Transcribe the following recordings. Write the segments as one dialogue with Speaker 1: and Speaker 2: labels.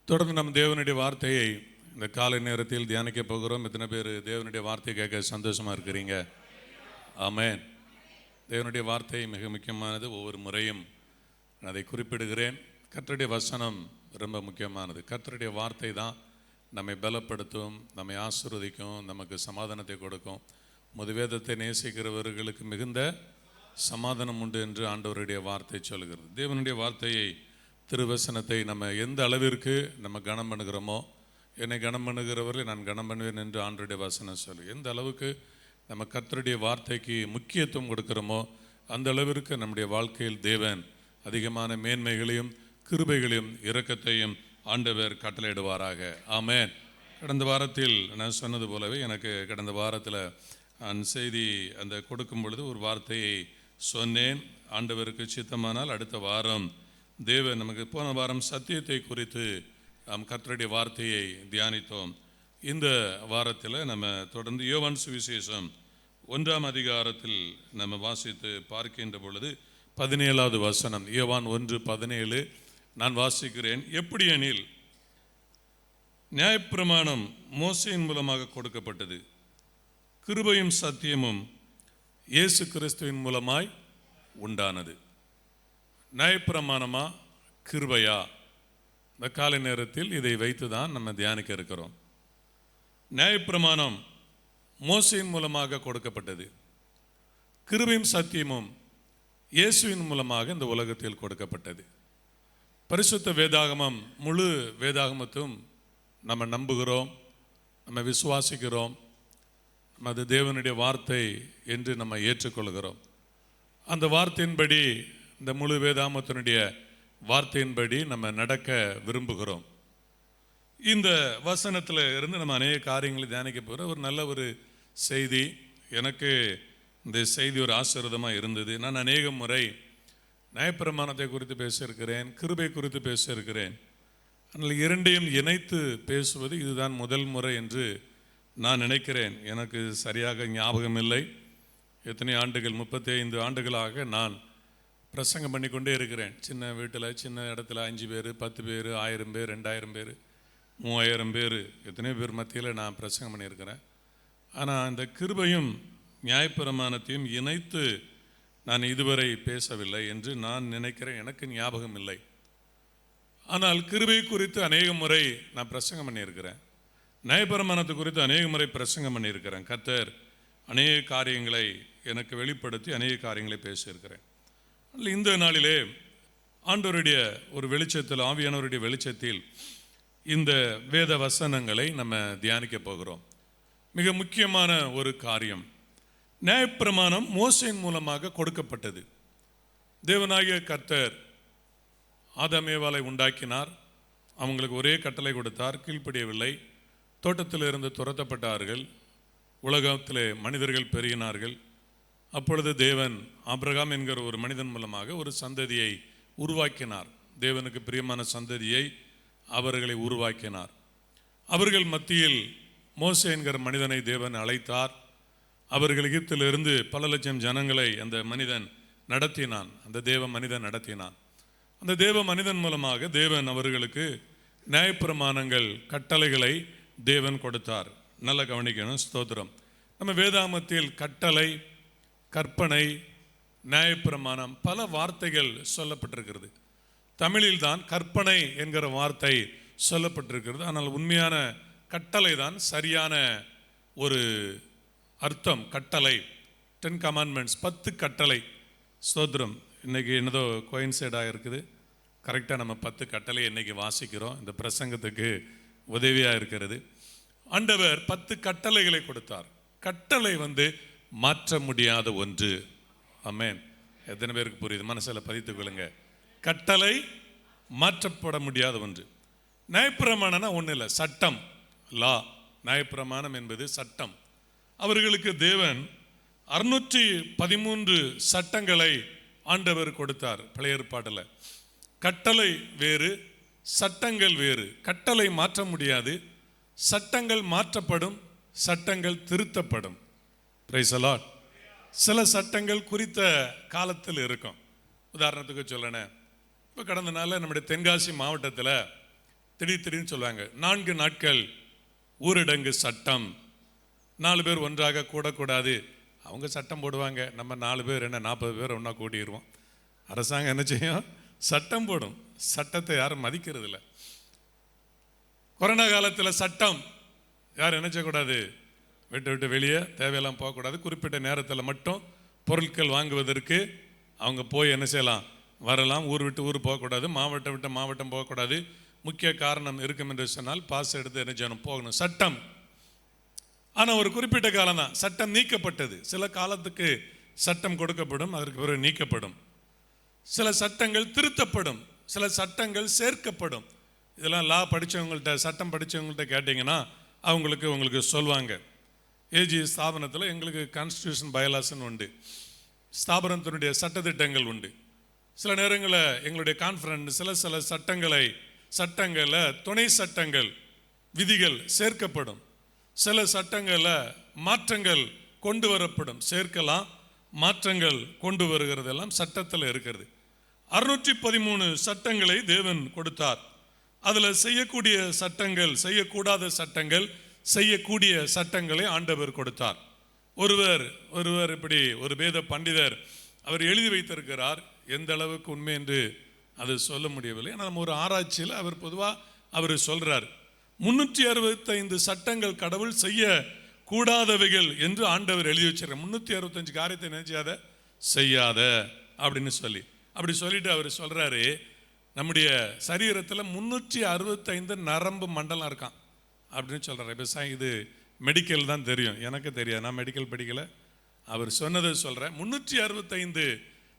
Speaker 1: தொடர்ந்து நம் தேவனுடைய வார்த்தையை இந்த காலை நேரத்தில் தியானிக்க போகிறோம். எத்தனை பேர் தேவனுடைய வார்த்தையை கேட்க சந்தோஷமாக இருக்கிறீங்க? ஆமென். தேவனுடைய வார்த்தை மிக முக்கியமானது. ஒவ்வொரு முறையும் அதை குறிப்பிடுகிறேன். கர்த்தருடைய வசனம் ரொம்ப முக்கியமானது. கர்த்தருடைய வார்த்தை தான் நம்மை பலப்படுத்தும், நம்மை ஆசீர்வதிக்கும், நமக்கு சமாதானத்தை கொடுக்கும். வேதத்தை நேசிக்கிறவர்களுக்கு மிகுந்த சமாதானம் உண்டு என்று ஆண்டவருடைய வார்த்தை சொல்கிறது. தேவனுடைய வார்த்தையை, திருவசனத்தை நம்ம எந்த அளவிற்கு நம்ம கனம் பண்ணுகிறோமோ, என்னை கனம் பண்ணுகிறவர்களை நான் கனம் பண்ணுவேன் என்று ஆண்டவருடைய வசனம் சொல்லு. எந்த அளவுக்கு நம்ம கர்த்தருடைய வார்த்தைக்கு முக்கியத்துவம் கொடுக்கிறோமோ அந்த அளவிற்கு நம்முடைய வாழ்க்கையில் தேவன் அதிகமான மேன்மைகளையும் கிருபைகளையும் இரக்கத்தையும் ஆண்டவர் கட்டளையிடுவாராக. ஆமென். கடந்த வாரத்தில் நான் சொன்னது போலவே எனக்கு கடந்த வாரத்தில் அந்த செய்தி கொடுக்கும் பொழுது ஒரு வார்த்தையை சொன்னேன். ஆண்டவருக்கு சித்தமானால் அடுத்த வாரம் தேவன் நமக்கு, போன வாரம் சத்தியத்தை குறித்து நாம் கர்த்தருடைய வார்த்தையை தியானித்தோம். இந்த வாரத்தில் நம்ம தொடர்ந்து யோவான் சுவிசேஷம் 1ஆம் அதிகாரத்தில் நம்ம வாசித்து பார்க்கின்ற பொழுது 17வது வசனம், யோவான் 1:17 நான் வாசிக்கிறேன். எப்படி எனில், நியாயப்பிரமாணம் மோசேயின் மூலமாக கொடுக்கப்பட்டது, கிருபையும் சத்தியமும் இயேசு கிறிஸ்துவின் மூலமாய் உண்டானது. நியாயப்பிரமாணமா கிருபையா? இந்த காலை நேரத்தில் இதை வைத்து தான் நம்ம தியானிக்க இருக்கிறோம். நியாயப்பிரமாணம் மோசேயின் மூலமாக கொடுக்கப்பட்டது, கிருபையும் சத்தியமும் இயேசுவின் மூலமாக இந்த உலகத்தில் கொடுக்கப்பட்டது. பரிசுத்த வேதாகமம், முழு வேதாகமத்தும் நம்ம நம்புகிறோம், நம்ம விசுவாசிக்கிறோம், அது தேவனுடைய வார்த்தை என்று நம்ம ஏற்றுக்கொள்கிறோம். அந்த வார்த்தையின்படி, இந்த முழு வேதாகமத்தினுடைய வார்த்தையின்படி நம்ம நடக்க விரும்புகிறோம். இந்த வசனத்தில் இருந்து நம்ம அநேக காரியங்களை தியானிக்க போகிற ஒரு நல்ல ஒரு செய்தி. எனக்கு இந்த செய்தி ஒரு ஆசீர்வாதமாக இருந்தது. நான் அநேக முறை நியாயப்பிரமாணத்தை குறித்து பேசியிருக்கிறேன், கிருபை குறித்து பேசியிருக்கிறேன். ஆனால் இரண்டையும் இணைத்து பேசுவது இதுதான் முதல் முறை என்று நான் நினைக்கிறேன். எனக்கு சரியாக ஞாபகம் இல்லை. எத்தனை ஆண்டுகள், 35 ஆண்டுகளாக நான் பிரசங்கம் பண்ணி கொண்டே இருக்கிறேன். சின்ன வீட்டில், சின்ன இடத்துல 5 பேர், 10 பேர், 1000 பேர், 2000 பேர், 3000 பேர், எத்தனையோ பேர் மத்தியில் நான் பிரசங்கம் பண்ணியிருக்கிறேன். ஆனால் இந்த கிருபையும் நியாயப்பிரமாணத்தையும் இணைத்து நான் இதுவரை பேசவில்லை என்று நான் நினைக்கிறேன். எனக்கு ஞாபகம் இல்லை. ஆனால் கிருபை குறித்து அநேக முறை நான் பிரசங்கம் பண்ணியிருக்கிறேன். நியாயப்பிரமாணத்தை குறித்து அநேக முறை பிரசங்கம் பண்ணியிருக்கிறேன். கர்த்தர் அநேக காரியங்களை எனக்கு வெளிப்படுத்தி அநேக காரியங்களை பேசியிருக்கிறேன். இந்த நாளிலே ஆண்டவருடைய ஒரு வெளிச்சத்தில், ஆவியானவருடைய வெளிச்சத்தில் இந்த வேத வசனங்களை நம்ம தியானிக்க போகிறோம். மிக முக்கியமான ஒரு காரியம், நியாயப்பிரமாணம் மோசேயின் மூலமாக கொடுக்கப்பட்டது. தேவனாகிய கர்த்தர் ஆதாம் ஏவாளை உண்டாக்கினார். அவங்களுக்கு ஒரே கட்டளை கொடுத்தார், கீழ்ப்படியவில்லை. தோட்டத்தில் இருந்து துரத்தப்பட்டார்கள். உலகத்திலே மனிதர்கள் பெருகினார்கள். அப்பொழுது தேவன் ஆபிரகாம் என்கிற ஒரு மனிதன் மூலமாக ஒரு சந்ததியை உருவாக்கினார். தேவனுக்கு பிரியமான சந்ததியை அவர்களை உருவாக்கினார். அவர்கள் மத்தியில் மோசே என்கிற மனிதனை தேவன் அழைத்தார். அவர்கள் எகிப்திலிருந்து பல லட்சம் ஜனங்களை அந்த மனிதன் நடத்தினான். அந்த தேவ மனிதன் நடத்தினான். அந்த தேவ மனிதன் மூலமாக தேவன் அவர்களுக்கு நியாயப்பிரமாணங்கள், கட்டளைகளை தேவன் கொடுத்தார். நல்ல கவனிக்கணும். ஸ்தோத்திரம். நம்ம வேதாகமத்தில் கட்டளை, கற்பனை, நியாயப்பிரமாணம் பல வார்த்தைகள் சொல்லப்பட்டிருக்கிறது. தமிழில் தான் கற்பனை என்கிற வார்த்தை சொல்லப்பட்டிருக்கிறது. ஆனால் உண்மையான கட்டளை தான் சரியான ஒரு அர்த்தம். கட்டளை, 10 கமாண்ட்மெண்ட்ஸ், 10 கட்டளை. ஸ்தோத்திரம். இன்றைக்கி என்னதோ கோயின்சைடாக இருக்குது. கரெக்டாக நம்ம 10 கட்டளை இன்றைக்கி வாசிக்கிறோம். இந்த பிரசங்கத்துக்கு உதவியாக இருக்கிறது. ஆண்டவர் 10 கட்டளைகளை கொடுத்தார். கட்டளை மாற்ற முடியாத ஒன்று. ஆமென். எத்தனை பேருக்கு புரியுது? மனசில் பதித்துக் கொள்ளுங்க. கட்டளை மாற்றப்பட முடியாத ஒன்று. நியாயப்பிரமாணம்னா ஒன்றும் இல்லை, சட்டம், லா. நியாயப்பிரமாணம் என்பது சட்டம். அவர்களுக்கு தேவன் 613 சட்டங்களை ஆண்டவர் கொடுத்தார். பழைய ஏற்பாட்டில் கட்டளை வேறு, சட்டங்கள் வேறு. கட்டளை மாற்ற முடியாது, சட்டங்கள் மாற்றப்படும், சட்டங்கள் திருத்தப்படும். Price the Lord. சில சட்டங்கள் குறித்த காலத்தில் இருக்கும். உதாரணத்துக்கு சொல்லணும், இப்போ கடந்த நாளில் நம்முடைய தென்காசி மாவட்டத்தில் திடீர்னு சொல்லுவாங்க 4 நாட்கள் ஊரடங்கு சட்டம், 4 பேர் ஒன்றாக கூடக்கூடாது. அவங்க சட்டம் போடுவாங்க, நம்ம 4 பேர் என்ன 40 பேர் ஒன்றா கூட்டிடுவோம். அரசாங்கம் என்ன செய்யும்? சட்டம் போடும். சட்டத்தை யாரும் மதிக்கிறது இல்லை. கொரோனா காலத்தில் சட்டம், யாரும் என்ன செய்யக்கூடாது? விட்டு வெளியே தேவையெல்லாம் போகக்கூடாது. குறிப்பிட்ட நேரத்தில் மட்டும் பொருட்கள் வாங்குவதற்கு அவங்க போய் என்ன செய்யலாம்? வரலாம். ஊர் விட்டு ஊர் போகக்கூடாது, மாவட்டம் விட்டு மாவட்டம் போகக்கூடாது. முக்கிய காரணம் இருக்கும் என்று சொன்னால் பாஸ் எடுத்து என்ன செய்யணும்? போகணும். சட்டம். ஆனால் ஒரு குறிப்பிட்ட காலம் தான் சட்டம் நீக்கப்பட்டது. சில காலத்துக்கு சட்டம் கொடுக்கப்படும், அதற்கு பிறகு நீக்கப்படும். சில சட்டங்கள் திருத்தப்படும், சில சட்டங்கள் சேர்க்கப்படும். இதெல்லாம் லா படித்தவங்கள்ட்ட, சட்டம் படித்தவங்கள்ட்ட கேட்டிங்கன்னா உங்களுக்கு சொல்லுவாங்க. ஏஜி ஸ்தாபனத்தில் எங்களுக்கு கான்ஸ்டியூஷன் பயாலாஸ்ன்னு உண்டு, ஸ்தாபனத்தினுடைய சட்டத்திட்டங்கள் உண்டு. சில நேரங்களில் எங்களுடைய கான்ஃபரன்ஸ் சில சட்டங்களில் துணை சட்டங்கள், விதிகள் சேர்க்கப்படும். சில சட்டங்களில் மாற்றங்கள் கொண்டு வரப்படும். சேர்க்கலாம், மாற்றங்கள் கொண்டு வருகிறதெல்லாம் சட்டத்தில் இருக்கிறது. 613 சட்டங்களை தேவன் கொடுத்தார். அதில் செய்யக்கூடிய சட்டங்கள், செய்யக்கூடாத சட்டங்கள், செய்யக்கூடிய சட்டங்களை ஆண்டவர் கொடுத்தார். ஒருவர் இப்படி ஒரு வேத பண்டிதர் அவர் எழுதி வைத்திருக்கிறார். எந்த அளவுக்கு உண்மை என்று அது சொல்ல முடியவில்லை. ஆனால் நம்ம ஒரு ஆராய்ச்சியில் அவர் பொதுவாக அவர் சொல்றார், 365 சட்டங்கள் கடவுள் செய்ய கூடாதவைகள் என்று ஆண்டவர் எழுதி வச்சிருக்க. 365 காரியத்தை நினைச்சாத செய்யாத அப்படின்னு அப்படி சொல்லிட்டு அவர் சொல்றாரு, நம்முடைய சரீரத்தில் 365 நரம்பு மண்டலம் இருக்கான் அப்படின்னு சொல்றாரு. இப்போ இது மெடிக்கல் தான் தெரியும், எனக்கு தெரியாது, நான் மெடிக்கல் படிக்கல. அவர் சொன்னதை சொல்றேன். 365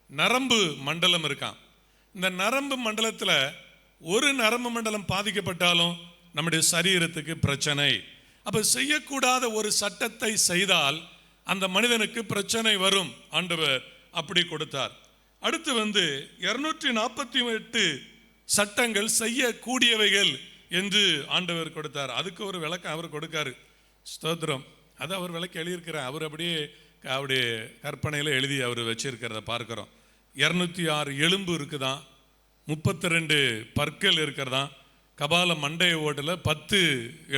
Speaker 1: நரம்பு மண்டலம் இருக்கான். இந்த நரம்பு மண்டலத்தில் ஒரு நரம்பு மண்டலம் பாதிக்கப்பட்டாலும் நம்முடைய சரீரத்துக்கு பிரச்சனை. அப்ப செய்யக்கூடாத ஒரு சட்டத்தை செய்தால் அந்த மனிதனுக்கு பிரச்சனை வரும். ஆண்டவர் அப்படி கொடுத்தார். அடுத்து 248 சட்டங்கள் செய்யக்கூடியவைகள் என்று ஆண்டவர் கொடுத்தார். அதுக்கு ஒரு விளக்கம் அவர் கொடுக்காரு. ஸ்தோத்திரம். அது அவர் விளக்கம் எழுதியிருக்கிறார். அவர் அப்படியே அவருடைய கற்பனையில் எழுதி அவர் வச்சிருக்கிறத பார்க்கிறோம். 206 எலும்பு இருக்குதான், 32 பற்கள் இருக்கிறதான், கபால மண்டைய ஓட்டில் 10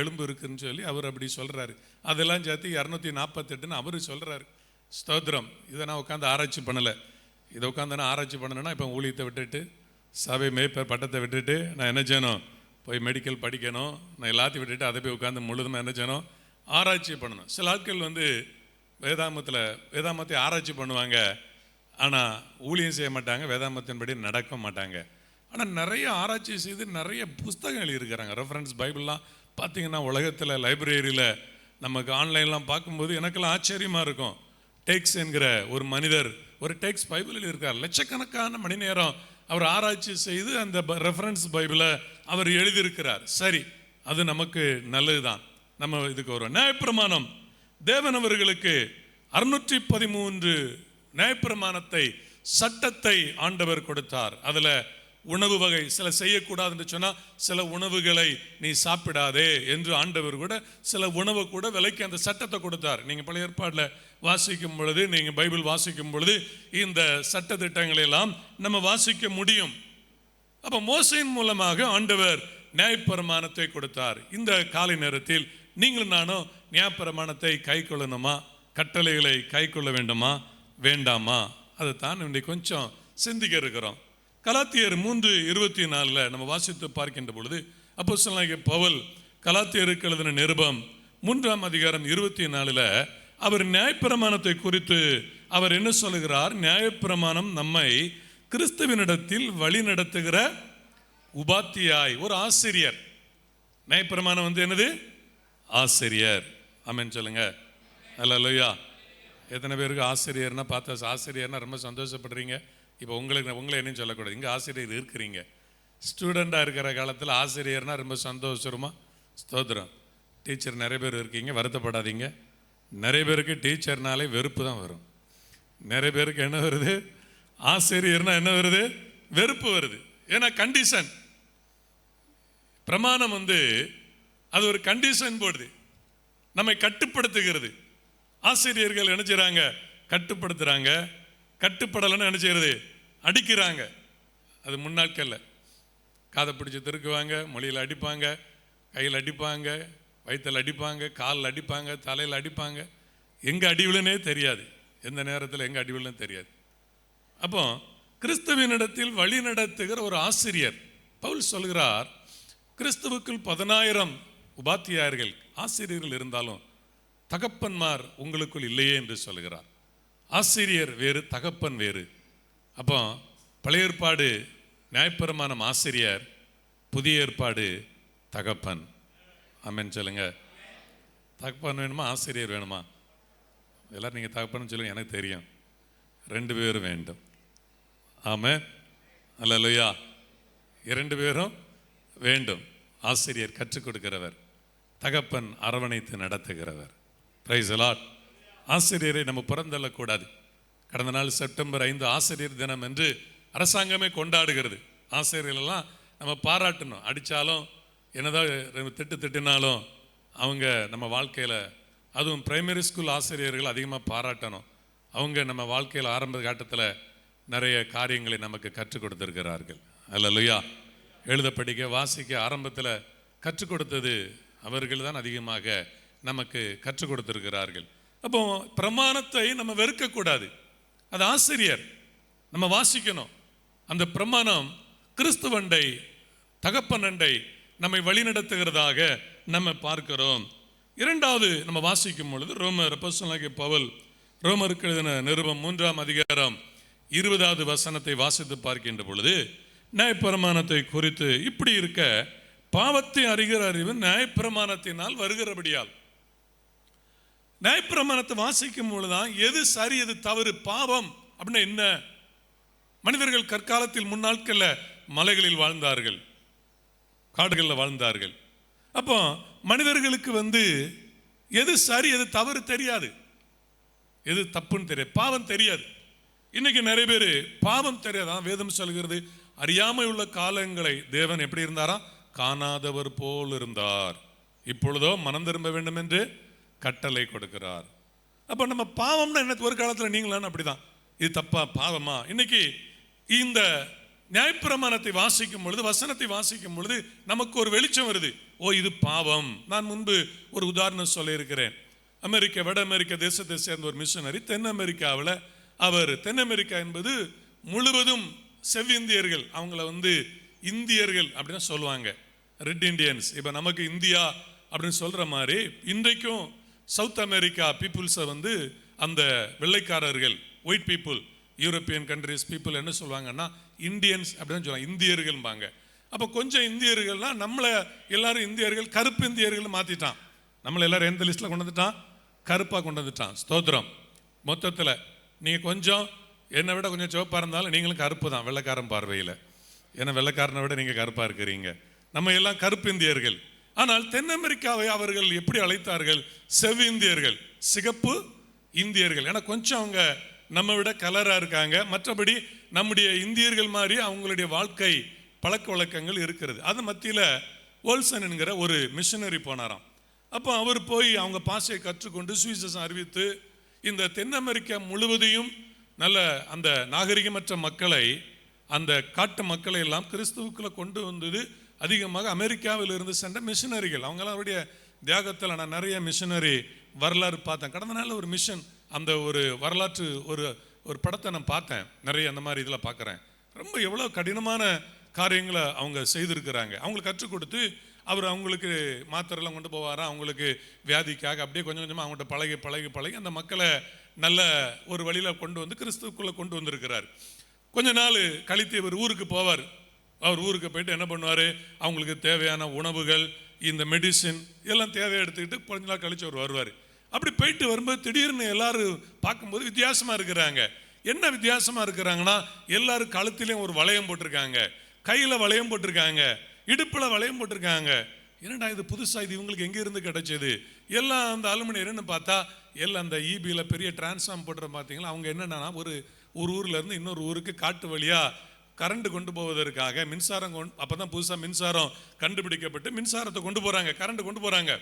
Speaker 1: எலும்பு இருக்குன்னு சொல்லி அவர் அப்படி சொல்றாரு. அதெல்லாம் சேர்த்து 248ன்னு அவர் சொல்றாரு. ஸ்தோத்திரம். இதை நான் உட்காந்து ஆராய்ச்சி பண்ணலை. இதை உட்காந்து நான் ஆராய்ச்சி பண்ணணும்னா இப்போ ஊழியத்தை விட்டுட்டு, சபை மேய்ப்பர் பட்டத்தை விட்டுட்டு நான் என்ன செய்யணும்? போய் மெடிக்கல் படிக்கணும். நான் எல்லாத்தையும் விட்டுட்டு அதை போய் உட்காந்து முழுதுமாக என்ன செய்யணும்? ஆராய்ச்சி பண்ணணும். சில ஆட்கள் வேதாமத்தை ஆராய்ச்சி பண்ணுவாங்க, ஆனால் ஊழியம் செய்ய மாட்டாங்க, வேதாமத்தின்படி நடக்க மாட்டாங்க. ஆனால் நிறைய ஆராய்ச்சி செய்து நிறைய புஸ்தகம் எழுதியிருக்கிறாங்க. ரெஃபரன்ஸ் பைபிள்லாம் பார்த்தீங்கன்னா உலகத்தில் லைப்ரரியில் நமக்கு ஆன்லைன்லாம் பார்க்கும்போது எனக்கெல்லாம் ஆச்சரியமாக இருக்கும். டேக்ஸ் என்கிற ஒரு மனிதர் ஒரு டெக்ஸ்ட் பைபிளில் இருக்கார். லட்சக்கணக்கான மணி நேரம் அவர் ஆராய்ச்சி செய்து அந்த ரெஃபரன்ஸ் பைபிளை அவர் எழுதியிருக்கிறார். சரி, அது நமக்கு நல்லதுதான். நம்ம இதுக்கு ஒரு நியாயப்பிரமாணம். தேவன் அவர்களுக்கு 613 நியாயப்பிரமாணத்தை, சட்டத்தை ஆண்டவர் கொடுத்தார். அதுல உணவு வகை சில செய்யக்கூடாதுன்னு சொன்னா, சில உணவுகளை நீ சாப்பிடாதே என்று ஆண்டவர் கூட சில உணவை கூட விலைக்கு அந்த சட்டத்தை கொடுத்தார். நீங்க பழைய ஏற்பாட்டில் வாசிக்கும் பொழுது, நீங்க பைபிள் வாசிக்கும் பொழுது இந்த சட்ட திட்டங்களை எல்லாம் நம்ம வாசிக்க முடியும். அப்ப மோசையின் மூலமாக ஆண்டவர் நியாயப்பிரமாணத்தை கொடுத்தார். இந்த காலை நேரத்தில் நீங்களும் நானும் நியாயப்பிரமாணத்தை கை கொள்ளணுமா, கட்டளைகளை கை கொள்ள வேண்டுமா, வேண்டாமா? அதைத்தான் இன்றைக்கு கொஞ்சம் சிந்திக்க இருக்கிறோம். கலாத்தியர் 3:24 நம்ம வாசித்து பார்க்கின்ற பொழுது அப்போஸ்தலனாகிய பவுல் கலாத்தியருக்கு எழுதின நிருபம் 3ஆம் அதிகாரம் 24 அவர் நியாயப்பிரமாணத்தை குறித்து அவர் என்ன சொல்லுகிறார்? நியாயப்பிரமாணம் நம்மை கிறிஸ்துவினிடத்தில் வழி நடத்துகிற உபாத்தியாய், ஒரு ஆசிரியர். நியாயப்பிரமாணம் என்னது? ஆசிரியர். ஆமென் சொல்லுங்க. அல்லேலூயா. எத்தனை பேருக்கு ஆசிரியர்னா பார்த்தா ஆசிரியர்னா ரொம்ப சந்தோஷப்படுறீங்க? இப்போ உங்களை என்ன சொல்லக்கூடாது, இங்கே ஆசிரியர் இருக்கிறீங்க. ஸ்டூடெண்டாக இருக்கிற காலத்தில் ஆசிரியர்னா ரொம்ப சந்தோஷமா. ஸ்தோத்திரம். டீச்சர் நிறைய பேர் இருக்கீங்க, வருத்தப்படாதீங்க. நிறைய பேருக்கு டீச்சர்னாலே வெறுப்பு தான் வரும். நிறைய பேருக்கு என்ன வருது? ஆசிரியர்னா என்ன வருது? வெறுப்பு வருது. ஏன்னா கண்டிஷன், பிரமாணம் அது ஒரு கண்டிஷன் போடுது, நம்மை கட்டுப்படுத்துகிறது. ஆசிரியர்கள் என்ன செய்றாங்க? காதை பிடிச்சி திருக்குவாங்க, மொழியில் அடிப்பாங்க, கையில் அடிப்பாங்க, வயிற்றில் அடிப்பாங்க, காலில் அடிப்பாங்க, தலையில் அடிப்பாங்க. எங்கே அடிவிழுனே தெரியாது, எந்த நேரத்தில் எங்கே அடிவிழுன்னு தெரியாது. அப்போ கிறிஸ்துவினிடத்தில் வழி நடத்துகிற ஒரு ஆசிரியர். பவுல் சொல்கிறார், கிறிஸ்துவுக்குள் 10,000 உபாத்தியாயர்கள் ஆசிரியர்கள் இருந்தாலும் தகப்பன்மார் உங்களுக்குள் இல்லையே என்று சொல்கிறார். ஆசிரியர் வேறு, தகப்பன் வேறு. அப்போ பழைய ஏற்பாடு நியாயப்பிரமாணம் ஆசிரியர், புதிய ஏற்பாடு தகப்பன். ஆமென் சொல்லுங்க. தகப்பன் வேணுமா ஆசிரியர் வேணுமா? எல்லாரும் நீங்கள் தகப்பன்னு சொல்லுங்க, எனக்கு தெரியும் 2 பேரும் வேண்டும். ஆமென் அல்லேலூயா. 2 பேரும் வேண்டும். ஆசிரியர் கற்றுக் கொடுக்கிறவர், தகப்பன் அரவணைத்து நடத்துகிறவர். Praise the Lord. ஆசிரியரை நம்ம புறந்தள்ளக்கூடாது. கடந்த நாள் செப்டம்பர் 5 ஆசிரியர் தினம் என்று அரசாங்கமே கொண்டாடுகிறது. ஆசிரியர்களெல்லாம் நம்ம பாராட்டணும். அடித்தாலும் என்னதான் திட்டினாலும் அவங்க நம்ம வாழ்க்கையில், அதுவும் பிரைமரி ஸ்கூல் ஆசிரியர்கள் அதிகமாக பாராட்டணும். அவங்க நம்ம வாழ்க்கையில் ஆரம்ப கட்டத்தில் நிறைய காரியங்களை நமக்கு கற்றுக் கொடுத்திருக்கிறார்கள். அல்லேலூயா. எழுத படிக்க வாசிக்க ஆரம்பத்தில் கற்றுக் கொடுத்தது அவர்கள் தான் அதிகமாக நமக்கு கற்றுக் கொடுத்திருக்கிறார்கள். அப்போ பிரமாணத்தை நம்ம வெறுக்கக்கூடாது. அது ஆசிரியர், நம்ம வாசிக்கணும். அந்த பிரமாணம் கிறிஸ்துவண்டை, தகப்பனண்டை நம்மை வழிநடத்துகிறதாக நம்ம பார்க்கிறோம். இரண்டாவது நம்ம வாசிக்கும் பொழுது ரோமர் அப்போஸ்தலனாகிய பவுல் ரோமருக்கு எழுதின நிருபம் 3ஆம் அதிகாரம் 20வது வசனத்தை வாசித்து பார்க்கின்ற பொழுது, நியாயப்பிரமாணத்தை குறித்து இப்படி இருக்க பாவத்தை அறிகிற அறிவு நியாயப்பிரமாணத்தினால் வருகிறபடியால். நியாயப்பிரமாணத்தை வாசிக்கும் பொழுதுதான் எது சரி எது தவறு, பாவம் அப்படின்னா என்ன. மனிதர்கள் கற்காலத்தில் முன்னாட்களில் மலைகளில் வாழ்ந்தார்கள், காடுகளில் வாழ்ந்தார்கள். அப்போ மனிதர்களுக்கு எது சரி எது தவறு தெரியாது, எது தப்புன்னு தெரியாது, பாவம் தெரியாது. இன்னைக்கு நிறைய பேர் பாவம் தெரியாதான். வேதம் சொல்கிறது, அறியாமை உள்ள காலங்களை தேவன் எப்படி இருந்தாரா, காணாதவர் போல் இருந்தார், இப்பொழுதோ மனம் திரும்ப வேண்டும் என்று கட்டளை கொடுக்கிறார். அப்போ நம்ம பாவம்னா என்ன? ஒரு காலத்தில் நீங்களான்னு அப்படிதான், இது தப்பா பாவமா? இன்னைக்கு இந்த நியாயப்பிரமாணத்தை வாசிக்கும் பொழுது, வசனத்தை வாசிக்கும் பொழுது நமக்கு ஒரு வெளிச்சம் வருது. ஓ, இது பாவம். நான் முன்பு ஒரு உதாரணம் சொல்லியிருக்கிறேன். வட அமெரிக்க தேசத்தை சேர்ந்த ஒரு மிஷனரி தென் அமெரிக்காவில், அவர் தென் அமெரிக்கா என்பது முழுவதும் செவ்விந்தியர்கள், அவங்கள இந்தியர்கள் அப்படின்னு சொல்லுவாங்க, ரெட் இண்டியன்ஸ். இப்போ நமக்கு இந்தியா அப்படின்னு சொல்ற மாதிரி இன்றைக்கும் சவுத் அமெரிக்கா பீப்புள்ஸை அந்த வெள்ளைக்காரர்கள், white people, European countries people என்ன சொல்லுவாங்கன்னா இந்தியன்ஸ் அப்படின்னு சொல்லுவாங்க, இந்தியர்கள்பாங்க. அப்போ கொஞ்சம் இந்தியர்கள்னா நம்மளை எல்லாரும் இந்தியர்கள் கருப்பு இந்தியர்கள் மாற்றிட்டான். நம்மளை எல்லாரும் எந்த லிஸ்ட்டில் கொண்டு வந்துட்டான்? கருப்பாக கொண்டு வந்துட்டான். ஸ்தோத்திரம். மொத்தத்தில் நீங்கள் கொஞ்சம் என்னை விட கொஞ்சம் சிவப்பாக இருந்தாலும் நீங்களும் கருப்பு தான் வெள்ளைக்காரன் பார்வையில். ஏன்னா வெள்ளைக்காரனை விட நீங்கள் கருப்பாக இருக்கிறீங்க. நம்ம எல்லாம் கருப்பு இந்தியர்கள். ஆனால் தென் அமெரிக்காவை அவர்கள் எப்படி அழைத்தார்கள்? செவ்விந்தியர்கள், சிகப்பு இந்தியர்கள். ஏன்னா கொஞ்சம் அவங்க நம்ம விட கலராக இருக்காங்க. மற்றபடி நம்முடைய இந்தியர்கள் மாதிரி அவங்களுடைய வாழ்க்கை பழக்க வழக்கங்கள் இருக்கிறது. அது மத்தியில் ஓல்சன் என்கிற ஒரு மிஷனரி போனாராம். அப்போ அவர் போய் அவங்க பாஷையை கற்றுக்கொண்டு சுவிசேஷம் அறிவித்து இந்த தென் அமெரிக்கா முழுவதையும் நல்ல அந்த நாகரிகமற்ற மக்களை, அந்த காட்டு மக்களை எல்லாம் கிறிஸ்துவுக்குள்ள கொண்டு வந்தது அதிகமாக அமெரிக்காவில் இருந்து சென்ற மிஷனரிகள். அவங்களாம் அவருடைய தியாகத்தில் நான் நிறைய மிஷனரி வரலாறு பார்த்தேன். கடந்த நாள் ஒரு மிஷன், அந்த ஒரு வரலாற்று ஒரு படத்தை நான் பார்த்தேன். நிறைய அந்த மாதிரி இதில் பார்க்குறேன். ரொம்ப எவ்வளோ கடினமான காரியங்களை அவங்க செய்திருக்கிறாங்க. அவங்களுக்கு கற்றுக் கொடுத்து அவர் அவங்களுக்கு மாத்திரைலாம் கொண்டு போவாராம். அவங்களுக்கு வியாதிக்காக அப்படியே கொஞ்சம் கொஞ்சமாக அவங்கள்ட்ட பழகி பழகி பழகி அந்த மக்களை நல்ல ஒரு வழியில் கொண்டு வந்து கிறிஸ்துவுக்குள்ளே கொண்டு வந்திருக்கிறார். கொஞ்ச நாள் கழித்து இவர் ஊருக்கு போவார். அவர் ஊருக்கு போயிட்டு என்ன பண்ணுவார், அவங்களுக்கு தேவையான உணவுகள், இந்த மெடிசின் எல்லாம் தேவையை எடுத்துக்கிட்டு கொஞ்ச நாள் கழித்து அவர் வருவார். அப்படி போயிட்டு வரும்போது திடீர்னு எல்லாரும் பார்க்கும்போது வித்தியாசமாக இருக்கிறாங்க. என்ன வித்தியாசமாக இருக்கிறாங்கன்னா, எல்லாரும் கழுத்திலையும் ஒரு வளையம் போட்டிருக்காங்க, கையில் வளையம் போட்டிருக்காங்க, இடுப்பில் வளையம் போட்டிருக்காங்க. என்னடா இது புதுசாக, இது இவங்களுக்கு எங்கேருந்து கிடைச்சது? எல்லாம் அந்த அலுமினியம் என்னென்னு பார்த்தா எல்லாம் அந்த ஈபியில் பெரிய டிரான்ஸ்ஃபார்ம் போட்டுற பார்த்தீங்களா. அவங்க என்னென்னா ஒரு ஊர்லேருந்து இன்னொரு ஊருக்கு காட்டு வழியாக கரண்ட் கொண்டு போவதற்காக மின்சாரம் அப்போ தான் புதுசாக மின்சாரம் கண்டுபிடிக்கப்பட்டு மின்சாரத்தை கொண்டு போகிறாங்க, கரண்ட் கொண்டு போகிறாங்க.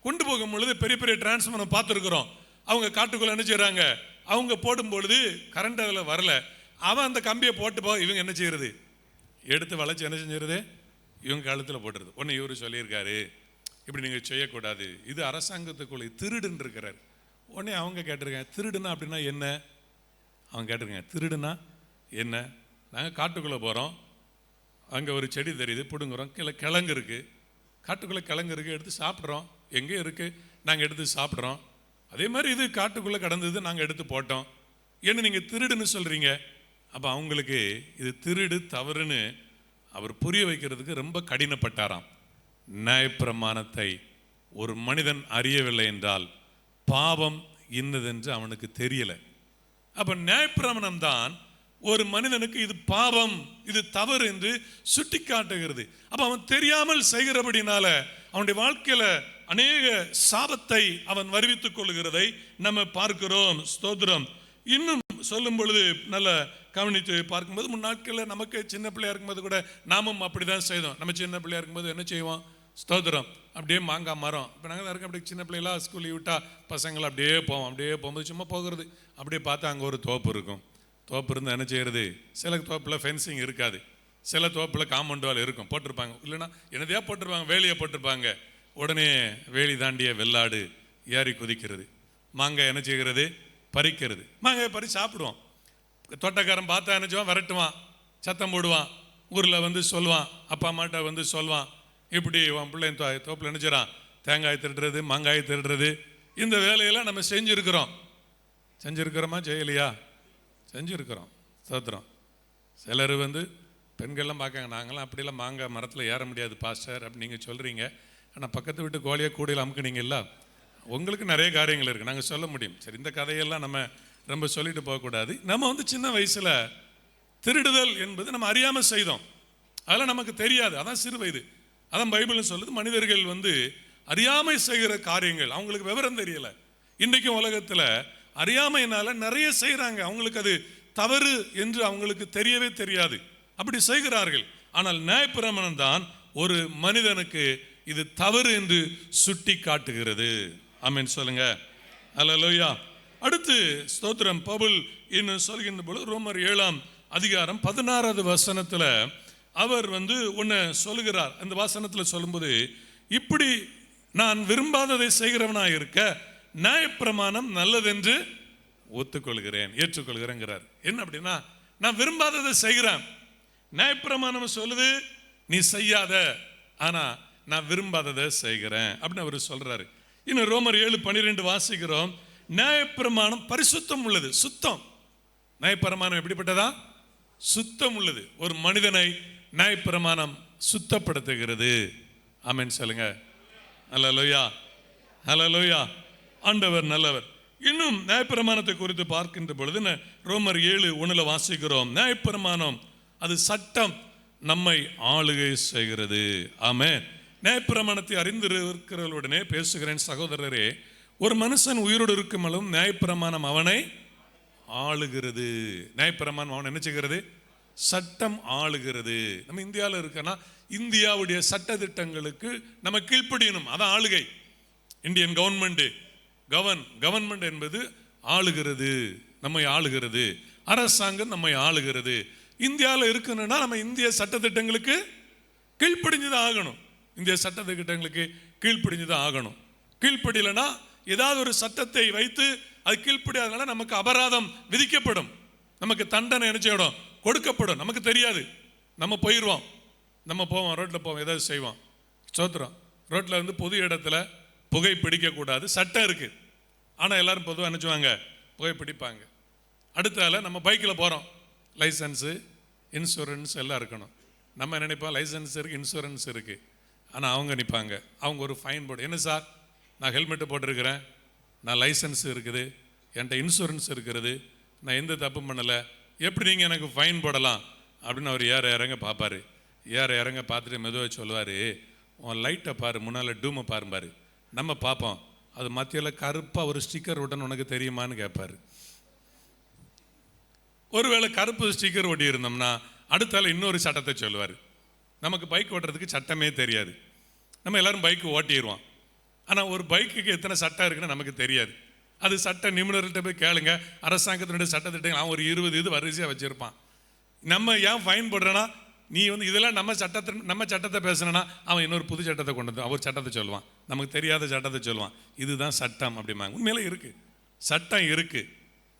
Speaker 1: கொண்டு போகும் பொழுது பெரிய பெரிய டிரான்ஸ்ஃபார்மர் பார்த்துருக்குறோம். அவங்க காட்டுக்குள்ளே என்ன செய்கிறாங்க, அவங்க போடும் பொழுது கரண்ட் அதில் வரல. அவன் அந்த கம்பியை போட்டு இவங்க என்ன செய்யறது, எடுத்து வளைச்சி என்ன செஞ்சுருது, இவங்க காலத்தில் போட்டுருது. ஒன்று இவர் சொல்லியிருக்காரு இப்படி நீங்கள் செய்யக்கூடாது, இது அரசாங்கத்துக்குள்ளே திருடுன்னு இருக்கிறார். உடனே அவங்க கேட்டிருக்காங்க, திருடுனா அப்படின்னா என்ன? அவங்க கேட்டிருக்காங்க, திருடுனா என்ன? நாங்கள் காட்டுக்குள்ளே போகிறோம், அங்கே ஒரு செடி தெரியுது, பிடுங்குறோம், கிழங்கு இருக்குது, காட்டுக்குள்ளே கிழங்கு இருக்குது, எடுத்து சாப்பிட்றோம். எங்கே இருக்குது? நாங்கள் எடுத்து சாப்பிட்றோம். அதே மாதிரி இது காட்டுக்குள்ளே கடந்தது, நாங்கள் எடுத்து போட்டோம். என்ன நீங்கள் திருடுன்னு சொல்கிறீங்க? அப்போ அவங்களுக்கு இது திருடு தவறுன்னு அவர் புரிய வைக்கிறதுக்கு ரொம்ப கடினப்பட்டாராம். நியாயப்பிரமாணத்தை ஒரு மனிதன் அறியவில்லை என்றால் பாவம் இன்னதென்று அவனுக்கு தெரியலை. அப்போ நியாயப்பிரமாணம் தான் ஒரு மனிதனுக்கு இது பாவம், இது தவறு என்று சுட்டி காட்டுகிறது. அப்போ அவன் தெரியாமல் செய்கிறபடினால அவனுடைய வாழ்க்கையில் அநேக சாபத்தை அவன் வருவித்துக் கொள்கிறதை நம்ம பார்க்கிறோம். ஸ்தோத்திரம். இன்னும் சொல்லும் பொழுது நல்ல கவனித்து பார்க்கும்போது, முன்னாட்களில் நமக்கு சின்ன பிள்ளையா இருக்கும்போது கூட நாமும் அப்படிதான் செய்தோம். நம்ம சின்ன பிள்ளையா இருக்கும்போது என்ன செய்வோம்? ஸ்தோத்திரம், அப்படியே மாங்காய் மரம். இப்போ நாங்கள் இருக்க அப்படியே சின்ன பிள்ளைலாம் ஸ்கூல் விட்டால் பசங்களை அப்படியே போவோம். அப்படியே போகும்போது சும்மா போகிறது, அப்படியே பார்த்தா அங்கே ஒரு தோப்பு இருக்கும். தோப்பு இருந்தால் என்ன செய்கிறது? சில தோப்பில் ஃபென்சிங் இருக்காது, சில தோப்பில் காம்பவுண்ட் வால் இருக்கும், போட்டிருப்பாங்க. இல்லைன்னா என்னதையா போட்டிருப்பாங்க, வேலியை போட்டிருப்பாங்க. உடனே வேலி தாண்டிய வெள்ளாடு ஏறி குதிக்கிறது, மாங்காய் என்ன செய்கிறது? பறிக்கிறது. மாங்காய் பறி சாப்பிடுவோம். தோட்டக்காரன் பார்த்தா என்ன செய்வான்? விரட்டுவான், சத்தம் போடுவான், ஊரில் வந்து சொல்லுவான், அப்பா அம்மாட்ட வந்து சொல்லுவான், இப்படி உன் பிள்ளை தோப்பில் நினைச்சிடான் தேங்காய் திருடுறது, மாங்காய் திருடுறது. இந்த வேலையெல்லாம் நம்ம செஞ்சுருக்கிறோமா செய்யலையா? செஞ்சுருக்கிறோம். ஸ்தோத்திரம். சிலர் வந்து பெண்கள்லாம் பார்க்காங்க, நாங்களாம் அப்படிலாம் மாங்காய் மரத்தில் ஏற முடியாது பாஸ்டர் அப்படின்னு நீங்கள் சொல்கிறீங்க. ஆனால் பக்கத்து வீட்டு கோழியை கூடையில் அமுக்குனீங்களா? உங்களுக்கு நிறைய காரியங்கள் இருக்குது, நாங்கள் சொல்ல முடியும். சரி, இந்த கதையெல்லாம் நம்ம ரொம்ப சொல்லிட்டு போகக்கூடாது. நம்ம வந்து சின்ன வயசில் திருடுதல் என்பது நம்ம அறியாமல் செய்தோம், அதெல்லாம் நமக்கு தெரியாது. அதான் சிறு வயது. அதான் பைபிள் சொல்லுது, மனிதர்கள் வந்து அறியாமை செய்கிற காரியங்கள், அவங்களுக்கு விவரம் தெரியல. இன்றைக்கும் உலகத்தில் அறியாமையினால நிறைய செய்கிறாங்க, அவங்களுக்கு அது தவறு என்று அவங்களுக்கு தெரியவே தெரியாது, அப்படி செய்கிறார்கள். ஆனால் நியாயப்பிரமாணம் தான் ஒரு மனிதனுக்கு இது தவறு என்று சுட்டி காட்டுகிறது. ஆமென் சொல்லுங்க. அல்லேலூயா. அடுத்து ஸ்தோத்திரம். பவுல் இன்னும் சொல்கின்ற பொழுது ரோமர் 7ஆம் அதிகாரம் 16வது வசனத்தில் அவர் வந்து ஒன்று சொல்லுகிறார். அந்த வசனத்தில் சொல்லும்போது, இப்படி நான் விரும்பாததை செய்கிறவனாக இருக்க நியாயப்பிரமாணம் நல்லதென்று ஒத்துக்கொள்கிறேன், ஏற்றுக்கொள்கிறேங்கிறார். என்ன அப்படின்னா, நான் விரும்பாததை செய்கிறேன், நியாயப்பிரமாணம் சொல்லுது நீ செய்யாத, ஆனா நான் விரும்பாததை செய்கிறேன் அப்படின்னு அவர் சொல்றாரு. இன்னும் ரோமர் 7:12 வாசிக்கிறோம், நியாயப்பிரமாணம் பரிசுத்தம் உள்ளது, சுத்தம். நியாயப்பிரமாணம் எப்படிப்பட்டதா? சுத்தம் உள்ளது. ஒரு மனிதனை நியாயப்பிரமாணம் சுத்தப்படுத்துகிறது. ஆமென் சொல்லுங்க. அல்லேலூயா, அல்லேலூயா. ஆண்டவர் நல்லவர். இன்னும் நியாயப்பிரமாணத்தை குறித்து பார்க்கின்ற பொழுது ரோமர் 7:1 வாசிக்கிறோம், நியாயப்பிரமாணம் அது சட்டம், நம்மை ஆளுகை செய்கிறது. ஆமென். நியாயப்பிரமாணத்தை அறிந்திருக்கிறவர்களுடனே பேசுகிறேன் சகோதரரே, ஒரு மனுஷன் உயிரோடு இருக்கும் அளவும் நியாயப்பிரமாணம் அவனை ஆளுகிறது. நியாயப்பிரமாணம் அவனை என்ன செய்கிறது? சட்டம் ஆளுகிறது. நம்ம இந்தியாவில் இருக்கனா, இந்தியாவுடைய சட்ட திட்டங்களுக்கு நம்ம கீழ்ப்படியணும், அதான் ஆளுகை. இந்தியன் கவர்மெண்ட் என்பது ஆளுகிறது, நம்மை ஆளுகிறது. அரசாங்கம் நம்மை ஆளுகிறது. இந்தியாவில் இருக்கணும்னா நம்ம இந்திய சட்ட திட்டங்களுக்கு கீழ்ப்படிஞ்சுதான் ஆகணும். இந்திய சட்ட திட்டங்களுக்கு கீழ்ப்படிஞ்சுதான் ஆகணும். கீழ்ப்படியலைன்னா ஏதாவது ஒரு சட்டத்தை வைத்து அது கீழ்ப்படியாதனால நமக்கு அபராதம் விதிக்கப்படும், நமக்கு தண்டனை என்ன செய்யணும்? கொடுக்கப்படும். நமக்கு தெரியாது, நம்ம போயிடுவோம், நம்ம போவோம், ரோட்டில் போவோம், ஏதாவது செய்வோம். சோத்திரம். ரோட்டில் வந்து பொது இடத்துல புகை பிடிக்கக்கூடாது, சட்டம் இருக்குது. ஆனால் எல்லாரும் பொதுவாக நினச்சுவாங்க, புகை பிடிப்பாங்க. அடுத்தால நம்ம பைக்கில் போகிறோம், லைசன்ஸு இன்சூரன்ஸ் எல்லாம் இருக்கணும். நம்ம நினைப்போம் லைசன்ஸ் இருக்குது, இன்சூரன்ஸ் இருக்குது. ஆனால் அவங்க நிற்பாங்க, அவங்க ஒரு ஃபைன் போடு, என்ன சார் நான் ஹெல்மெட்டு போட்டிருக்கிறேன், நான் லைசன்ஸ் இருக்குது, என்கிட்ட இன்சூரன்ஸ் இருக்கிறது, நான் எந்த தப்பும் பண்ணலை, எப்படி நீங்கள் எனக்கு ஃபைன் போடலாம் அப்படின்னு அவர் ஏற இறங்க பார்ப்பார். ஏற இறங்க பார்த்துட்டு மெதுவாக சொல்லுவார், உன் லைட்டை பாரு, முன்னால் டூமை பாரு. நம்ம பார்ப்போம், அது மத்தியில் கருப்பாக ஒரு ஸ்டிக்கர் ஒட்டன்னு உனக்கு தெரியுமான்னு கேட்பார். ஒருவேளை கருப்பு ஸ்டிக்கர் ஒட்டி இருந்தோம்னா அடுத்தால இன்னொரு சட்டத்தை சொல்லுவார். நமக்கு பைக் ஓட்டுறதுக்கு சட்டமே தெரியாது, நம்ம எல்லாரும் பைக்கு ஓட்டிடுவோம். ஆனால் ஒரு பைக்குக்கு எத்தனை சட்டம் இருக்குன்னு நமக்கு தெரியாது. அது சட்ட நிபுணர்கிட்ட போய் கேளுங்க, அரசாங்கத்தினுடைய சட்டத்திட்டங்கள் அவன் ஒரு 20 இது வரிசையாக வச்சுருப்பான். நம்ம ஏன் ஃபைன் போடுறோன்னா நீ வந்து இதெல்லாம் நம்ம சட்டத்தை பேசணும்னா அவன் இன்னொரு புது சட்டத்தை கொண்டு வந்து அவர் சட்டத்தை சொல்லுவான், நமக்கு தெரியாத சட்டத்தை சொல்லுவான். இதுதான் சட்டம் அப்படிம்பாங்க. உண்மையில இருக்கு, சட்டம் இருக்கு,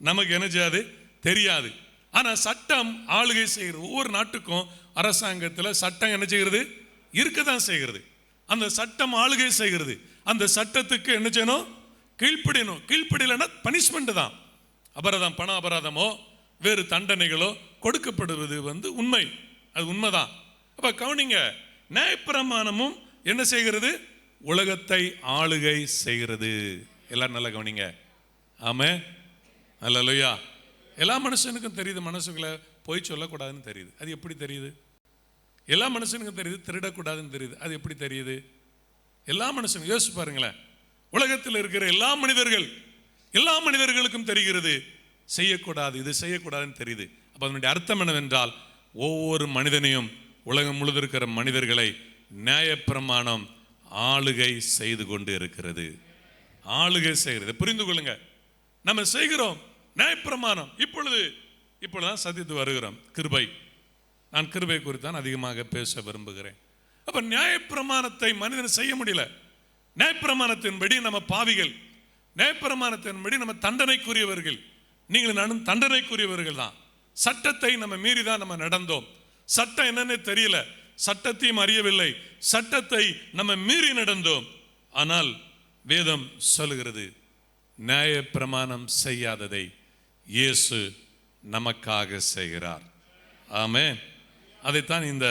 Speaker 1: நமக்கு என்ன செய்யாது தெரியாது. ஆனால் சட்டம் ஆளுகை செய்கிறது. ஒவ்வொரு நாட்டுக்கும் அரசாங்கத்தில் சட்டம் என்ன செய்கிறது, இருக்க தான் செய்கிறது. அந்த சட்டம் ஆளுகை செய்கிறது. அந்த சட்டத்துக்கு என்ன செய்யணும், கீழ்ப்படியணும். கீழ்ப்படியலைன்னா பனிஷ்மெண்ட் தான், அபராதம், பண அபராதமோ வேறு தண்டனைகளோ கொடுக்கப்படுவது வந்து உண்மை, அது உண்மைதான். அப்ப கவனிங்க, நியாயப்பிரமாணமும் என்ன செய்கிறது, உலகத்தை ஆளுகை செய்கிறது. எல்லாரும் நல்லா கவனிங்க. ஆமே, அல்லேலூயா. எல்லா மனுஷனுக்கும் தெரியுது மனசுக்குள்ள போய் சொல்லக்கூடாதுன்னு தெரியுது. அது எப்படி தெரியுது? எல்லா மனுஷனுக்கும் தெரியுது திருடக்கூடாதுன்னு தெரியுது. அது எப்படி தெரியுது? எல்லா மனுஷனுக்கும் யோசிச்சு பாருங்களேன். உலகத்தில் இருக்கிற எல்லா மனிதர்களுக்கும் தெரிகிறது செய்யக்கூடாது, இது செய்யக்கூடாதுன்னு தெரியுது. அப்ப அதனுடைய அர்த்தம் என்னவென்றால், ஒவ்வொரு மனிதனையும், உலகம் முழுவதும் இருக்கிற மனிதர்களை நியாயப்பிரமாணம் ஆளுகை செய்து கொண்டு இருக்கிறது. ஆளுகை செய்கிறது. புரிந்து கொள்ளுங்க, நம்ம செய்கிறோம் நியாயப்பிரமாணம். இப்பொழுதுதான் சத்தியத்து வருகிறோம். கிருபை, நான் கிருபை குறித்து தான் அதிகமாக பேச விரும்புகிறேன். அப்ப நியாயப்பிரமாணத்தை மனிதன் செய்ய முடியல. நியாயப்பிரமாணத்தின்படி நம்ம பாவிகள், நியாயப்பிரமாணத்தின்படி நம்ம தண்டனைக்குரியவர்கள். நீங்கள் நானும் தண்டனைக்குரியவர்கள் தான். சட்டத்தை நம்ம மீறி தான் நம்ம நடந்தோம். சட்டம் என்னன்னு தெரியல, சட்டத்தையும் அறியவில்லை, சட்டத்தை நம்ம மீறி நடந்தோம். ஆனால் வேதம் சொல்லுகிறது, நியாயப்பிரமாணம் செய்யாததை இயேசு நமக்காக செய்கிறார். ஆமென். அதைத்தான் இந்த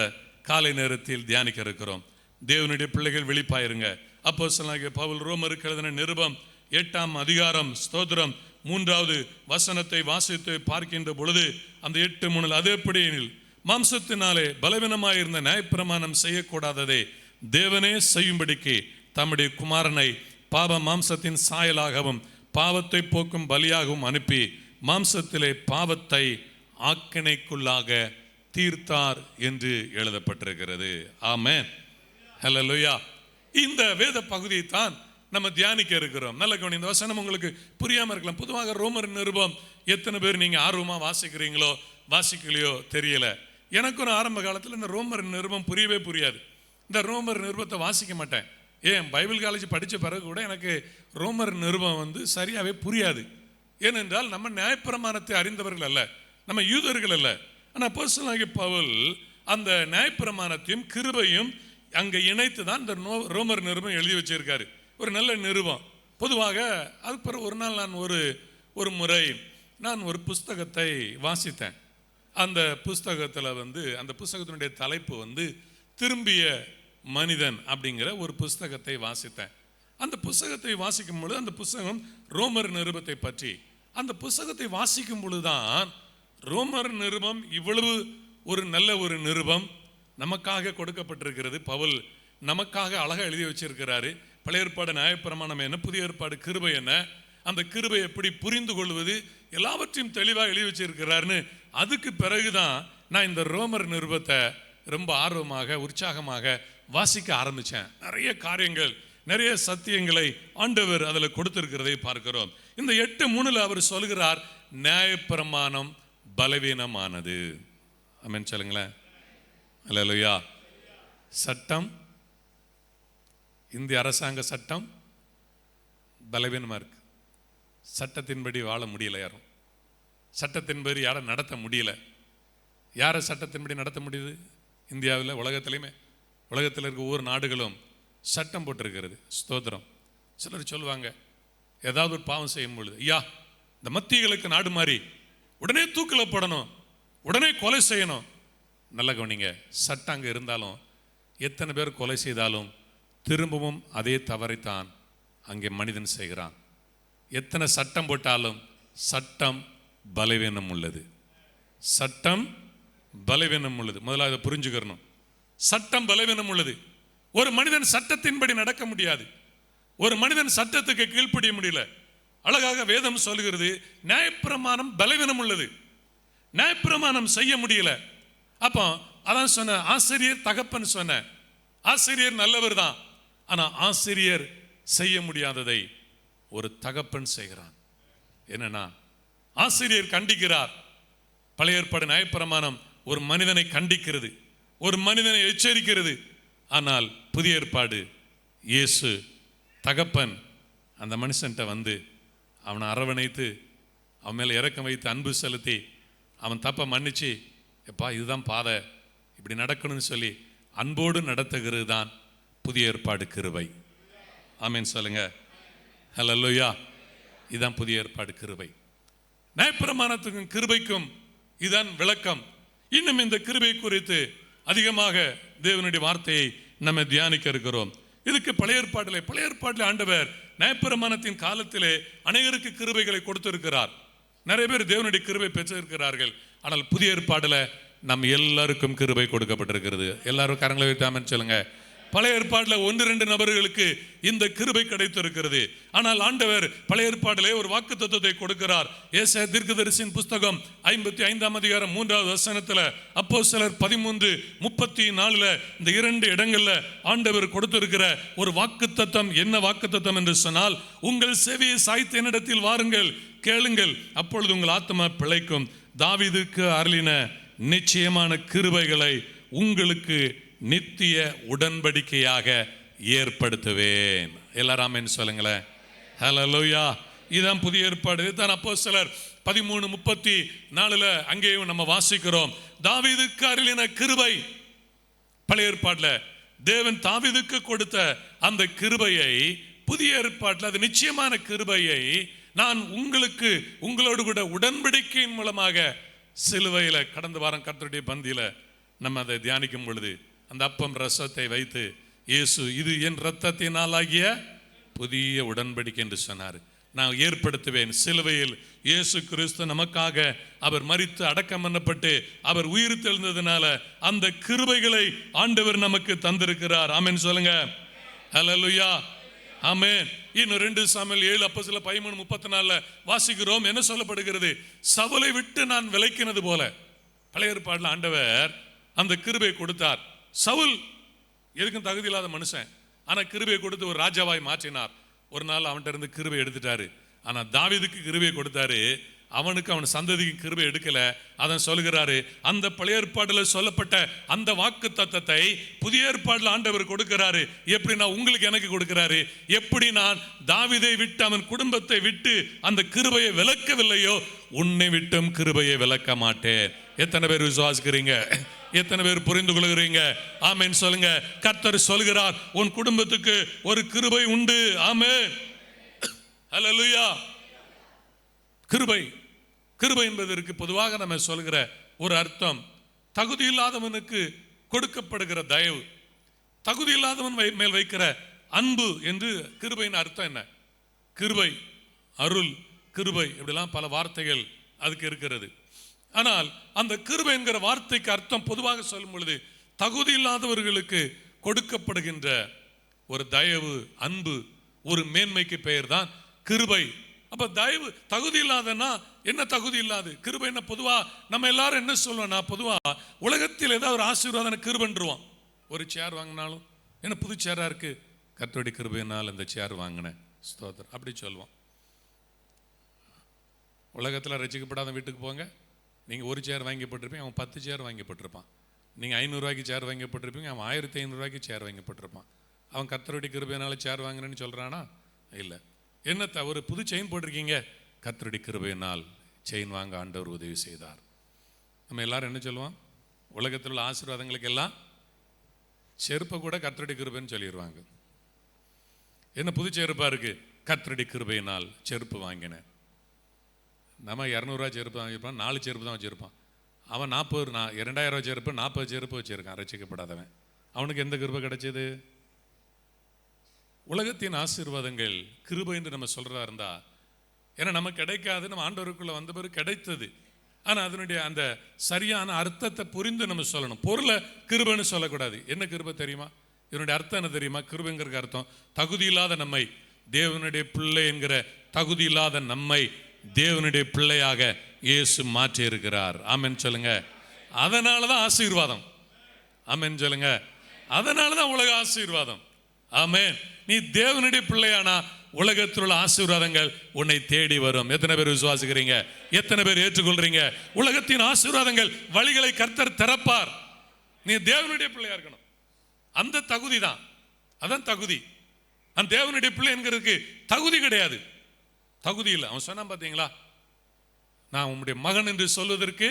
Speaker 1: காலை நேரத்தில் தியானிக்க இருக்கிறோம். தேவனுடைய பிள்ளைகள் விழிப்பாயிருங்க. அப்போஸ்தலனாகிய பவுல் ரோமருக்கு எழுதின நிருபம் 8ஆம் அதிகாரம், ஸ்தோத்திரம், 3வது வசனத்தை வாசித்து பார்க்கின்ற பொழுது அந்த 8:3 அது எப்படி எனில், மாம்சத்தினாலே பலவீனமாயிருந்த நியாயப்பிரமாணம் செய்யக்கூடாததை தேவனே செய்யும்படிக்கு தம்முடைய குமாரனை பாவ மாம்சத்தின் சாயலாகவும் பாவத்தை போக்கும் பலியாகவும் அனுப்பி மாம்சத்திலே பாவத்தை ஆக்கினைக்குள்ளாக தீர்த்தார் என்று எழுதப்பட்டிருக்கிறது. ஆமென், ஹல்லேலூயா. இந்த வேத பகுதியை தான் நம்ம தியானிக்க இருக்கிறோம். நல்ல கவனி, இந்த வசனம் உங்களுக்கு புரியாம இருக்கலாம். பொதுவாக ரோமர் நிருபம் எத்தனை பேர் நீங்க ஆர்வமா வாசிக்கிறீங்களோ வாசிக்கலையோ தெரியல. எனக்கு ஒரு ஆரம்ப காலத்தில் இந்த ரோமர் நிருபம் புரியவே புரியாது. இந்த ரோமர் நிருபத்தை வாசிக்க மாட்டேன். ஏன், பைபிள் காலேஜ் படித்த பிறகு கூட எனக்கு ரோமர் நிருபம் வந்து சரியாகவே புரியாது. ஏனென்றால் நம்ம நியாயப்பிரமாணத்தை அறிந்தவர்கள் அல்ல, நம்ம யூதர்கள் அல்ல. ஆனால் அப்போஸ்தலனாகிய பவுல் அந்த நியாயப்பிரமாணத்தையும் கிருபையும் அங்கே இணைத்து தான் இந்த ரோமர் நிருபம் எழுதி வச்சிருக்காரு. ஒரு நல்ல நிருபம். பொதுவாக அது பிறகு ஒரு நாள் நான் ஒரு முறை நான் ஒரு புஸ்தகத்தை வாசித்தேன். அந்த புஸ்தகத்தில் வந்து அந்த புஸ்தகத்தினுடைய தலைப்பு வந்து திரும்பிய மனிதன் அப்படிங்கிற ஒரு புஸ்தகத்தை வாசித்தேன். அந்த புஸ்தகத்தை வாசிக்கும் பொழுது அந்த புஸ்தகம் ரோமர் நிருபத்தை பற்றி. அந்த புஸ்தகத்தை வாசிக்கும் பொழுதுதான் ரோமர் நிருபம் இவ்வளவு ஒரு நல்ல ஒரு நிருபம் நமக்காக கொடுக்கப்பட்டிருக்கிறது. பவுல் நமக்காக அழகாக எழுதி வச்சிருக்கிறாரு. பழைய ஏற்பாடு நியாயப்பிரமாணம் என்ன, புதிய ஏற்பாடு கிருபை என்ன, அந்த கிருபை எப்படி புரிந்து கொள்வது, எல்லாவற்றையும் தெளிவாக எழுதி வச்சிருக்கிறாருன்னு. அதுக்கு பிறகுதான் நான் இந்த ரோமர் நிருபத்தை ரொம்ப ஆர்வமாக உற்சாகமாக வாசிக்க ஆரம்பித்தேன். நிறைய காரியங்கள், நிறைய சத்தியங்களை ஆண்டவர் அதில் கொடுத்திருக்கிறதை பார்க்கிறோம். இந்த 8:3 அவர் சொல்கிறார், நியாயப்பிரமாணம் பலவீனமானது. ஆமென் சொல்லுங்களேன். அல்லேலூயா. சட்டம், இந்திய அரசாங்க சட்டம் பலவீனமாக இருக்கு. சட்டத்தின்படி வாழ முடியல, யாரும் சட்டத்தின்படி யாரும் நடத்த முடியல. யாரை சட்டத்தின்படி நடத்த முடியுது? இந்தியாவில், உலகத்திலையுமே, உலகத்தில் இருக்க ஒவ்வொரு நாடுகளும் சட்டம் போட்டிருக்கிறது. ஸ்தோத்திரம். சிலர் சொல்லுவாங்க, ஏதாவது ஒரு பாவம் செய்யும் பொழுது, ஐயா இந்த மத்தியர்களுக்கு நாடு மாறி உடனே தூக்கில் போடணும், உடனே கொலை செய்யணும். நல்ல கவனிங்க, சட்டம் அங்கே இருந்தாலும் எத்தனை பேர் கொலை செய்தாலும் திரும்பவும் அதே தவறைத்தான் அங்கே மனிதன் செய்கிறான். எத்தனை சட்டம் போட்டாலும் சட்டம் பலவீனம் உள்ளது. சட்டம் பலவீனம் உள்ளது. முதல்ல அதை புரிஞ்சுக்கணும். சட்டம் பலவீனம் உள்ளது. ஒரு மனிதன் சட்டத்தின்படி நடக்க முடியாது. ஒரு மனிதன் சட்டத்துக்கு கீழ்ப்படிய முடியல. அழகாக வேதம் சொல்கிறது, நியாயப்பிரமாணம் பலவீனம் உள்ளது. நியாயப்பிரமாணம் செய்ய முடியல. அப்போ அதான் சொன்ன, ஆசிரியர் தகப்பன் சொன்ன, ஆசிரியர் நல்லவர் தான், ஆனா ஆசிரியர் செய்ய முடியாததை ஒரு தகப்பன் செய்கிறான். என்னன்னா, ஆசிரியர் கண்டிக்கிறார். பழைய ஏற்பாடு நியாயப்பிரமாணம் ஒரு மனிதனை கண்டிக்கிறது. ஒரு மனிதனை எச்சரிக்கிறது. ஆனால் புதிய ஏற்பாடு இயேசு தகப்பன் அந்த மனுஷன்ட்ட வந்து அவனை அரவணைத்து அவன் மேலே இரக்கம் வைத்து அன்பு செலுத்தி அவன் தப்பை மன்னிச்சு, எப்பா இதுதான் பாதை, இப்படி நடக்கணும்னு சொல்லி அன்போடு நடத்துகிறது தான் புதிய ஏற்பாடு கிருபை. ஆமென் சொல்லுங்க. ஹல்லேலூயா. இதுதான் புதிய ஏற்பாடு கிருபை. நியாயப்பிரமாணத்துக்கும் கிருபைக்கும் இதுதான் விளக்கம். இன்னும் இந்த கிருபை குறித்து அதிகமாக தேவனுடைய வார்த்தையை நம்ம தியானிக்க இருக்கிறோம். இதுக்கு பழைய ஏற்பாட்டில் ஆண்டவர் நியாயப்பிரமாணத்தின் காலத்திலே அநேகருக்கு கிருபைகளை கொடுத்திருக்கிறார். நிறைய பேர் தேவனுடைய கிருபை பெற்றிருக்கிறார்கள். ஆனால் புதிய ஏற்பாடுல நம்ம எல்லாருக்கும் கிருபை கொடுக்கப்பட்டிருக்கிறது. எல்லாரும் கரங்களை வைத்து ஆமென் சொல்லுங்க. பழைய ஏற்பாடுல 1-2 நபர்களுக்கு இந்த கிருபை கிடைத்திருக்கிறது. ஆனால் ஆண்டவர் பழைய ஏற்பாட்டிலே ஒரு வாக்குத்தத்தத்தை கொடுக்கிறார். ஏசாயா தீர்க்கதரிசியின் புஸ்தகம் 55ஆம் அதிகாரம் 3வது வசனத்துல, அப்போஸ்தலர் 13:34 இந்த 2 இடங்கள்ல ஆண்டவர் கொடுத்திருக்கிற ஒரு வாக்குத்தத்தம். என்ன வாக்குத்தத்தம் என்று சொன்னால், உங்கள் செவியை சாய்த்து என்னிடத்தில் வாருங்கள், கேளுங்கள், அப்பொழுது உங்கள் ஆத்மா பிழைக்கும். தாவீதுக்கு அருளின நிச்சயமான கிருபைகளை உங்களுக்கு நித்திய உடன்படிக்கையாக ஏற்படுத்துவேன். எல்லாரும் ஆமென் சொல்லுங்களேன். ஹல்லேலூயா. இதுதான் புதிய ஏற்பாடு. இதுதான் அப்போஸ்தலர் 13:34 அங்கேயும் நம்ம வாசிக்கிறோம். தாவீதுக்கு அருளின கிருபை. பழைய ஏற்பாடுல தேவன் தாவீதுக்கு கொடுத்த அந்த கிருபையை புதிய ஏற்பாட்டில் அது நிச்சயமான கிருபையை நான் உங்களோடு கூட உடன்படிக்கையின் மூலமாக சிலுவையில கடந்த வாரம் கர்த்தருடைய பந்தியில நம்ம அதை தியானிக்கும் பொழுது அந்த அப்பம் ரசத்தை வைத்து இயேசு இது என் இரத்தத்தினாலாகிய புதிய உடன்படிக்கை என்று சொன்னார். நான் ஏற்படுத்துவேன். சிலுவையில் இயேசு கிறிஸ்து நமக்காக அவர் மரித்து அடக்கம் பண்ணப்பட்டு அவர் உயிர் தெழுந்ததுனால அந்த கிருபைகளை ஆண்டவர் நமக்கு தந்திருக்கிறார். ஆமென் சொல்லுங்க. ஹல்லேலூயா. ஆமென். இன்னும் 2 சாமுவேல் 7 அப்போஸ்தலர் 13:34 வாசிக்கிறோம். என்ன சொல்லப்படுகிறது? சவுலை விட்டு நான் விலக்கினது போல. பழைய ஏற்பாட்டில் ஆண்டவர் அந்த கிருபை கொடுத்தார். சவுல் எதுக்கும் தகுதி இல்லாத மனுஷன், ஆனா கிருபை கொடுத்து ஒரு ராஜாவாய் மாற்றினார். ஒரு நாள் அவன்கிட்ட இருந்து கிருபை எடுத்துட்டாரு. ஆனா தாவீதுக்கு கிருபை கொடுத்தாரு. அவனுக்கு அவன் சந்ததிக்கு கிருபை எடுக்கல. அதான் சொல்கிறாரு, அந்த பழைய ஏற்பாடுல சொல்லப்பட்ட அந்த வாக்கு தத்தத்தை புதிய ஏற்பாடுல ஆண்டவர் கொடுக்கிறாரு. எப்படி நான் உங்களுக்கு எனக்கு கொடுக்கிறாரு. எப்படி நான் தாவீதை விட்டு அவன் குடும்பத்தை விட்டு அந்த கிருபையை விலக்கவில்லையோ, உன்னை விட்டும் கிருபையை விலக்க மாட்டேன். எத்தனை பேர் விசுவாசிக்கிறீங்க? எத்தனை பேர் புரிந்து கொள்கிறீங்க? ஆமென் சொல்லுங்க. கர்த்தர் சொல்கிறார், உன் குடும்பத்துக்கு ஒரு கிருபை உண்டு. ஆமென். ஹல்லேலூயா. கிருபை என்பதற்கு பொதுவாக நம்ம சொல்கிற ஒரு அர்த்தம், தகுதி இல்லாதவனுக்கு கொடுக்கப்படுகிற தயவு, தகுதி இல்லாதவன் மேல் வைக்கிற அன்பு என்று கிருபையின் அர்த்தம் என்ன? கிருபை, அருள், கிருபை இப்படிலாம் பல வார்த்தைகள் அதுக்கு இருக்கிறது. ஆனால் அந்த கிருபை என்கிற வார்த்தைக்கு அர்த்தம் பொதுவாக சொல்லும் பொழுது தகுதி இல்லாதவர்களுக்கு கொடுக்கப்படுகின்ற ஒரு தயவு, அன்பு, ஒரு மேன்மைக்கு பெயர் தான் கிருபை. அப்ப தயவு தகுதி இல்லாதன்னா என்ன? தகுதி இல்லாது. கிருபை என்ன? பொதுவா நம்ம எல்லாரும் என்ன சொல்லுவோம்னா, பொதுவா உலகத்தில் ஏதாவது ஒரு ஆசீர்வாதம் கிருபைன்றுவோம். ஒரு சேர் வாங்கினாலும் என்ன புது சேரா இருக்கு, கர்த்தருடைய கிருபையினால் அந்த சேர் வாங்கினேன், ஸ்தோத்திரம், அப்படி சொல்லுவோம். உலகத்தில் ரசிக்கப்படாத வீட்டுக்கு போங்க, நீங்கள் ஒரு சேர் வாங்கப்பட்டிருப்பீங்க, அவன் 10 சேர் வாங்கப்பட்டிருப்பான். நீங்கள் 500 ரூபாய்க்கு சேர் வாங்கப்பட்டிருப்பீங்க, அவன் 1500 ரூபாய்க்கு சேர் வாங்கப்பட்டிருப்பான். அவன் கர்த்தருடைய கிருபையினால சேர் வாங்கினேன்னு சொல்கிறானா? இல்லை. என்ன ஒரு புது செயின் போட்டிருக்கீங்க, கர்த்தருடைய கிருபையினால் செயின் வாங்க ஆண்டவர் உதவி செய்தார். நம்ம எல்லாரும் என்ன சொல்லுவோம்? உலகத்தில் உள்ள ஆசீர்வாதங்களுக்கு எல்லாம் செருப்பை கூட கர்த்தருடைய கிருபைன்னு சொல்லிடுவாங்க. என்ன புது செருப்பா இருக்கு? கர்த்தருடைய கிருபையினால் செருப்பு வாங்கினேன். நம்ம 200 ரூபா செருப்பு வாங்கியிருப்பான், 4 செருப்பு தான் வச்சுருப்பான். அவன் 2000 ரூபா செருப்பு 40 செருப்பு வச்சுருக்கான், ரசிக்கப்படாதவன். அவனுக்கு எந்த கிருபை கிடைச்சது? உலகத்தின் ஆசீர்வாதங்கள் கிருபை என்று நம்ம சொல்றதா இருந்தா, ஏன்னா நமக்கு கிடைக்காது, நம்ம ஆண்டவருக்குள்ள வந்த பிறகு கிடைத்தது. ஆனால் அதனுடைய அந்த சரியான அர்த்தத்தை புரிந்து நம்ம சொல்லணும். பொருளை கிருபைன்னு சொல்லக்கூடாது. என்ன கிருபை தெரியுமா? இதனுடைய அர்த்தம் என்ன தெரியுமா? கிருபைங்கிற அர்த்தம் தகுதி இல்லாத நம்மை தேவனுடைய பிள்ளை என்கிற தகுதி இல்லாத நம்மை தேவனுடைய பிள்ளையாக இயேசு மாற்றி இருக்கிறார். ஆமென் சொல்லுங்க. அதனாலதான் ஆசீர்வாதம். ஆமென் சொல்லுங்க. அதனாலதான் உலக ஆசீர்வாதம். ஆமென். நீ தேவனுடைய பிள்ளையானா உலகத்தில் உள்ள ஆசீர்வாதங்கள் உன்னை தேடி வரும். எத்தனை பேர் விசுவாசிக்கிறீங்க? எத்தனை பேர் ஏற்றுக்கொள்றீங்க? உலகத்தின் ஆசீர்வாதங்கள் வழிகளை கர்த்தர் திறப்பார். நீ தேவனுடைய பிள்ளையா இருக்கணும். அந்த தகுதி தான், அதான் தகுதி. அந்த தேவனுடைய பிள்ளை என்கிறதுக்கு தகுதி கிடையாது, தகுதி இல்லை. அவன் சொன்னான் பார்த்தீங்களா, நான் உம்முடைய மகன் என்று சொல்வதற்கு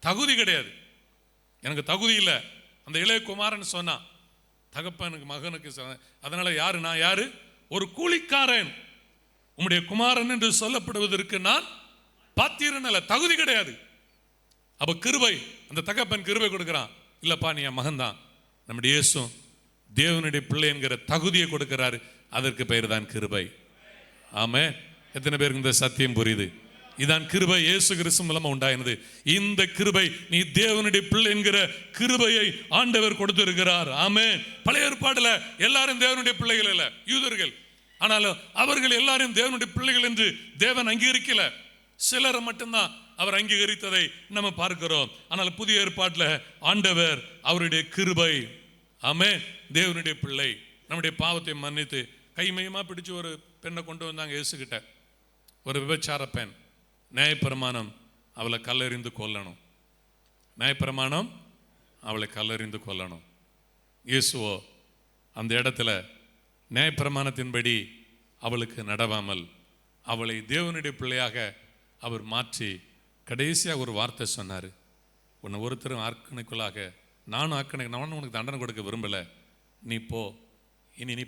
Speaker 1: தகுதி கிடையாது, எனக்கு தகுதி இல்லை. அந்த இளைய குமாரன் சொன்னான் தகப்பனுக்கு மகனுக்கு. அதனால யாரு, நான் யாரு? ஒரு கூலிக்காரன். உம்முடைய குமாரன் என்று சொல்லப்படுவதற்கு நான் பாத்திரன் அல்ல, தகுதி கிடையாது. அப்ப கிருபை, அந்த தகப்பன் கிருபை கொடுக்கிறான். இல்லப்பா நீ என் மகன் தான். நம்முடைய இயேசு தேவனுடைய பிள்ளை என்கிற தகுதியை கொடுக்கிறாரு. அதற்கு பெயர் தான் கிருபை. ஆமென். எத்தனை பேருக்கு இந்த சத்தியம் புரியுது? இதான் கிருபை, இயேசு கிறிஸ்து மூலமா உண்டாயினது. இந்த கிருபை, நீ தேவனுடைய பிள்ளை என்கிற கிருபையை ஆண்டவர் கொடுத்திருக்கிறார். ஆமென். பழைய ஏற்பாடுல எல்லாரும் தேவனுடைய பிள்ளைகள் இல்ல, யூதர்கள். ஆனாலும் அவர்கள் எல்லாரும் தேவனுடைய பிள்ளைகள் என்று தேவன் அங்கீகரிக்கல. சிலரை மட்டும்தான் அவர் அங்கீகரித்ததை நம்ம பார்க்கிறோம். ஆனால் புதிய ஏற்பாட்டில் ஆண்டவர் அவருடைய கிருபை, ஆமென், தேவனுடைய பிள்ளை, நம்முடைய பாவத்தை மன்னித்து கைமயமா பிடிச்சு ஒரு பெண்ணை கொண்டு வந்தாங்க இயேசுகிட்ட. ஒரு விபச்சார பெண். நியாயப்பிரமாணம் அவளை கல்லெறிந்து கொல்லணும். நியாயப்பிரமாணம் அவளை கல்லெறிந்து கொல்லணும். இயேசுவோ அந்த இடத்துல நியாயப்பிரமாணத்தின்படி அவளுக்கு நடவாமல் அவளை தேவனுடைய பிள்ளையாக அவர் மாற்றி கடைசியாக ஒரு வார்த்தை சொன்னார். உன்னை ஒருத்தரும் ஆக்கணைக்குள்ளாக நானும் நானும் உனக்கு தண்டனை கொடுக்க விரும்பலை, நீ போ, இனி நீ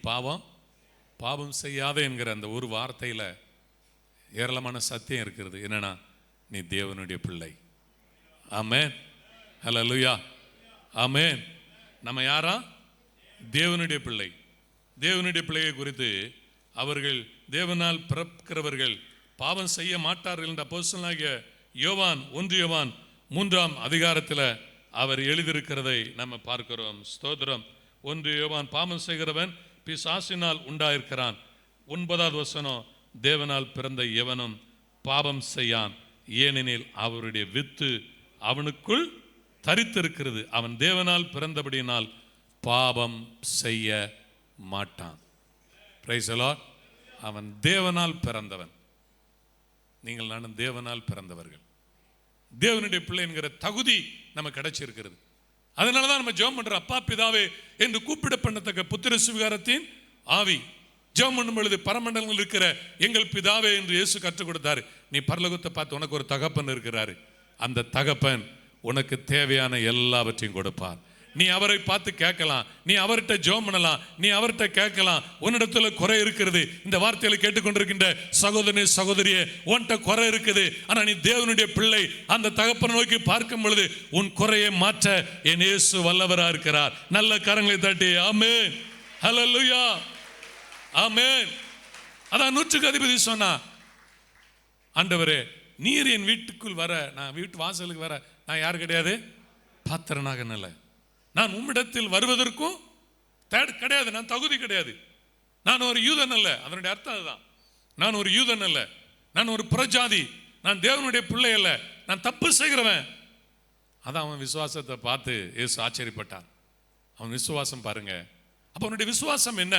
Speaker 1: பாவம் செய்யாத என்கிற அந்த ஒரு வார்த்தையில் ஏராளமான சத்தியம் இருக்கிறது. என்னன்னா, நீ தேவனுடைய பிள்ளை. ஆமென். ஹல்லேலூயா. ஆமென். நம்ம யாரா? தேவனுடைய பிள்ளை. தேவனுடைய பிள்ளையை குறித்து அவர்கள் தேவனால் பிறக்கிறவர்கள் பாவம் செய்ய மாட்டார்கள் என்ற அப்போஸ்தலனாகிய யோவான் 1 யோவான் 3ஆம் அதிகாரத்தில் அவர் எழுதியிருக்கிறதை நம்ம பார்க்கிறோம். ஸ்தோத்திரம். 1 யோவான், பாவம் செய்கிறவன் பிசாசினால் உண்டாயிருக்கிறான். 9வது வசனம், தேவனால் பிறந்த எவனும் பாவம் செய்யான், ஏனெனில் அவருடைய வித்து அவனுக்குள் தரித்திருக்கிறது. அவன் தேவனால் பிறந்தபடியினால் பாவம் செய்ய மாட்டான். Price the Lord. அவன் தேவனால் பிறந்தவன். நீங்கள் நானும் தேவனால் பிறந்தவர்கள். தேவனுடைய பிள்ளை என்கிற தகுதி நமக்கு கிடைச்சிருக்கிறது. அதனாலதான் நம்ம ஜெபம் பண்றோம், அப்பா பிதாவே என்று கூப்பிடப்படத்தக்க புத்திர சுவிகாரத்தின் ஆவி. ஜெபம் பண்ணும் பொழுது பரமண்டலங்கள் இருக்கிற எங்கள் பிதாவே என்று இயேசு கற்றுக் கொடுத்தாரு. நீ பரலோகத்தை பார்த்து உனக்கு ஒரு தகப்பன் இருக்கிறாரு. அந்த தகப்பன் உனக்கு தேவையான எல்லாவற்றையும் கொடுப்பார். நீ அவரை பார்த்து கேட்கலாம், நீ அவர்கிட்ட ஜெபம் பண்ணலாம், நீ அவர்கிட்ட கேட்கலாம். உன்னிடத்துல குறை இருக்கிறது. இந்த வார்த்தையில கேட்டுக்கொண்டிருக்கின்ற சகோதரனே சகோதரியே, உன்கிட்ட குறை இருக்குது. ஆனா நீ தேவனுடைய பிள்ளை. அந்த தகப்பனை நோக்கி பார்க்கும் பொழுது உன் குறையை மாற்ற என் இயேசு வல்லவரா இருக்கிறார். நல்ல கரங்களை தட்டி ஆமென், ஹல்லேலூயா, ஆமென். அதான் 100க்கு அதிபதி சொன்னா, ஆண்டவரே நீர் என் வீட்டுக்குள் வர, நான் வீட்டு வாசலுக்கு வர நான் யார் கிடையாது, பாத்திரனாக நல்ல, நான் உம்மிடத்தில் வருவதற்கும் கிடையாது, நான் தகுதி கிடையாது. நான் ஒரு யூதன் அல்ல. அதனுடைய அர்த்தம் அதுதான். நான் ஒரு யூதன் அல்ல, நான் ஒரு புறஜாதி, நான் தேவனுடைய பிள்ளை அல்ல, நான் தப்பு செய்கிறவன். அதான் அவன் விசுவாசத்தை பார்த்து இயேசு ஆச்சரியப்பட்டான். அவன் விசுவாசம் பாருங்க. அப்ப அவனுடைய விசுவாசம் என்ன?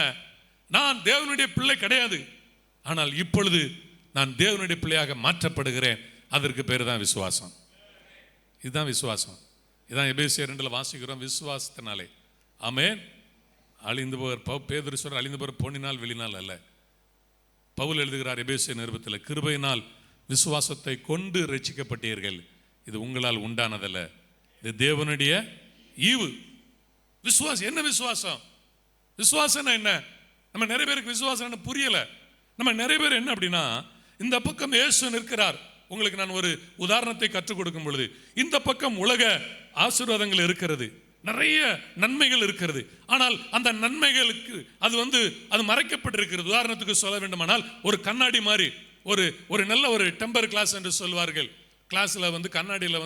Speaker 1: நான் தேவனுடைய பிள்ளை கிடையாது, ஆனால் இப்பொழுது நான் தேவனுடைய பிள்ளையாக மாற்றப்படுகிறேன். அதற்கு பேர் தான் விசுவாசம். இதுதான் விசுவாசம். இதான் எபேசியர் 2 வாசிக்கிறோம். விசுவாசத்தினாலே ஆமென் அழிந்து போவர். பேதுரு சொல்றார், அழிந்து போவர் பொன்னினால் வெளினால் அல்ல. பவுல் எழுதுகிறார் எபேசியர் நிருபத்தில், கிருபையினால் விசுவாசத்தை கொண்டு ரட்சிக்கப்பட்டீர்கள், இது உங்களால் உண்டானதல்ல, இது தேவனுடைய ஈவு. விசுவாசம் என்ன? விசுவாசம், விசுவாசம் என்ன? நம்ம நிறைய பேருக்கு விசுவாசம் புரியல. நம்ம நிறைய பேர் என்ன அப்படின்னா, இந்த பக்கம் இயேசு நிற்கிறார். உங்களுக்கு நான் ஒரு உதாரணத்தை கற்றுக் கொடுக்கும் பொழுது, இந்த பக்கம் உலக ஆசீர்வாதங்கள் இருக்கிறது, நிறைய நன்மைகள் இருக்கிறது. ஆனால் அந்த நன்மைகளுக்கு அது மறைக்கப்பட்டிருக்கிறது. உதாரணத்துக்கு சொல்ல வேண்டுமானால், ஒரு கண்ணாடி மாதிரி ஒரு நல்ல ஒரு டெம்பர் கிளாஸ் என்று சொல்வார்கள். கிளாஸ்ல கண்ணாடியில்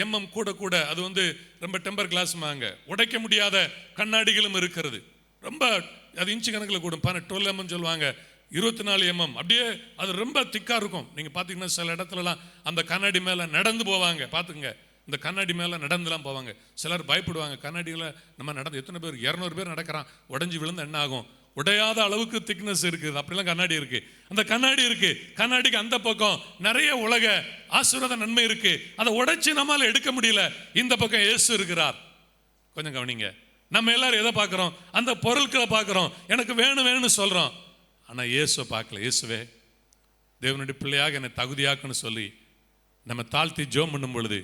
Speaker 1: எம்எம் கூட அது ரொம்ப டெம்பர் கிளாஸ் வாங்க, உடைக்க முடியாத கண்ணாடிகளும் இருக்கிறது. ரொம்ப அது இன்ச்சு கணக்கில் கூடும். 12 mm சொல்லுவாங்க, 24 mm, அப்படியே அது ரொம்ப திக்கா இருக்கும். நீங்க பாத்தீங்கன்னா சில இடத்துலலாம் அந்த கண்ணாடி மேல நடந்து போவாங்க. பாத்துங்க, இந்த கண்ணாடி மேல நடந்துலாம் போவாங்க. சிலர் பயப்படுவாங்க. கண்ணாடியில் நம்ம நடந்து எத்தனை பேர், 200 பேர் நடக்கிறான், உடஞ்சி விழுந்து என்ன ஆகும்? உடையாத அளவுக்கு திக்னஸ் இருக்குது. அப்படிலாம் கண்ணாடி இருக்கு. அந்த கண்ணாடி இருக்கு, கண்ணாடிக்கு அந்த பக்கம் நிறைய உலக ஆசீர்வாத நன்மை இருக்கு. அதை உடைச்சு நம்மால எடுக்க முடியல. இந்த பக்கம் இயேசு இருக்கிறார். கொஞ்சம் கவனிங்க. நம்ம எல்லாரும் எதை பார்க்குறோம்? அந்த பொருட்களை பார்க்குறோம், எனக்கு வேணும் வேணும்னு சொல்கிறோம். ஆனால் இயேசுவை பார்க்கல. இயேசுவே தேவனுடைய பிள்ளையாக என்னை தகுதியாக்குன்னு சொல்லி நம்ம தாழ்த்தி ஜெபம் பண்ணும் பொழுது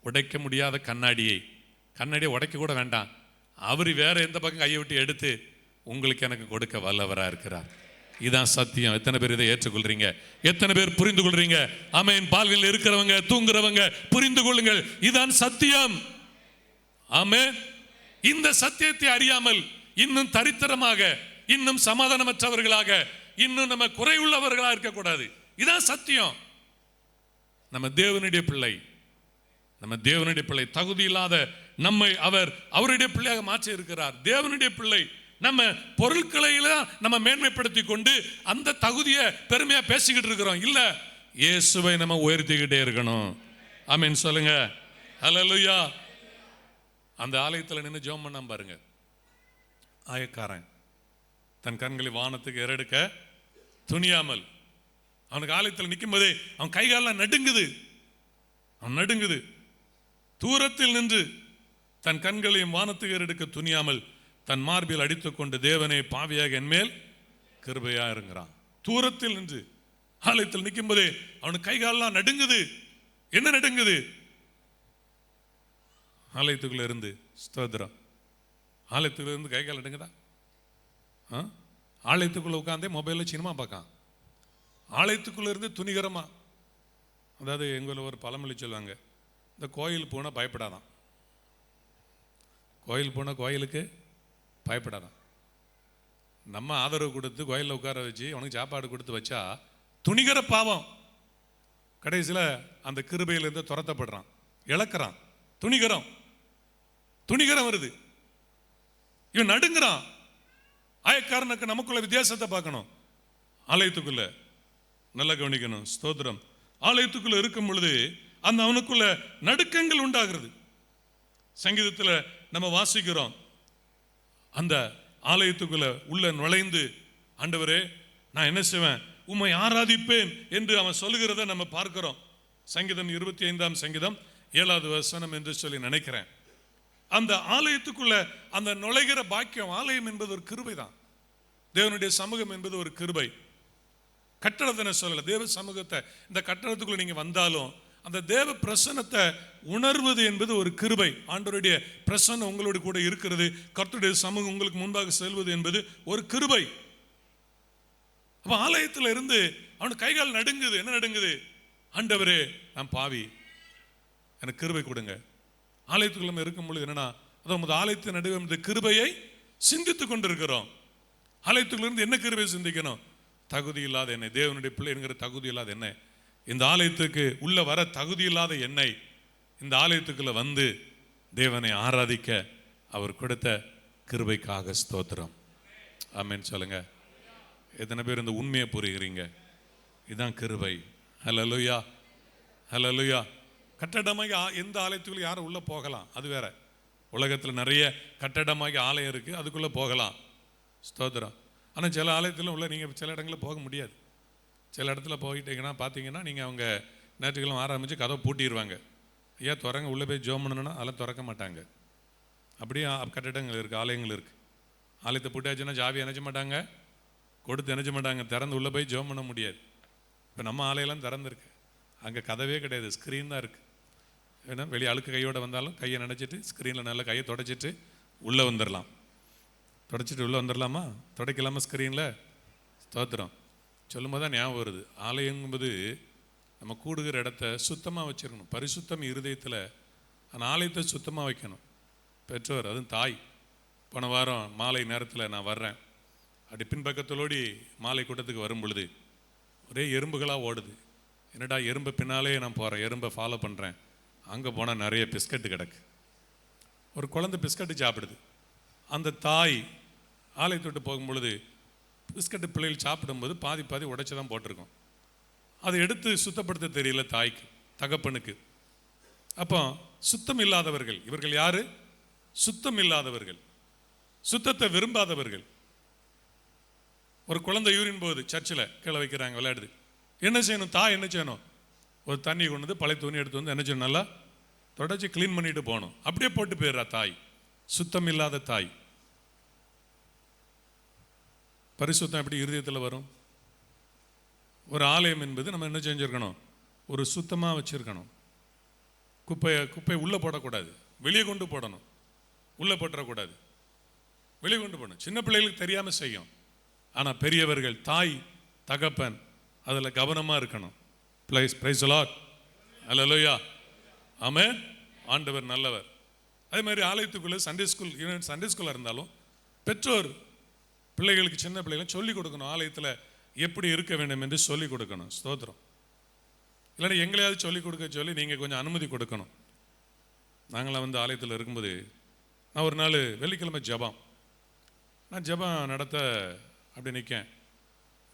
Speaker 1: உடைக்க முடியாத கண்ணாடியை உடைக்க கூட வேண்டாம், அவர் வேற எந்த பக்கம் கையை விட்டு எடுத்து உங்களுக்கு எனக்கு கொடுக்க வல்லவராக இருக்கிறார். இதான் சத்தியம். எத்தனை பேர் இதை ஏற்றுக்கொள்றீங்க? எத்தனை பேர் புரிந்து கொள்றீங்க? ஆமென். பால்களில் இருக்கிறவங்க, தூங்குறவங்க புரிந்து கொள்ளுங்கள், இதான் சத்தியம். ஆமென். இந்த சத்தியத்தை அறியாமல் இன்னும் தரித்திரமாக, இன்னும் சமாதானமற்றவர்களாக, இன்னும் நம்ம குறைவுள்ளவர்களாக இருக்கக்கூடாது. இதான் சத்தியம். நம்ம தேவனுடைய பிள்ளை, தகுதி இல்லாத நம்மை அவர் அவருடைய பிள்ளையாக மாற்றி இருக்கிறார். தேவனுடைய பிள்ளை. நம்ம பொருட்களை நம்ம மேன்மைப்படுத்தி கொண்டு அந்த தகுதியை பெருமையா பேசிக்கிட்டு இருக்கிறோம். இல்ல, இயேசுவை நம்ம உயர்த்திக்கிட்டே இருக்கணும். ஆமென் சொல்லுங்க. ஹல்லேலூயா. அந்த ஆலயத்தில் நின்று ஜெபம் பண்ணாம பாருங்க. ஆயக்காரன் தன் கண்களை வானத்துக்கு ஏறெடுக்க துணியாமல், அவனுக்கு ஆலயத்தில் நிற்கும் போதே அவன் கைகாலெல்லாம் நடுங்குது. தூரத்தில் நின்று தன் கண்களையும் வானத்துக்கு ஏறெடுக்க துணியாமல் தன் மார்பில் அடித்துக் கொண்டு, தேவனே பாவியாக என்மேல் கிருபையா இருங்கிறான். தூரத்தில் நின்று ஆலயத்தில் நிற்கும் போதே அவனுக்கு கைகாலெல்லாம் நடுங்குது. என்ன நடுங்குது? ஆலயத்துக்குள்ள இருந்து ஸ்தோத்திரம். ஆலயத்துக்குள்ள இருந்து கைகால் நடுங்குதா? ஆலயத்துக்குள்ள உட்காந்தே மொபைலில் சினிமா பார்க்கான். ஆலயத்துக்குள்ள இருந்து துணிகரமா, அதாவது எங்களை ஒரு பழமொழி சொல்லுவாங்க, இந்த கோயில் போனால் பயப்படாதான். கோயில் போனால் கோயிலுக்கு பயப்படாதான். நம்ம ஆதரவு கொடுத்து கோயிலில் உட்கார வச்சு அவனுக்கு சாப்பாடு கொடுத்து வச்சா துணிகர பாவம். கடைசியில் அந்த கிருபையிலிருந்து துரத்தப்படுறான், இழக்கிறான். துணிகரம் வருது, இவன் நடுங்கிறான். ஆயக்காரனுக்கு நமக்குள்ள வித்தியாசத்தை பார்க்கணும். ஆலயத்துக்குள்ள நல்லா கவனிக்கணும். ஸ்தோத்திரம். ஆலயத்துக்குள்ள இருக்கும் பொழுது அந்த அவனுக்குள்ள நடுக்கங்கள் உண்டாகிறது. சங்கீதத்தில் நம்ம வாசிக்கிறோம், அந்த ஆலயத்துக்குள்ள உள்ள நுழைந்து, ஆண்டவரே நான் என்ன செய்வேன், உம்மை ஆராதிப்பேன் என்று அவன் சொல்லுகிறத நம்ம பார்க்கிறோம். சங்கீதம் 25ஆம் சங்கீதம் 7வது வசனம் என்று சொல்லி நினைக்கிறேன். அந்த ஆலயத்துக்குள்ள அந்த நுழைகிற பாக்கியம், ஆலயம் என்பது ஒரு கிருபை தான். தேவனுடைய சமூகம் என்பது ஒரு கிருபை. கட்டடத்தை சொல்லல, தேவ சமூகத்தை. இந்த கட்டடத்துக்குள்ள நீங்க வந்தாலும் அந்த தேவ பிரசன்னத்தை உணர்வது என்பது ஒரு கிருபை. ஆண்டவருடைய பிரசன்னம் உங்களோடு கூட இருக்கிறது, கர்த்தருடைய சமூகம் உங்களுக்கு முன்பாக செல்வது என்பது ஒரு கிருபை. அப்ப ஆலயத்தில் இருந்து அவனுக்கு கைகால் நடுங்குது. என்ன நடுங்குது? ஆண்டவரே நான் பாவி, எனக்கு கிருபை கொடுங்க. ஆலயத்துக்குள்ள இருக்கும் பொழுது என்னன்னா, அதாவது ஆலயத்தின் நடுவே இந்த கிருபையை சிந்தித்துக் கொண்டிருக்கிறோம். ஆலயத்துக்குள்ள இருந்து என்ன கிருபை சிந்திக்கணும்? தகுதி இல்லாத என்னை, தேவனுடைய பிள்ளை என்கிற தகுதி இல்லாத என்னை, இந்த ஆலயத்துக்கு உள்ள வர தகுதி இல்லாத என்னை இந்த ஆலயத்துக்குள்ள வந்து தேவனை ஆராதிக்க அவர் கொடுத்த கிருபைக்காக ஸ்தோத்திரம். ஆமென் சொல்லுங்க. எத்தனை பேர் இந்த உண்மையை புரிகிறீங்க? இதுதான் கிருபை. ஹல்லேலூயா, ஹல்லேலூயா. கட்டடமாகி எந்த ஆலயத்துக்குள்ள யாரும் உள்ள போகலாம், அது வேற. உலகத்தில் நிறைய கட்டடமாகி ஆலயம் இருக்கு, அதுக்குள்ள போகலாம். ஸ்தோத்திரம். ஆனால் சில ஆலயத்தில் உள்ள நீங்கள் சில இடங்களில் போக முடியாது. சில இடத்துல போயிட்டீங்கன்னா பார்த்தீங்கன்னா, நீங்கள் அவங்க நேற்றுக்கிழமை ஆரம்பித்து கதவை பூட்டிடுவாங்க. ஐயா திறங்க, உள்ளே போய் ஜெபம் பண்ணணும்னா அதெல்லாம் திறக்க மாட்டாங்க. அப்படியே கட்டிடங்கள் இருக்குது, ஆலயங்கள் இருக்குது. ஆலயத்தை பூட்டியாச்சுன்னா ஜாவி இணைச்ச மாட்டாங்க, கொடுத்து இணைச்ச மாட்டாங்க, திறந்து உள்ளே போய் ஜெபம் பண்ண முடியாது. இப்போ நம்ம ஆலயெல்லாம் திறந்துருக்கு, அங்கே கதவே கிடையாது, ஸ்க்ரீன் தான் இருக்குது. ஏன்னா வெளியே அழுக்கு கையோடு வந்தாலும் கையை நினச்சிட்டு ஸ்க்ரீனில் நல்லா கையை தொடச்சிட்டு உள்ளே வந்துடலாம். தொடச்சிட்டு உள்ளே வந்துடலாமா? தொடக்கலாமா ஸ்க்ரீனில்? ஸ்தோத்திரம். சொல்லும் போது தான் ஞாபகம் வருது, ஆலயம் என்பது நம்ம கூடுகிற இடத்த சுத்தமாக வச்சிருக்கணும். பரிசுத்தம் இருதயத்தில், அந்த ஆலயத்தை சுத்தமாக வைக்கணும். பெற்றோர், அதுவும் தாய். போன வாரம் மாலை நேரத்தில் நான் வர்றேன், அப்படி பின்பக்கத்தோடி மாலை கூட்டத்துக்கு வரும் பொழுது ஒரே எறும்புகளாக ஓடுது. என்னடா எறும்பை பின்னாலே நான் போகிறேன், எறும்பை ஃபாலோ பண்ணுறேன். அங்கே போனால் நிறைய பிஸ்கட்டு கிடக்கு. ஒரு குழந்தை பிஸ்கட்டு சாப்பிடுது. அந்த தாய் ஆலயத்தை விட்டு போகும் பொழுது பிஸ்கட்டு பிள்ளைகள் சாப்பிடும்போது பாதி உடைச்சி தான் போட்டிருக்கோம். அதை எடுத்து சுத்தப்படுத்த தெரியல தாய்க்கு, தகப்பனுக்கு. அப்போ சுத்தம் இல்லாதவர்கள் இவர்கள். யாரு? சுத்தம் இல்லாதவர்கள், சுத்தத்தை விரும்பாதவர்கள். ஒரு குழந்தை யூரின் போகுது, சர்ச்சில் கீழே வைக்கிறாங்க, விளையாடுது. என்ன செய்யணும்? தாய் என்ன செய்யணும்? ஒரு தண்ணி கொண்டு வந்து பழைய துணி எடுத்து வந்து என்ன செய்யணும்? நல்லா தொடச்சி க்ளீன் பண்ணிட்டு போகணும். அப்படியே போட்டு போயிடுறா தாய். சுத்தம் இல்லாத தாய். பரிசுத்தம் எப்படி இருதயத்தில் வரும்? ஒரு ஆலயம் என்பது நம்ம என்ன செஞ்சிருக்கணும்? ஒரு சுத்தமாக வச்சிருக்கணும். குப்பையை உள்ளே போடக்கூடாது, வெளியே கொண்டு போடணும். உள்ளே போட்டுறக்கூடாது, வெளியே கொண்டு போடணும். சின்ன பிள்ளைகளுக்கு தெரியாமல் செய்யும். ஆனால் பெரியவர்கள், தாய் தகப்பன் அதில் கவனமாக இருக்கணும். பிரைஸ் தி லார்ட், அல்லேலூயா, ஆமென். ஆண்டவர் நல்லவர். அதே மாதிரி ஆலயத்துக்குள்ளே சண்டே ஸ்கூலாக இருந்தாலும் பெற்றோர் பிள்ளைகளுக்கு, சின்ன பிள்ளைகளும் சொல்லிக் கொடுக்கணும். ஆலயத்தில் எப்படி இருக்க வேண்டும் என்று சொல்லிக் கொடுக்கணும். ஸ்தோத்திரம். இல்லைன்னா எங்களையாவது சொல்லிக் கொடுக்க சொல்லி நீங்கள் கொஞ்சம் அனுமதி கொடுக்கணும். நாங்களாம் ஆலயத்தில் இருக்கும்போது நான் ஒரு நாள் வெள்ளிக்கிழமை ஜெபம், நான் ஜெபம் நடத்த அப்படி நிற்கேன்.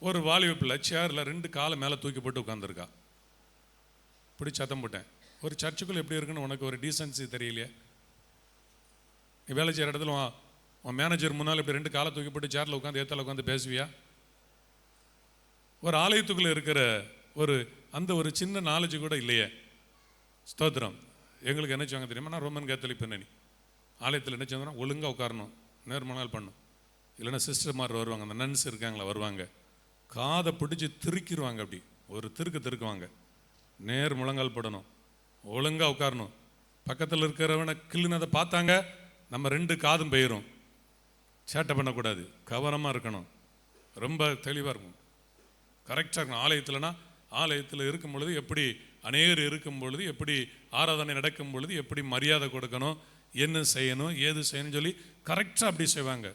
Speaker 1: ஒரு வாலிப பிள்ளை சேரில் 2 காலை மேலே தூக்கி போட்டு உட்காந்துருக்கா. இப்படி சத்தம் போட்டேன், ஒரு சர்ச்சுக்குள்ளே எப்படி இருக்குன்னு உனக்கு ஒரு டீசன்சி தெரியலையே? நீ வேலை செய்கிற இடத்துல உன் மேனேஜர் முன்னால் இப்படி 2 காலை தூக்கி போட்டு சேரில் உட்காந்து ஏத்தால உட்காந்து பேசுவியா? ஒரு ஆலயத்துக்குள்ளே இருக்கிற ஒரு சின்ன நாலேஜ் கூட இல்லையே. ஸ்தோத்திரம். எங்களுக்கு என்ன செய்வாங்க தெரியுமா? நான் ரோமன் கேத்தலிக் பின்னணி. ஆலயத்தில் என்ன செய்வாங்கன்னா ஒழுங்காக உட்காரணும், நேர்மணால் பண்ணும். இல்லைன்னா சிஸ்டர்மார் வருவாங்க, அந்த நன்ஸ் இருக்காங்களா வருவாங்க, காதை பிடிச்சி திருக்கிடுவாங்க. அப்படி ஒரு திருக்குவாங்க. நேர் முழங்கால் படணும், ஒழுங்காக உட்காரணும். பக்கத்தில் இருக்கிறவனை கிள்ளுனதை பார்த்தாங்க, நம்ம 2 காதும் போயிடும். சேட்டை பண்ணக்கூடாது, கவனமாக இருக்கணும், ரொம்ப தெளிவாக இருக்கணும், கரெக்டாக இருக்கணும். ஆலயத்தில் இருக்கும் பொழுது எப்படி, அநேகர் இருக்கும் பொழுது எப்படி ஆராதனை நடக்கும் பொழுது எப்படி மரியாதை கொடுக்கணும், என்ன செய்யணும், ஏது செய்யணும்னு சொல்லி கரெக்டாக அப்படி செய்வாங்க.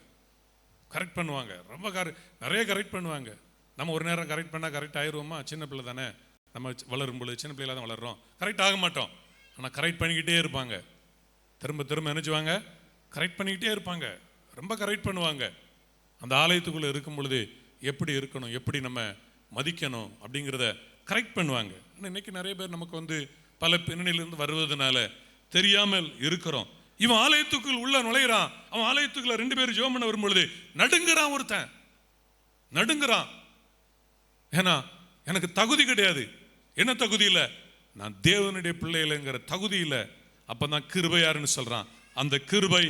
Speaker 1: கரெக்ட் பண்ணுவாங்க, ரொம்ப நிறைய கரெக்ட் பண்ணுவாங்க. நம்ம ஒரு நேரம் கரெக்ட் பண்ணால் கரெக்ட் ஆயிடுவோமா? சின்ன பிள்ளை தானே, நம்ம வளரும் பொழுது சின்ன பிள்ளையில தான் வளர்கிறோம், கரெக்ட் ஆக மாட்டோம். ஆனால் கரெக்ட் பண்ணிக்கிட்டே இருப்பாங்க. திரும்ப நினைச்சுவாங்க, கரெக்ட் பண்ணிக்கிட்டே இருப்பாங்க, ரொம்ப கரெக்ட் பண்ணுவாங்க. அந்த ஆலயத்துக்குள்ளே இருக்கும் பொழுது எப்படி இருக்கணும், எப்படி நம்ம மதிக்கணும் அப்படிங்கிறத கரெக்ட் பண்ணுவாங்க. ஆனால் இன்னைக்கு நிறைய பேர் நமக்கு பல பின்னணியிலிருந்து வருவதனால தெரியாமல் இருக்கிறோம். இவன் ஆலயத்துக்குள் உள்ள நுழைகிறான், அவன் ஆலயத்துக்குள்ள 2 பேர் ஜெபம் பண்ண வரும் பொழுது நடுங்குறான். ஒருத்தன் நடுங்குறான். ஏன்னா எனக்கு தகுதி கிடையாது. என்ன தகுதி இல்லை? நான் தேவனுடைய பிள்ளைங்கிற தகுதி இல்லை. அப்பதான் கிருபை யாருன்னு சொல்றான். அந்த கிருபை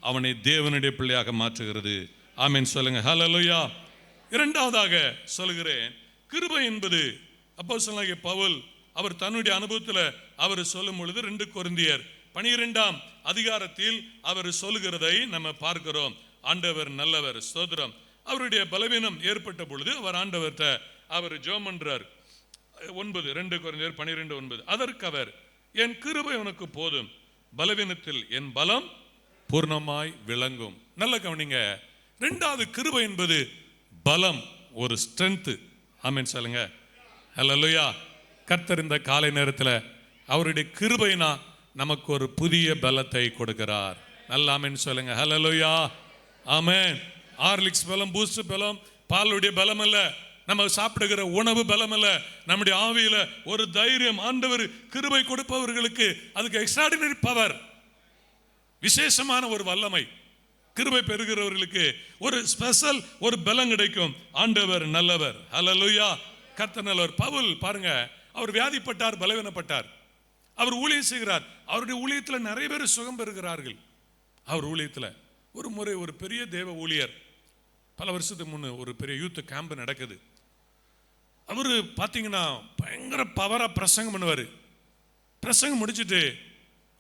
Speaker 1: அவனை தேவனுடைய பிள்ளையாக மாற்றுகிறது. ஆமென் சொல்லுங்க, ஹல்லேலூயா. இரண்டாவதாக சொல்கிறேன், கிருபை என்பது அப்போஸ்தலனாகிய பவுல் அவர் தன்னுடைய அனுபவத்தில் அவர் சொல்லும் பொழுது 2 கொரிந்தியர் 12ஆம் அதிகாரத்தில் அவர் சொல்லுகிறதை நம்ம பார்க்கிறோம். ஆண்டவர் நல்லவர், ஸ்தோத்திரம். அவருடைய பலவீனம் ஏற்பட்ட பொழுது அவர் ஆண்டவர்கிட்ட அவர் ஜெபம் பண்றார். 2 கொரிந்தியர் 12:9. அதற்கு அவர், என் கிருபை உனக்கு போதும், பலவீனத்தில் என் பலம் பூர்ணமாய் விளங்கும். நல்ல கவனிங்க. 2வது கிருபை என்பது பலம், ஒரு ஸ்ட்ரென்த். ஆமென் சொல்லுங்க, ஹல்லேலூயா. கர்த்தர் இந்த காலை நேரத்தில் அவருடைய கிருபைனா நமக்கு ஒரு புதிய பலத்தை கொடுக்கிறார். நல்ல ஆமென் சொல்லுங்க, ஹல்லேலூயா, ஆமென். ஹார்லிக்ஸ் பலம், பூஸ்ட் பலம், பாலுடைய பலம் அல்ல, நம்ம சாப்பிடுகிற உணவு பலம் அல்ல, நம்முடைய ஆவியில ஒரு தைரியம். ஆண்டவர் கிருபை கொடுப்பவர்களுக்கு அதுக்கு எக்ஸ்ட்ராடினரி பவர், விசேஷமான ஒரு வல்லமை. கிருபை பெறுகிறவர்களுக்கு ஒரு ஸ்பெஷல் ஒரு பலம் கிடைக்கும். ஆண்டவர் நல்லவர், ஹல்லேலூயா. கர்த்தர் நல்லவர். பவுல் பாருங்க, அவர் வியாதிப்பட்டார், பலவீனப்பட்டார், அவர் ஊழியம் செய்கிறார். அவருடைய ஊழியத்தில் நிறைய பேர் சுகம் பெறுகிறார்கள். அவர் ஊழியத்தில் ஒரு முறை ஒரு பெரிய தேவ ஊழியர், பல வருஷத்துக்கு முன்னே ஒரு பெரிய யூத் கேம்ப் நடக்குது. அவரு பார்த்தீங்கன்னா பயங்கர பவரா பிரசங்கம் பண்ணுவார். பிரசங்கம் முடிச்சுட்டு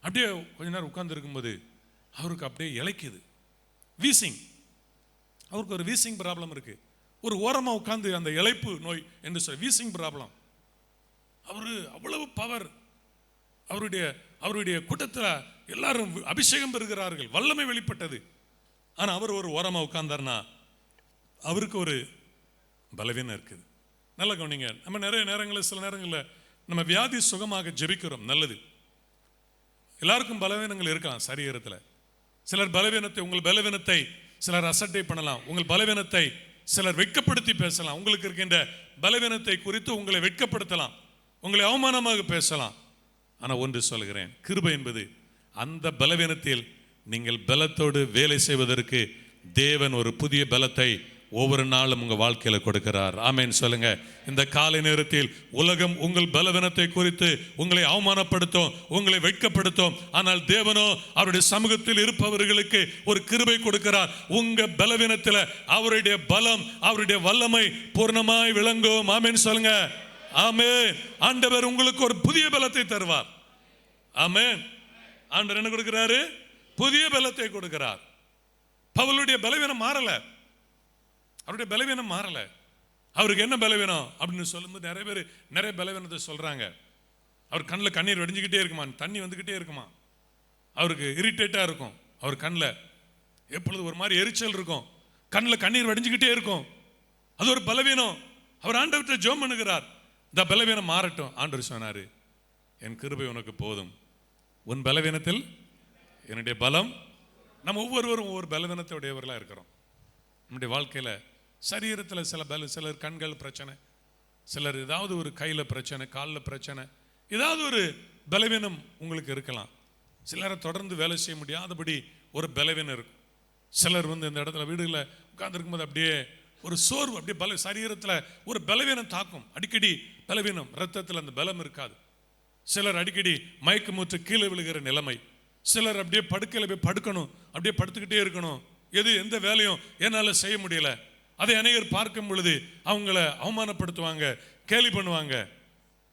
Speaker 1: அப்படியே கொஞ்ச நேரம் உட்கார்ந்து இருக்கும்போது அவருக்கு அப்படியே இளைக்குது, வீசிங். அவருக்கு ஒரு வீசிங் ப்ராப்ளம் இருக்கு. ஒரு ஓரமா உட்கார்ந்து அந்த இளைப்பு நோய் என்று சொல்ல வீசிங் ப்ராப்ளம். அவரு அவ்வளவு பவர். அவருடைய கூட்டத்தில் எல்லாரும் அபிஷேகம் பெறுகிறார்கள், வல்லமை வெளிப்பட்டது. ஆனா அவர் ஒரு ஓரமா உட்கார்ந்தார்னா அவருக்கு ஒரு பலவீனம் இருக்குது. நல்ல கவனிங்க. நம்ம நிறைய நேரங்களில், சில நேரங்களில் நம்ம வியாதி சுகமாக ஜெபிக்கிறோம், நல்லது. எல்லாருக்கும் பலவீனங்கள் இருக்கலாம் சரீரத்தில். சிலர் பலவீனத்தை, உங்கள் பலவீனத்தை சிலர் அசட்டை பண்ணலாம், உங்கள் பலவீனத்தை சிலர் வெட்கப்படுத்தி பேசலாம், உங்களுக்கு இருக்கின்ற பலவீனத்தை குறித்து உங்களை வெட்கப்படுத்தலாம், உங்களை அவமானமாக பேசலாம். ஆனால் ஒன்று சொல்கிறேன், கிருபை என்பது அந்த பலவீனத்தில் நீங்கள் பலத்தோடு வேலை செய்வதற்கு தேவன் ஒரு புதிய பலத்தை ஒவ்வொரு நாளும் உங்கள் வாழ்க்கையில் கொடுக்கிறார். ஆமென் சொல்லுங்க. இந்த காலை நேரத்தில் உலகம் உங்கள் பலவீனத்தை குறித்து உங்களை அவமானப்படுத்தும், உங்களை வெட்கப்படுத்தும். ஆனால் தேவனோ அவருடைய சமூகத்தில் இருப்பவர்களுக்கு ஒரு கிருபை கொடுக்கிறார். உங்க பலவீனத்தில் அவருடைய பலம், அவருடைய வல்லமை பூர்ணமாய் விளங்கும். ஆமென் சொல்லுங்க. ஆமென். ஆண்டவர் உங்களுக்கு ஒரு புதிய பலத்தை தருவார். ஆமென். ஆண்டவர் என்ன கொடுக்கிறாரு? புதிய பலத்தை கொடுக்கிறார். பவுலுடைய பலவீனம் மாறல, அவருடைய பலவீனம் மாறல. அவருக்கு என்ன பலவீனம் அப்படின்னு சொல்லும்போது நிறைய பேர் நிறைய பலவீனத்தை சொல்றாங்க. அவர் கண்ணில் கண்ணீர் வடிஞ்சுக்கிட்டே இருக்குமா, தண்ணி வந்துக்கிட்டே இருக்குமா, அவருக்கு இரிட்டேட்டா இருக்கும், அவர் கண்ணில் எப்பொழுது ஒரு மாதிரி எரிச்சல் இருக்கும், கண்ணில் கண்ணீர் வடிஞ்சுக்கிட்டே இருக்கும். அது ஒரு பலவீனம். அவர் ஆண்டவர்கிட்ட ஜெபம் பண்ணுகிறார், இந்த பலவீனம் மாறட்டும். ஆண்டவர் சொன்னாரு, என் கிருபை உனக்கு போதும், உன் பலவீனத்தில் என்னுடைய பலம். நம்ம ஒவ்வொருவரும் ஒவ்வொரு பலவீனத்தை உடையவர்களாக இருக்கிறோம். நம்முடைய வாழ்க்கையில் சரீரத்தில் சிலர் கண்கள் பிரச்சனை, சிலர் ஏதாவது ஒரு கையில் பிரச்சனை, காலில் பிரச்சனை, ஏதாவது ஒரு பலவீனம் உங்களுக்கு இருக்கலாம். சிலரை தொடர்ந்து வேலை செய்ய முடியாதபடி ஒரு பலவீனம் இருக்கும். சிலர் இந்த இடத்துல வீடுகளில் உட்கார்ந்துருக்கும் போது அப்படியே ஒரு சோர்வு, அப்படியே சரீரத்தில் ஒரு பலவீனம் தாக்கும். அடிக்கடி பலவீனம், ரத்தத்தில் அந்த பலம் இருக்காது. சிலர் அடிக்கடி மயக்க மூச்சு கீழே விழுகிற நிலைமை. சிலர் அப்படியே படுக்கையில் போய் படுக்கணும், அப்படியே படுத்துக்கிட்டே இருக்கணும், எந்த வேலையும் என்னால் செய்ய முடியல. அதை அநேகர் பார்க்கும் பொழுது அவங்கள அவமானப்படுத்துவாங்க, கேலி பண்ணுவாங்க.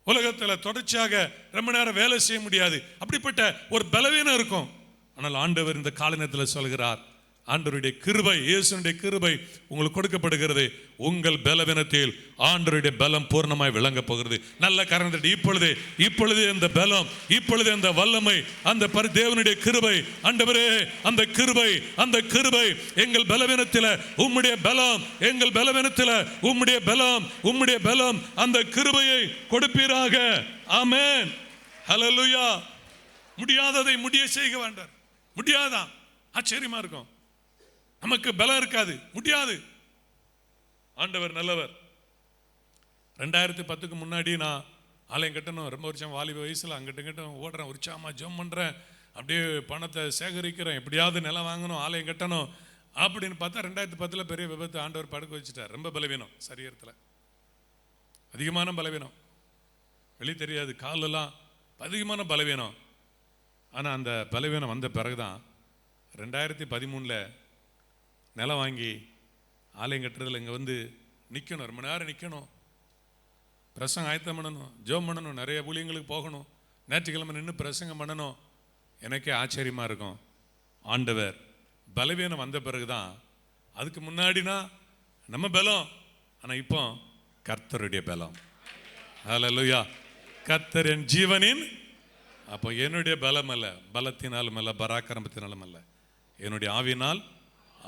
Speaker 1: உலகத்தில் தொடர்ச்சியாக ரொம்ப நேரம் வேலை செய்ய முடியாது, அப்படிப்பட்ட ஒரு பலவீனம் இருக்கும். ஆனால் ஆண்டவர் இந்த காலை நேரத்தில் சொல்கிறார், ஆண்டவருடைய கிருபை, இயேசுவினுடைய கிருபை உங்களுக்கு கொடுக்கப்படுகிறது. உங்கள் பலவீனத்தில் ஆண்டவருடைய பலம் பூர்ணமாய் விளங்க போகிறது. நல்ல காரணத்தை இப்பொழுது அந்த பலம், இப்பொழுது அந்த வல்லமை, அந்த தேவனுடைய கிருபை, ஆண்டவரே அந்த கிருபை எங்கள் பலவீனத்தில் உம்முடைய பலம், எங்கள் பலவீனத்தில் உம்முடைய பலம், உம்முடைய பலம், அந்த கிருபையை கொடுப்பீராக. ஆமென். ஹல்லேலூயா. முடியாததை முடிய செய்க வேண்டாம். முடியாதான்? ஆச்சரியமா இருக்கும். நமக்கு பலம் இருக்காது, முடியாது. ஆண்டவர் நல்லவர். 2010க்கு முன்னாடி நான் ஆலயம் கட்டணும், ரொம்ப வருஷம் வாலிப வயசுல அங்கிட்ட ஓடுறேன், உற்சாகமா ஜெபம் பண்றேன், அப்படியே பணத்தை சேகரிக்கிறேன், எப்படியாவது நிலம் வாங்கணும், ஆலயம் கட்டணும் அப்படின்னு பார்த்தா 2010 பெரிய விபத்து, ஆண்டவர் படுக்க வச்சுட்டார். ரொம்ப பலவீனம், சரீரத்தில் அதிகமான பலவீனம், வெளியே தெரியாது, காலெல்லாம் அதிகமான பலவீனம். ஆனால் அந்த பலவீனம் வந்த பிறகுதான் 2013 நிலம் வாங்கி ஆலயம் கட்டுறதுல இங்கே நிற்கணும், ரொம்ப நேரம் நிற்கணும், பிரசங்கம் ஆயத்தம் பண்ணணும், ஜெபம் பண்ணணும், நிறைய ஊழியங்களுக்கு போகணும், ஞாயிற்றுக்கிழமை நின்று பிரசங்கம் பண்ணணும். எனக்கே ஆச்சரியமாக இருக்கும். ஆண்டவர் பலவீனம் வந்த பிறகுதான், அதுக்கு முன்னாடினா நம்ம பலம், ஆனால் இப்போ கர்த்தருடைய பலம். ஹல்லேலூயா. கர்த்தர் என் ஜீவனின். அப்போ என்னுடைய பலம் அல்ல, பலத்தினாலும் அல்ல, பராக்கிரமத்தினாலும் அல்ல, என்னுடைய ஆவியினால்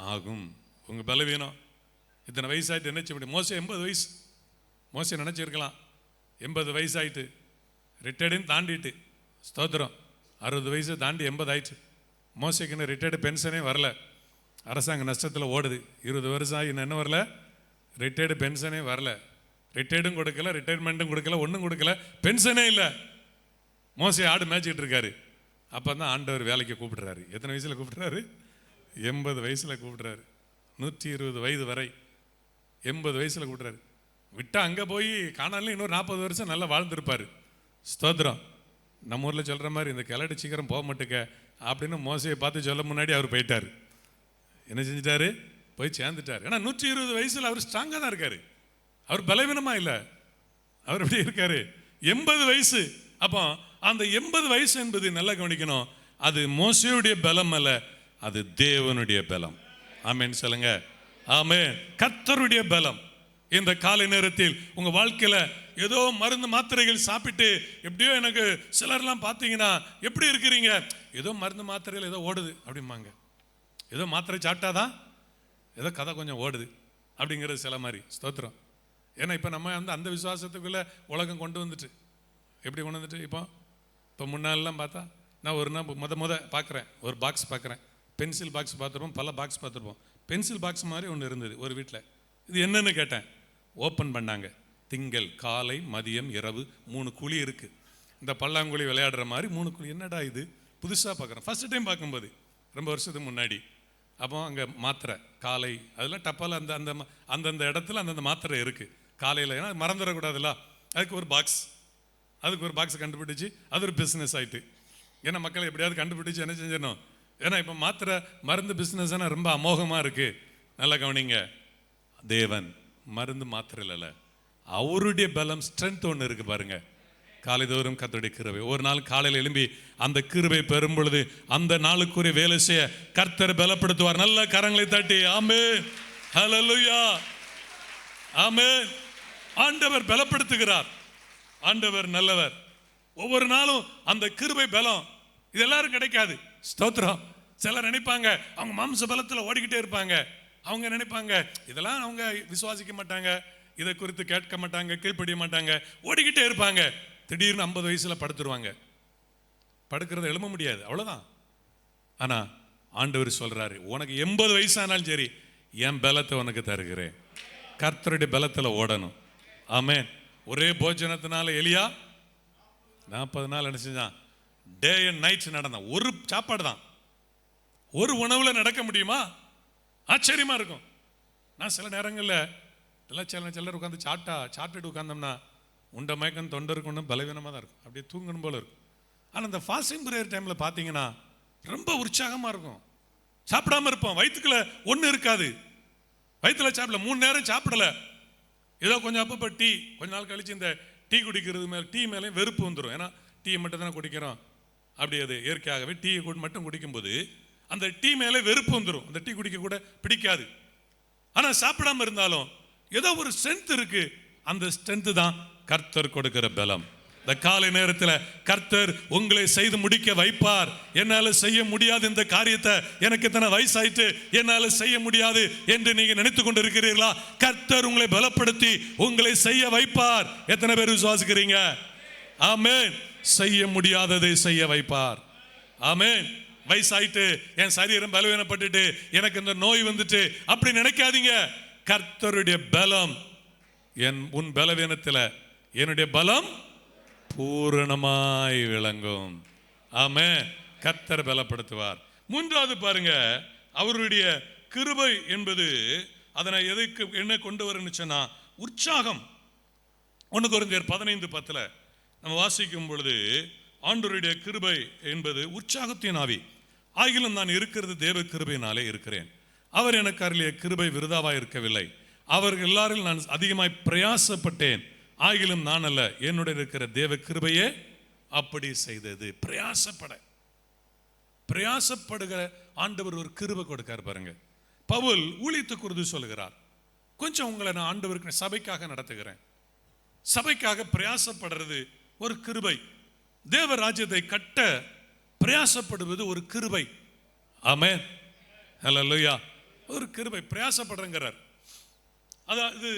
Speaker 1: ஆகும். உங்க பலவீனம். இத்தனை வயசாயிட்டு என்ன செய்ய முடியும்? மோசே 80 வயசு. மோசே நினைச்சிருக்கலாம் 80 வயசாயிட்டு, ரிட்டையர்டுன்னு தாண்டிட்டு, ஸ்தோத்திரம், 60 வயசு தாண்டி 80 ஆயிடுச்சு. மோசேக்குன்னு ரிட்டையர்டு பென்ஷனே வரல, அரசாங்க நஷ்டத்தில் ஓடுது. 20 வருஷம் ஆகி என்ன வரல? ரிட்டையர்டு பென்ஷனே வரல. ரிட்டையர்டும் கொடுக்கல, ரிட்டையர்மெண்ட்டும் கொடுக்கல, ஒன்றும் கொடுக்கல, பென்ஷனே இல்லை. மோசே ஆடு மேய்ச்சிட்டு இருக்காரு. அப்போ தான் ஆண்டவர் வேலைக்கு கூப்பிடுறாரு. எத்தனை வயசில் கூப்பிடுறாரு? 80 வயசில் கூப்பிடுறாரு. 120 வயது வரை 80 வயசில் கூப்பிடுறாரு. விட்டா அங்கே போய் காணாலும் இன்னொரு 40 வருஷம் நல்லா வாழ்ந்துருப்பார். ஸ்தோத்திரம். நம்ம ஊரில் சொல்கிற மாதிரி இந்த கிளடி சீக்கிரம் போக மாட்டேக்க அப்படின்னு மோசையை பார்த்து சொல்ல முன்னாடி அவர் போயிட்டார். என்ன செஞ்சிட்டாரு? போய் சேர்ந்துட்டார். ஏன்னா 120 வயசில் அவர் ஸ்ட்ராங்காக தான் இருக்கார். அவர் பலவீனமாக இல்லை, அவர் எப்படி இருக்காரு? 80 வயசு. அப்போ அந்த 80 வயசு என்பது நல்லா கவனிக்கணும், அது மோசேயுடைய பலம் அல்ல, அது தேவனுடைய பலம். ஆமென் சொல்லுங்க. ஆமென். கர்த்தருடைய பலம். இந்த காலை நேரத்தில் உங்க வாழ்க்கையில ஏதோ மருந்து மாத்திரைகள் சாப்பிட்டு எப்படியோ, எனக்கு சிலர்லாம் பார்த்தீங்கன்னா எப்படி இருக்கிறீங்க, ஏதோ மருந்து மாத்திரைகள் ஏதோ ஓடுது அப்படிம்பாங்க. ஏதோ மாத்திரை சாப்பிட்டாதான் ஏதோ கதை கொஞ்சம் ஓடுது அப்படிங்கிறது சில மாதிரி. ஸ்தோத்திரம். ஏன்னா இப்போ நம்ம அந்த விசுவாசத்துக்குள்ள உலகம் கொண்டு வந்துட்டு, எப்படி கொண்டு வந்துட்டு, இப்போ முன்னாலெலாம் பார்த்தா நான் ஒரு நாள் முத பார்க்குறேன், ஒரு பாக்ஸ் பார்க்குறேன், பென்சில் பாக்ஸ் பார்த்துருப்போம், பல பாக்ஸ் பார்த்துருப்போம். பென்சில் பாக்ஸ் மாதிரி ஒன்று இருந்தது ஒரு வீட்டில். இது என்னன்னு கேட்டேன். ஓப்பன் பண்ணாங்க. திங்கள், காலை, மதியம், இரவு 3 குழி இருக்குது. இந்த பல்லாங்குழி விளையாடுற மாதிரி 3 குழி. என்னடா இது புதுசாக பார்க்குறேன், ஃபர்ஸ்ட் டைம் பார்க்கும்போது, ரொம்ப வருஷத்துக்கு முன்னாடி. அப்போ அங்கே மாத்திரை காலை அதெல்லாம் டப்பால் அந்தந்த இடத்துல அந்தந்த மாத்திரை இருக்குது காலையில். ஏன்னா மறந்துடக்கூடாதுல்ல, அதுக்கு ஒரு பாக்ஸ் கண்டுபிடிச்சி அது ஒரு பிஸ்னஸ் ஆகிட்டு. ஏன்னா மக்களை எப்படியாவது கண்டுபிடிச்சி என்ன செஞ்சிடணும். ஏன்னா இப்போ மாத்திரை மருந்து பிஸ்னஸ்னா ரொம்ப அமோகமாக இருக்குது. நல்லா கவனிங்க, தேவன் மருந்து மாத்திரை இல்லைல்ல, அவருடைய பலம் ஸ்ட்ரென்த் ஒன்று இருக்குது பாருங்க. காலைதோறும் கர்த்தருடைய கிருபை. ஒரு நாள் காலையில் எழும்பி அந்த கிருபை பெறும் பொழுது அந்த நாளுக்குரிய வேலை செய்ய கர்த்தர் பலப்படுத்துவார். நல்ல கரங்களை தட்டி ஆமென், ஹல்லேலூயா, ஆமென். ஆண்டவர் பலப்படுத்துகிறார். ஆண்டவர் நல்லவர். ஒவ்வொரு நாளும் அந்த கிருபை பலம் இது எல்லாரும் கிடைக்காது. ஸ்தோத்திரம். சிலர் நினைப்பாங்க அவங்க மாம்ச பலத்தில் ஓடிக்கிட்டே இருப்பாங்க. அவங்க நினைப்பாங்க இதெல்லாம் அவங்க விசுவாசிக்க மாட்டாங்க, இதை குறித்து கேட்க மாட்டாங்க, கீழ்ப்படிய மாட்டாங்க, ஓடிக்கிட்டே இருப்பாங்க. திடீர்னு 50 வயசுல படுத்துருவாங்க. படுக்கிறத எழும்ப முடியாது, அவ்வளோதான். ஆனால் ஆண்டவர் சொல்றாரு, உனக்கு 80 வயசானாலும் சரி என் பலத்தை உனக்கு தருகிறேன். கர்த்தருடைய பலத்தில் ஓடணும். ஆமென். ஒரே போஜனத்தினால எலியா 40 நாள் என்ன செஞ்சான்? டே அண்ட் நைட் நடந்தான். ஒரு சாப்பாடு தான், ஒரு உணவுல நடக்க முடியுமா? ஆச்சரியமா இருக்கும். நான் சில நேரங்களில் எல்லாம் சிலர் உட்காந்து சாப்பிட்டுட்டு உட்காந்தோம்னா உண்ட மயக்கம் தொண்டை இருக்கணும், பலவீனமாக தான் இருக்கும், அப்படியே தூங்கணும் போல இருக்கும். ஆனால் இந்த ஃபாஸ்டிங் ப்ரேயர் டைமில் பார்த்தீங்கன்னா ரொம்ப உற்சாகமாக இருக்கும். சாப்பிடாம இருப்போம், வயிற்றுக்குள்ள ஒன்றும் இருக்காது, வயிற்றுல சாப்பிடல, 3 நேரம் சாப்பிடல, ஏதோ கொஞ்சம் அப்பப்போ டீ. கொஞ்ச நாள் கழிச்சு இந்த டீ குடிக்கிறது மேலே டீ மேலே வெறுப்பு வந்துடும். ஏன்னா டீயை மட்டும் தானே குடிக்கிறோம், அப்படி அது இயற்கையாகவே டீயை மட்டும் குடிக்கும்போது அந்த டீ மேலே வெறுப்பு வந்துடும். அந்த டீ குடிக்க கூட பிடிக்காது. ஆனால் சாப்பிடாம இருந்தாலும் ஏதோ ஒரு ஸ்ட்ரென்த் இருக்கு. அந்த ஸ்ட்ரென்த் தான் கர்த்தர் கொடுக்கிற பலம். இந்த காலை நேரத்தில் கர்த்தர் உங்களை செய்து முடிக்க வைப்பார். என்னால் செய்ய முடியாது இந்த காரியத்தை, எனக்கு இத்தனை வயசாயிட்டு என்னால் செய்ய முடியாது என்று நீங்க நினைத்து கொண்டு இருக்கிறீர்களா? கர்த்தர் உங்களை பலப்படுத்தி உங்களை செய்ய வைப்பார். எத்தனை பேர் விசுவாசிக்கிறீங்க? ஆமென். செய்ய முடியாததை செய்ய வைப்பார். ஆமென். வயசாயிட்டு என் சரீரம் பலவீனப்பட்டுட்டு எனக்கு இந்த நோய் வந்துட்டு அப்படி நினைக்காதீங்க. கர்த்தருடைய பலம், உன் பலவீனத்தில் என்னுடைய பலம் பூரணமாய் விளங்கும். ஆமென். கர்த்தர் பலப்படுத்துவார். 3வது பாருங்க, அவருடைய கிருபை என்பது அதனை எதுக்கு என்ன கொண்டு வரும்னு சொன்னா உற்சாகம். 1 கொரிந்தியர் 15:10 நம்ம வாசிக்கும் பொழுது ஆண்டவருடைய கிருபை என்பது உற்சாகத்தின் ஆவி. ஆகிலும் நான் இருக்கிறது தேவ கிருபையினாலே இருக்கிறேன். அவர் எனக்கு அருளிய கிருபை விருதாவாய் இருக்கவில்லை. அவர்கள் எல்லாரும் நான் அதிகமாய் பிரயாசப்பட்டேன். ஆகிலும் நான் அல்ல, என்னுடைய இருக்கிற தேவ கிருபையே அப்படி செய்தது. பிரயாசப்படுகிற ஆண்டவர் ஒரு கிருபை கொடுக்கார் பாருங்க. பவுல் ஊழியத்தை குறித்து சொல்லுகிறார், கொஞ்சம் உங்களை நான் ஆண்டவருக்கு சபைக்காக நடத்துகிறேன். சபைக்காக பிரயாசப்படுறது ஒரு கிருபை. தேவ ராஜ்யத்தை கட்ட பிரயாசப்படுவது ஒரு கிருபை. ஆமென், ஹல்லேலூயா. ஒரு கிருபை, பிரயாசப்படுறேங்கிறார். அதாவது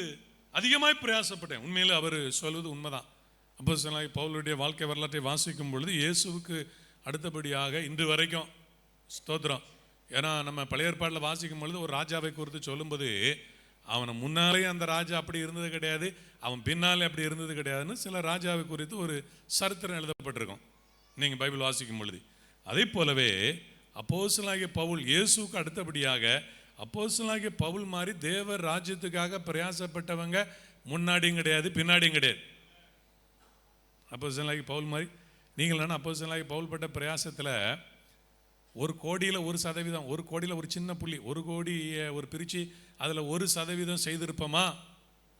Speaker 1: அதிகமாய் பிரயாசப்பட்டேன். உண்மையில அவர் சொல்வது உண்மைதான். அப்போஸ்தலனாகிய பவுலுடைய வாழ்க்கை வரலாற்றை வாசிக்கும் பொழுது இயேசுவுக்கு அடுத்தபடியாக இன்று வரைக்கும் ஸ்தோத்திரம். ஏன்னா நம்ம பழைய ஏற்பாட்டில் வாசிக்கும் பொழுது ஒரு ராஜாவை குறித்து சொல்லும்போது அவனை முன்னாலே அந்த ராஜா அப்படி இருந்தது கிடையாது, அவன் பின்னாலே அப்படி இருந்தது கிடையாதுன்னு சில ராஜாவை குறித்து ஒரு சரித்திரம் எழுதப்பட்டிருக்கும் நீங்கள் பைபிள் வாசிக்கும் பொழுது. அதே போலவே அப்போஸ்தலனாகிய பவுல் இயேசுவுக்கு அடுத்தபடியாக அப்போஸ்தலனாகிய பவுல் மாதிரி தேவ ராஜ்யத்துக்காக பிரயாசப்பட்டவங்க முன்னாடியும் கிடையாது, பின்னாடியும் கிடையாது. அப்போஸ்தலனாகிய பவுல் மாதிரி நீங்கள் அப்போஸ்தலனாகிய பவுல் பட்ட பிரயாசத்தில் 1 கோடியில் 1%, 1 கோடியில் ஒரு சின்ன புள்ளி, 1 கோடியை ஒரு பிரித்து அதில் 1% செய்திருப்போமா?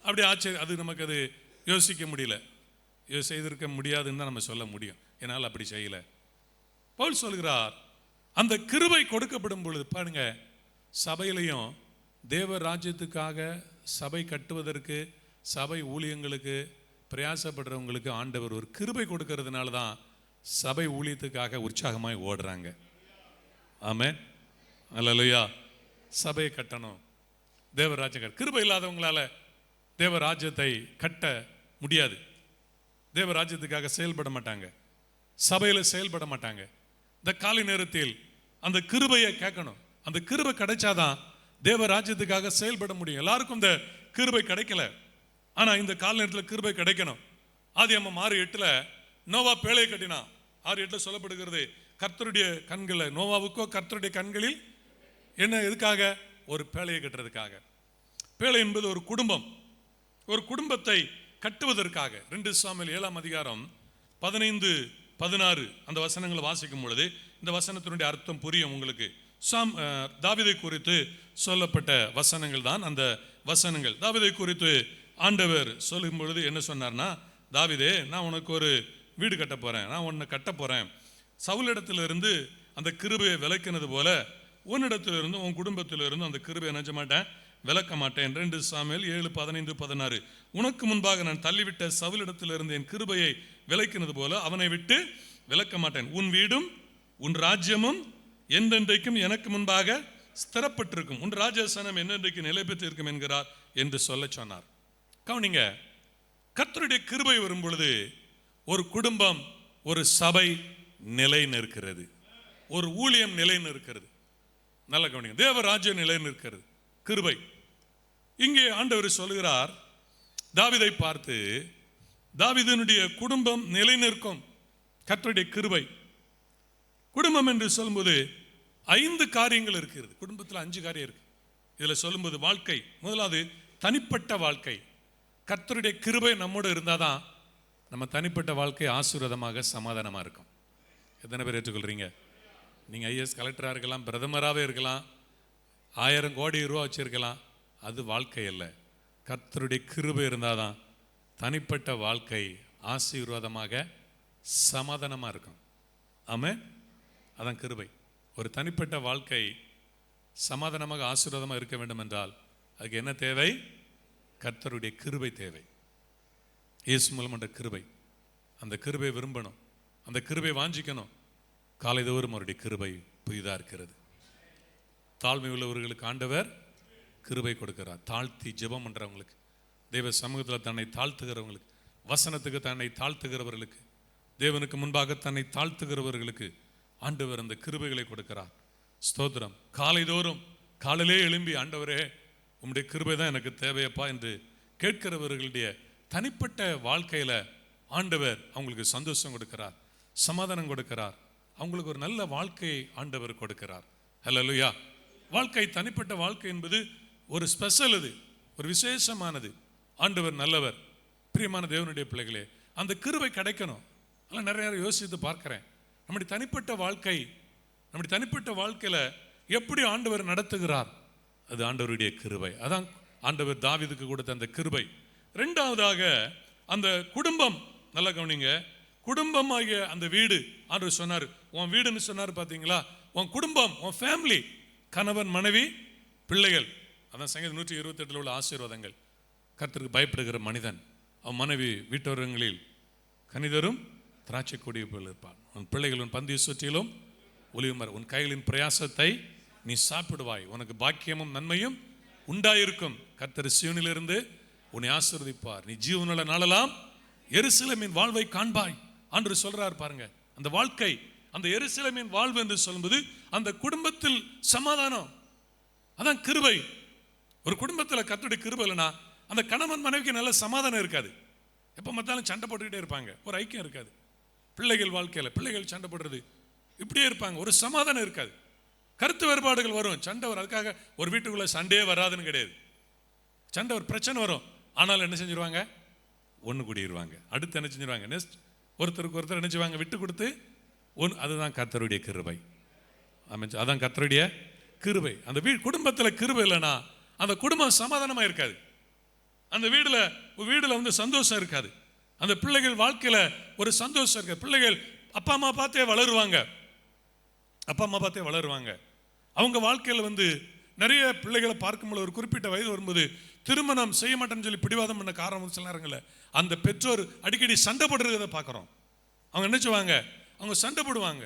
Speaker 1: அப்படி ஆச்சரியம். அது நமக்கு அது யோசிக்க முடியல, செய்திருக்க முடியாதுன்னு தான் நம்ம சொல்ல முடியும். என்னால் அப்படி செய்யலை. பவுல் சொல்கிறார், அந்த கிருபை கொடுக்கப்படும் பொழுது பாருங்க, சபையிலையும் தேவ ராஜ்யத்துக்காக சபை கட்டுவதற்கு சபை ஊழியங்களுக்கு பிரயாசப்படுறவங்களுக்கு ஆண்டவர் ஒரு கிருபை கொடுக்கறதுனால தான் சபை ஊழியத்துக்காக உற்சாகமாய் ஓடுறாங்க. ஆமென், அல்லேலூயா. சபையை கட்டணும், தேவராஜ்யம். கிருபை இல்லாதவங்களால தேவராஜ்யத்தை கட்ட முடியாது. தேவராஜ்யத்துக்காக செயல்பட மாட்டாங்க, சபையில் செயல்பட மாட்டாங்க. இந்த காலை நேரத்தில் அந்த கிருபையை கேட்கணும். அந்த கிருபை கிடைச்சாதான் தேவராஜ்யத்துக்காக செயல்பட முடியும். எல்லாருக்கும் இந்த கிருபை கிடைக்கல, ஆனா இந்த கால நேரத்தில் கிருபை கிடைக்கணும். ஆதியாகமம் 6:8 நோவா பேழையை கட்டினான். 6:8 சொல்லப்படுகிறது, கர்த்தருடைய கண்களில், நோவாவுக்கோ கர்த்தருடைய கண்களில் என்ன எதுக்காக? ஒரு பேழையை கட்டுறதுக்காக. பேழை என்பது ஒரு குடும்பம், ஒரு குடும்பத்தை கட்டுவதற்காக. 2 சாமுவேல் 7ஆம் அதிகாரம் 15, 16 அந்த வசனங்களை வாசிக்கும் பொழுது இந்த வசனத்தினுடைய அர்த்தம் புரியும் உங்களுக்கு. தாவீதை குறித்து சொல்லப்பட்ட வசனங்கள் தான் அந்த வசனங்கள். தாவீதை குறித்து ஆண்டவர் சொல்லும் பொழுது என்ன சொன்னார்னா, தாவீதே, நான் உனக்கு ஒரு வீடு கட்ட போறேன், நான் உன்னை கட்ட போறேன். சவுலிடத்திலிருந்து அந்த கிருபையை விலக்கினது போல உன்னிடத்திலிருந்து உன் குடும்பத்திலிருந்து அந்த கிருபையை நினைச்ச மாட்டேன், விலக்க மாட்டேன். 2 சாமுவேல் 7, 15, 16. உனக்கு முன்பாக நான் தள்ளிவிட்ட சவுலிடத்திலிருந்து என் கிருபையை விலக்கினது போல அவனை விட்டு விலக்க மாட்டேன். உன் வீடும் உன் ராஜ்யமும் என்றென்றைக்கும் எனக்கு முன்பாக ஸ்திரப்பட்டிருக்கும், உன் ராஜாசனம் என்னென்றைக்கு நிலை பெற்றிருக்கும் என்கிறார் என்று சொல்ல சொன்னார். கவனிங்க, கர்த்தருடைய கிருபை வரும் பொழுது ஒரு குடும்பம், ஒரு சபை நிலை நிற்கிறது, ஒரு ஊழியம் நிலை நிற்கிறது. நல்ல கவனிங்க, தேவ ராஜ்யம் நிலை நிற்கிறது, கிருபை. இங்கே ஆண்டவர் சொல்கிறார் தாவீதை பார்த்து, தாவீதினுடைய குடும்பம் நிலை நிற்கும், கர்த்தருடைய கிருபை. குடும்பம் என்று சொல்லும்போது 5 காரியங்கள் இருக்கிறது. குடும்பத்தில் 5 காரியம் இருக்கு. இதில் சொல்லும்போது வாழ்க்கை, முதலாவது தனிப்பட்ட வாழ்க்கை. கர்த்தருடைய கிருபை நம்மோடு இருந்தாதான் நம்ம தனிப்பட்ட வாழ்க்கை ஆசீர்வாதமாக சமாதானமாக இருக்கும். எத்தனை பேர் ஏற்றுக்கொள்றீங்க? நீங்கள் ஐஏஎஸ் கலெக்டராக இருக்கலாம், பிரதமராகவே இருக்கலாம், 1000 கோடி ரூபா வச்சிருக்கலாம், அது வாழ்க்கை அல்ல. கர்த்தருடைய கிருபை இருந்தாதான் தனிப்பட்ட வாழ்க்கை ஆசீர்வாதமாக சமாதானமாக இருக்கும். ஆமென். அதான் கிருபை. ஒரு தனிப்பட்ட வாழ்க்கை சமாதானமாக ஆசீர்வாதமாக இருக்க வேண்டும் என்றால் அதுக்கு என்ன தேவை? கர்த்தருடைய கிருபை தேவை. இயேசு மூலம் என்ற கிருபை, அந்த கிருபை விரும்பணும், அந்த கிருபை வாஞ்சிக்கணும். காலைதோறும் அவருடைய கிருபை புதிதாக இருக்கிறது. தாழ்மை உள்ளவர்களுக்கு ஆண்டவர் கிருபை கொடுக்கிறார். தாழ்த்தி ஜெபம் பண்றவங்களுக்கு, தேவ சமூகத்தில் தன்னை தாழ்த்துகிறவங்களுக்கு, வசனத்துக்கு தன்னை தாழ்த்துகிறவர்களுக்கு, தேவனுக்கு முன்பாக தன்னை தாழ்த்துகிறவர்களுக்கு ஆண்டவர் அந்த கிருபைகளை கொடுக்கிறார். ஸ்தோத்திரம். காலைதோறும் காலையிலே எழும்பி, ஆண்டவரே உம்முடைய கிருபை தான் எனக்கு தேவையப்பா என்று கேட்கிறவர்களுடைய தனிப்பட்ட வாழ்க்கையில ஆண்டவர் அவங்களுக்கு சந்தோஷம் கொடுக்கிறார், சமாதானம் கொடுக்கிறார், அவங்களுக்கு ஒரு நல்ல வாழ்க்கையை ஆண்டவர் கொடுக்கிறார். ஹல்லேலூயா. வாழ்க்கை, தனிப்பட்ட வாழ்க்கை என்பது ஒரு ஸ்பெஷல், இது ஒரு விசேஷமானது. ஆண்டவர் நல்லவர். பிரியமான தேவனுடைய பிள்ளைகளே, அந்த கிருபை கிடைக்கணும். அதெல்லாம் நிறைய யோசித்து பார்க்கிறேன். நம்முடைய தனிப்பட்ட வாழ்க்கை, நம்முடைய தனிப்பட்ட வாழ்க்கையில எப்படி ஆண்டவர் நடத்துகிறார், அது ஆண்டவருடைய கிருபை. அதான் ஆண்டவர் தாவீதுக்கு கொடுத்த அந்த கிருபை. இரண்டாவதாக அந்த குடும்பம். நல்லா கவனிங்க, குடும்பமாகிய அந்த வீடு. ஆண்டவர் சொன்னார், உன் வீடுன்னு சொன்னார் பார்த்தீங்களா, உன் குடும்பம், உன் ஃபேமிலி, கணவன், மனைவி, பிள்ளைகள். அதான் சங்கீதம் 128 உள்ள ஆசீர்வாதங்கள். கர்த்தருக்கு பயப்படுகிற மனிதன் அவன் மனைவி வீட்டோரங்களில் கனிதரும் திராட்சை கொடியை போல் இருப்பான். உன் பிள்ளைகள் உன் பந்திய சுற்றிலும் ஒளியுமர். உன் கைகளின் பிரயாசத்தை நீ சாப்பிடுவாய், உனக்கு பாக்கியமும் நன்மையும் உண்டாயிருக்கும். கர்த்தர் சீயோனிலிருந்து உன்னை ஆசீர்வதிப்பார், நீ ஜீவனுள்ள நாளெல்லாம் எருசலேமின் வாழ்வை காண்பாய். ஆண்டவர் சொல்றார் பாருங்க. அந்த வாழ்க்கை, அந்த எருசலேமின் வாழ்வு என்று சொல்லும்போது அந்த குடும்பத்தில் சமாதானம், அதான் கிருபை. ஒரு குடும்பத்தில் கர்த்தருடைய கிருபை இல்லைனா அந்த கணவன் மனைவிக்கு நல்ல சமாதானம் இருக்காது. எப்போ பார்த்தாலும் சண்டை போட்டுக்கிட்டே இருப்பாங்க, ஒரு ஐக்கியம் இருக்காது. பிள்ளைகள் வாழ்க்கையில் பிள்ளைகள் சண்டை போடுறது இப்படியே இருப்பாங்க, ஒரு சமாதானம் இருக்காது. கருத்து வேறுபாடுகள் வரும், சண்டை வரும். அதுக்காக ஒரு வீட்டுக்குள்ள சண்டையே வராதுன்னு கிடையாது. சண்டை ஒரு பிரச்சனை வரும், ஆனாலும் என்ன செஞ்சிருவாங்க, ஒன்று கூடிடுவாங்க. அடுத்து என்ன செஞ்சிருவாங்க, நெக்ஸ்ட் ஒருத்தருக்கு ஒருத்தர் நினைச்சுவாங்க, விட்டு கொடுத்து ஒன்று. அதுதான் கர்த்தருடைய கிருபை. அதான் கர்த்தருடைய கிருபை. அந்த குடும்பத்தில் கிருபை இல்லைன்னா அந்த குடும்பம் சமாதானமாக இருக்காது. அந்த வீடுல வந்து சந்தோஷம் இருக்காது. அந்த பிள்ளைகள் வாழ்க்கையில ஒரு சந்தோஷம் இருக்காது. பிள்ளைகள் அப்பா அம்மா பார்த்தே வளருவாங்க, அப்பா அம்மா பார்த்தே வளருவாங்க. அவங்க வாழ்க்கையில் வந்து நிறைய பிள்ளைகளை பார்க்கும்போது ஒரு குறிப்பிட்ட வயது வரும்போது திருமணம் செய்ய மாட்டேன்னு சொல்லி பிடிவாதம் பண்ண காரணம் சில நேரங்களில் அந்த பெற்றோர் அடிக்கடி சண்டை போடுறதை பார்க்குறோம். அவங்க என்ன செய்வாங்க, அவங்க சண்டை போடுவாங்க.